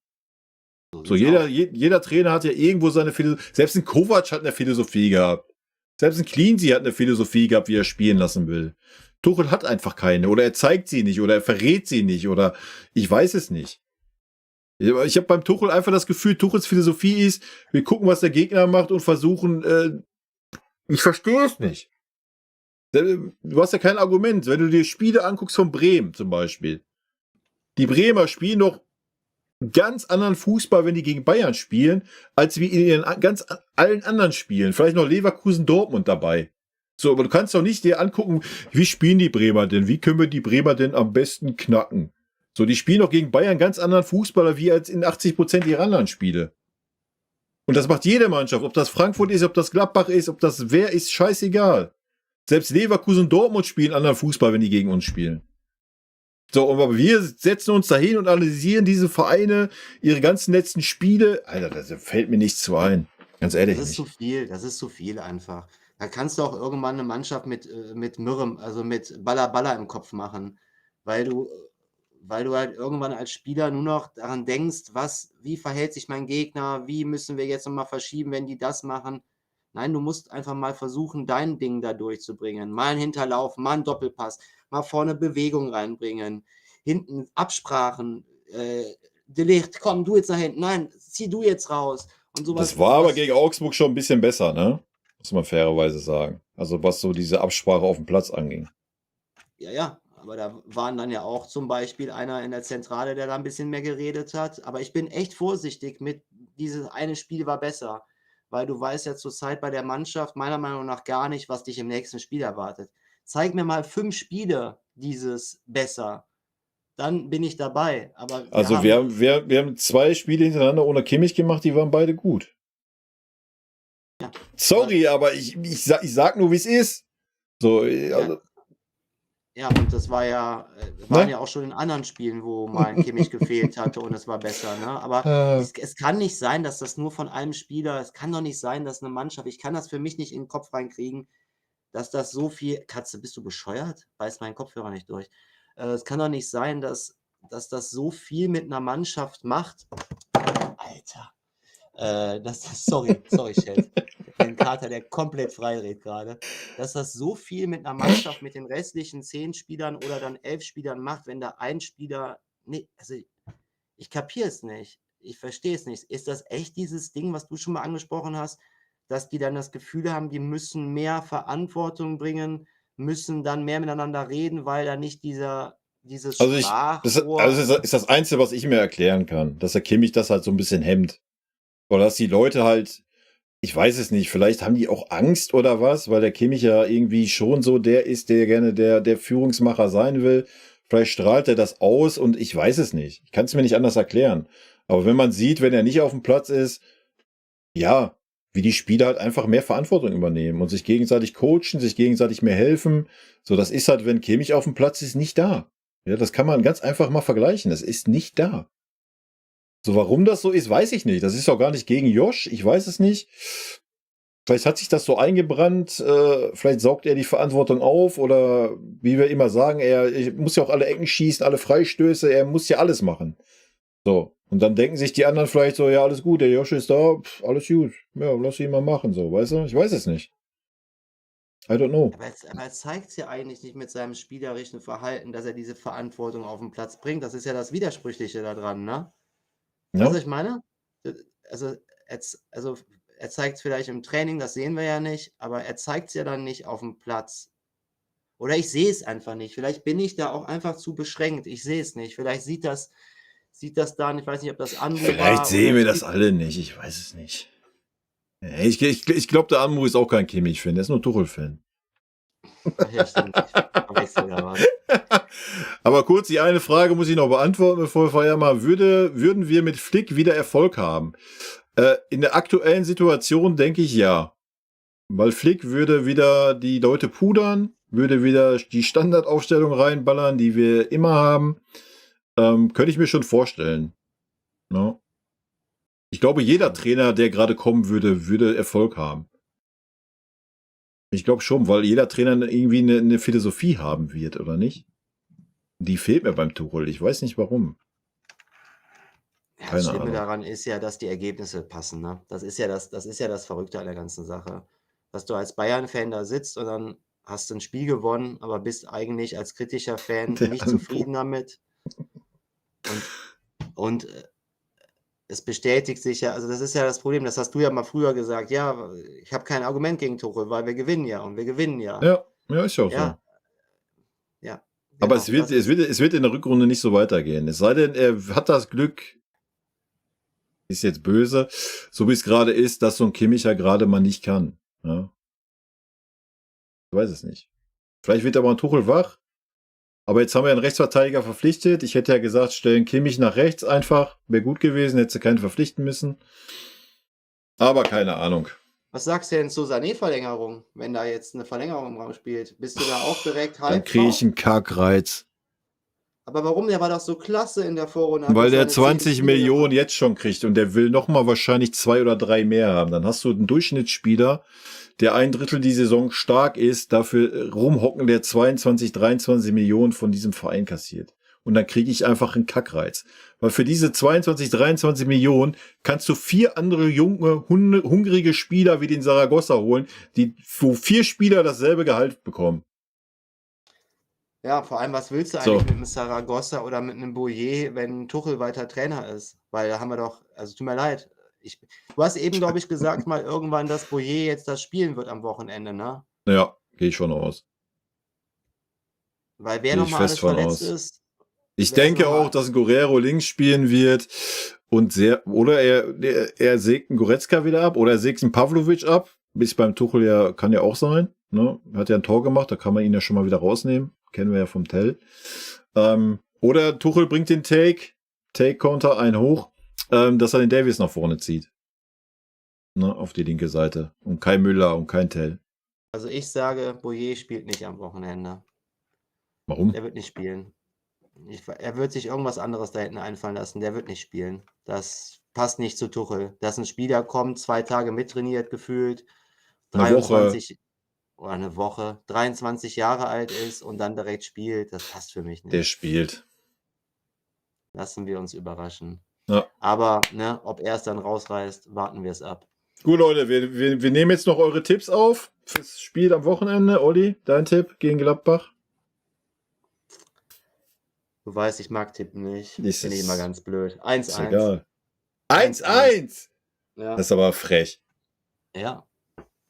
So, jeder Trainer hat ja irgendwo seine Philosophie. Selbst ein Kovac hat eine Philosophie gehabt. Selbst ein Cleansey hat eine Philosophie gehabt, wie er spielen lassen will. Tuchel hat einfach keine. Oder er zeigt sie nicht. Oder er verrät sie nicht. Oder ich weiß es nicht. Ich habe beim Tuchel einfach das Gefühl, Tuchels Philosophie ist, wir gucken, was der Gegner macht und versuchen, ich verstehe es nicht. Du hast ja kein Argument. Wenn du dir Spiele anguckst von Bremen zum Beispiel. Die Bremer spielen doch ganz anderen Fußball, wenn die gegen Bayern spielen, als wie in ihren allen anderen Spielen. Vielleicht noch Leverkusen, Dortmund dabei. So, aber du kannst doch nicht dir angucken, wie spielen die Bremer denn? Wie können wir die Bremer denn am besten knacken? So, die spielen doch gegen Bayern ganz anderen Fußballer wie als in 80% ihrer anderen Spiele. Und das macht jede Mannschaft. Ob das Frankfurt ist, ob das Gladbach ist, ob das wer ist, scheißegal. Selbst Leverkusen und Dortmund spielen anderen Fußball, wenn die gegen uns spielen. So, aber wir setzen uns dahin und analysieren diese Vereine, ihre ganzen letzten Spiele. Alter, das fällt mir nichts zu ein. Ganz ehrlich. Das ist zu viel einfach. Da kannst du auch irgendwann eine Mannschaft mit Mürrem, also mit Baller im Kopf machen, weil du halt irgendwann als Spieler nur noch daran denkst, wie verhält sich mein Gegner, wie müssen wir jetzt nochmal verschieben, wenn die das machen. Nein, du musst einfach mal versuchen, dein Ding da durchzubringen. Mal einen Hinterlauf, mal einen Doppelpass, mal vorne Bewegung reinbringen, hinten Absprachen, De Ligt, komm, du jetzt nach hinten, nein, zieh du jetzt raus. Und sowas. Das war aber gegen Augsburg schon ein bisschen besser, ne? Muss man fairerweise sagen. Also was so diese Absprache auf dem Platz anging. Ja, aber da waren dann ja auch zum Beispiel einer in der Zentrale, der da ein bisschen mehr geredet hat. Aber ich bin echt vorsichtig mit, dieses eine Spiel war besser. Weil du weißt ja zurzeit bei der Mannschaft meiner Meinung nach gar nicht, was dich im nächsten Spiel erwartet. Zeig mir mal 5 Spiele dieses besser. Dann bin ich dabei. Aber wir haben 2 Spiele hintereinander ohne Kimmich gemacht, die waren beide gut. Ja. Sorry, aber ich sag nur, wie es ist. So, also, ja, und das war ja, waren ja auch schon in anderen Spielen, wo mal ein Kimmich gefehlt hatte und es war besser. Ne? Aber es kann nicht sein, dass das nur von einem Spieler, es kann doch nicht sein, dass eine Mannschaft, ich kann das für mich nicht in den Kopf reinkriegen, dass das so viel, Katze, bist du bescheuert? Beiß meinen Kopfhörer nicht durch. Es kann doch nicht sein, dass das so viel mit einer Mannschaft macht. Alter. Sorry, Chat. Ein Kater, der komplett frei redet gerade. Dass das so viel mit einer Mannschaft, mit den restlichen 10 Spielern oder dann 11 Spielern macht, wenn da ein Spieler. Nee, also ich kapiere es nicht. Ich verstehe es nicht. Ist das echt dieses Ding, was du schon mal angesprochen hast, dass die dann das Gefühl haben, die müssen mehr Verantwortung bringen, müssen dann mehr miteinander reden, weil da nicht dieses Sprachrohr... Also ist das Einzige, was ich mir erklären kann, dass der Kimmich das halt so ein bisschen hemmt. Oder dass die Leute halt, ich weiß es nicht, vielleicht haben die auch Angst oder was, weil der Kimmich ja irgendwie schon so der ist, der gerne der Führungsmacher sein will. Vielleicht strahlt er das aus und ich weiß es nicht. Ich kann es mir nicht anders erklären. Aber wenn man sieht, wenn er nicht auf dem Platz ist, ja, wie die Spieler halt einfach mehr Verantwortung übernehmen und sich gegenseitig coachen, sich gegenseitig mehr helfen. So, das ist halt, wenn Kimmich auf dem Platz ist, nicht da. Ja, das kann man ganz einfach mal vergleichen. Das ist nicht da. So, warum das so ist, weiß ich nicht. Das ist auch gar nicht gegen Josh. Ich weiß es nicht. Vielleicht hat sich das so eingebrannt. Vielleicht saugt er die Verantwortung auf oder wie wir immer sagen, er muss ja auch alle Ecken schießen, alle Freistöße. Er muss ja alles machen. So. Und dann denken sich die anderen vielleicht so, ja, alles gut, der Josh ist da, alles gut. Ja, lass ihn mal machen, so, weißt du? Ich weiß es nicht. I don't know. Aber er zeigt es ja eigentlich nicht mit seinem spielerischen Verhalten, dass er diese Verantwortung auf den Platz bringt. Das ist ja das Widersprüchliche daran, ne? Ja. Weißt du, was ich meine? Also er zeigt es vielleicht im Training, das sehen wir ja nicht, aber er zeigt es ja dann nicht auf dem Platz. Oder ich sehe es einfach nicht. Vielleicht bin ich da auch einfach zu beschränkt. Ich sehe es nicht. Vielleicht sieht das dann, ich weiß nicht, ob das Anmu war. Vielleicht sehen wir das alle nicht, ich weiß es nicht. Ich glaube, der Anmu ist auch kein Kimmich-Fan, der ist nur Tuchel-Fan. Ja, stimmt. Aber kurz, die eine Frage muss ich noch beantworten, bevor wir Feier mal. Würden wir mit Flick wieder Erfolg haben? In der aktuellen Situation denke ich ja. Weil Flick würde wieder die Leute pudern, würde wieder die Standardaufstellung reinballern, die wir immer haben. Könnte ich mir schon vorstellen. No? Ich glaube, jeder Trainer, der gerade kommen würde Erfolg haben. Ich glaube schon, weil jeder Trainer irgendwie eine Philosophie haben wird, oder nicht? Die fehlt mir beim Tuchel. Ich weiß nicht warum. Ja, das Schlimme daran ist ja, dass die Ergebnisse passen. Ne? Das ist ja das Verrückte an der ganzen Sache. Dass du als Bayern-Fan da sitzt und dann hast du ein Spiel gewonnen, aber bist eigentlich als kritischer Fan nicht zufrieden damit. Und es bestätigt sich ja, also das ist ja das Problem, das hast du ja mal früher gesagt, ja, ich habe kein Argument gegen Tuchel, weil wir gewinnen ja und wir gewinnen ja. Ja, ist ja auch so. Ja. Aber es wird in der Rückrunde nicht so weitergehen. Es sei denn, er hat das Glück, ist jetzt böse, so wie es gerade ist, dass so ein Kimmich ja gerade mal nicht kann. Ja? Ich weiß es nicht. Vielleicht wird aber ein Tuchel wach. Aber jetzt haben wir einen Rechtsverteidiger verpflichtet. Ich hätte ja gesagt, stellen Kimmich nach rechts einfach. Wäre gut gewesen, hätte sie keinen verpflichten müssen. Aber keine Ahnung. Was sagst du denn zu Sané-Verlängerung, wenn da jetzt eine Verlängerung im Raum spielt? Bist du da auch direkt Dann kriege ich einen Kackreiz. Aber warum? Der war doch so klasse in der Vorrunde. Hat Weil doch der seine 10 20 Spiele Millionen gemacht. jetzt schon kriegt und der will nochmal wahrscheinlich 2 oder 3 mehr haben. Dann hast du einen Durchschnittsspieler, der 1/3 die Saison stark ist, dafür rumhocken, der 22, 23 Millionen von diesem Verein kassiert. Und dann kriege ich einfach einen Kackreiz. Weil für diese 22, 23 Millionen kannst du 4 andere junge, hungrige Spieler wie den Saragossa holen, wo 4 Spieler dasselbe Gehalt bekommen. Ja, vor allem, was willst du So. eigentlich mit einem Saragossa oder mit einem Boyer, wenn Tuchel weiter Trainer ist? Weil da haben wir doch, also tut mir leid. Du hast eben, glaube ich, gesagt mal irgendwann, dass Boyer jetzt das spielen wird am Wochenende, ne? Ja, gehe ich schon aus. Weil wer Gehe ich nochmal alles fest von verletzt aus. ist, Ich wer ist denke noch mal- auch, dass ein Guerrero links spielen wird und er sägt einen Goretzka wieder ab oder er sägt einen Pavlovic ab. Bis beim Tuchel ja, kann ja auch sein. Ne? Hat ja ein Tor gemacht, da kann man ihn ja schon mal wieder rausnehmen. Kennen wir ja vom Tell. Oder Tuchel bringt den Take-Counter ein hoch, dass er den Davies nach vorne zieht. Ne? Auf die linke Seite. Und kein Müller und kein Tell. Also ich sage, Boyer spielt nicht am Wochenende. Warum? Der wird nicht spielen. Er wird sich irgendwas anderes da hinten einfallen lassen. Der wird nicht spielen. Das passt nicht zu Tuchel. Dass ein Spieler kommt, 2 Tage mittrainiert gefühlt, Eine Woche. 23 oder eine Woche, 23 Jahre alt ist und dann direkt spielt, das passt für mich Der nicht. spielt. Lassen wir uns überraschen. Ja. Aber ne, ob er es dann rausreißt, warten wir es ab. Gut, Leute, wir nehmen jetzt noch eure Tipps auf fürs Spiel am Wochenende. Olli, dein Tipp gegen Gladbach? Du weißt, ich mag Tippen nicht. Ist Finde ich es- immer ganz blöd. Ist 1-1. egal. 1-1! Ja. Das ist aber frech. Ja.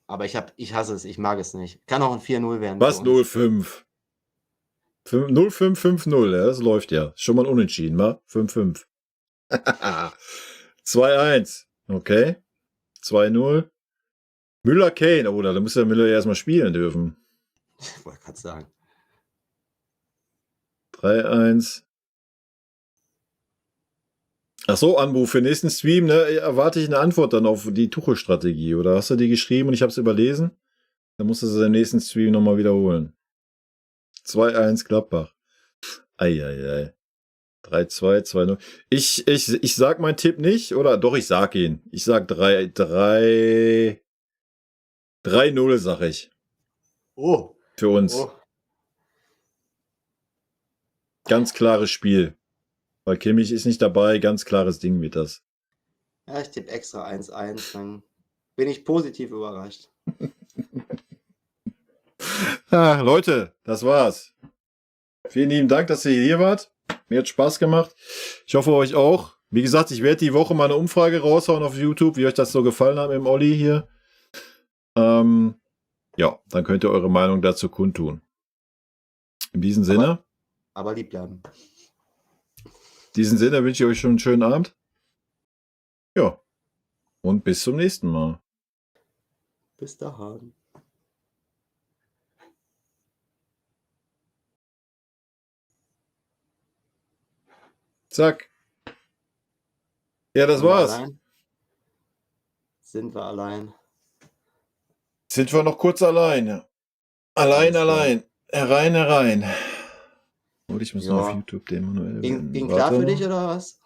Aber ich hasse es, ich mag es nicht. Kann auch ein 4-0 werden. Was? für uns. 0-5. 0-5-5-0, ja, das läuft ja. Ist schon mal ein Unentschieden, wa? 5-5. 2-1. Okay. 2-0. Müller-Kane. Oh, da muss der Müller ja erstmal spielen dürfen. Ich wollte gerade sagen. 3-1. Ach so, Anbu, für den nächsten Stream, ne, erwarte ich eine Antwort dann auf die Tuchel-Strategie. Oder hast du die geschrieben und ich habe es überlesen? Dann musst du es im nächsten Stream nochmal wiederholen. 2-1 Gladbach. Eieiei. 3-2, 2-0. Ich sag meinen Tipp nicht, oder? Doch, ich sag ihn. Ich sag 3-0, sag ich. Oh. Für uns. Oh. Ganz klares Spiel. Weil Kimmich ist nicht dabei, ganz klares Ding wird das. Ja, ich tippe extra 1-1, dann bin ich positiv überrascht. Ah, Leute, das war's. Vielen lieben Dank, dass ihr hier wart. Mir hat Spaß gemacht. Ich hoffe euch auch. Wie gesagt, ich werde die Woche mal eine Umfrage raushauen auf YouTube, wie euch das so gefallen hat mit dem Olli hier. Ja, dann könnt ihr eure Meinung dazu kundtun. In diesem Sinne, Aber lieb bleiben. wünsche ich euch schon einen schönen Abend. Ja. Und bis zum nächsten Mal. Bis dahin. Zack. Ja, das Sind wir war's. allein? Sind wir allein? Sind wir noch kurz allein. Allein. Herein. Und ich muss noch Ja. auf YouTube den Manuel. Ging wenden. klar Warte. für dich oder was?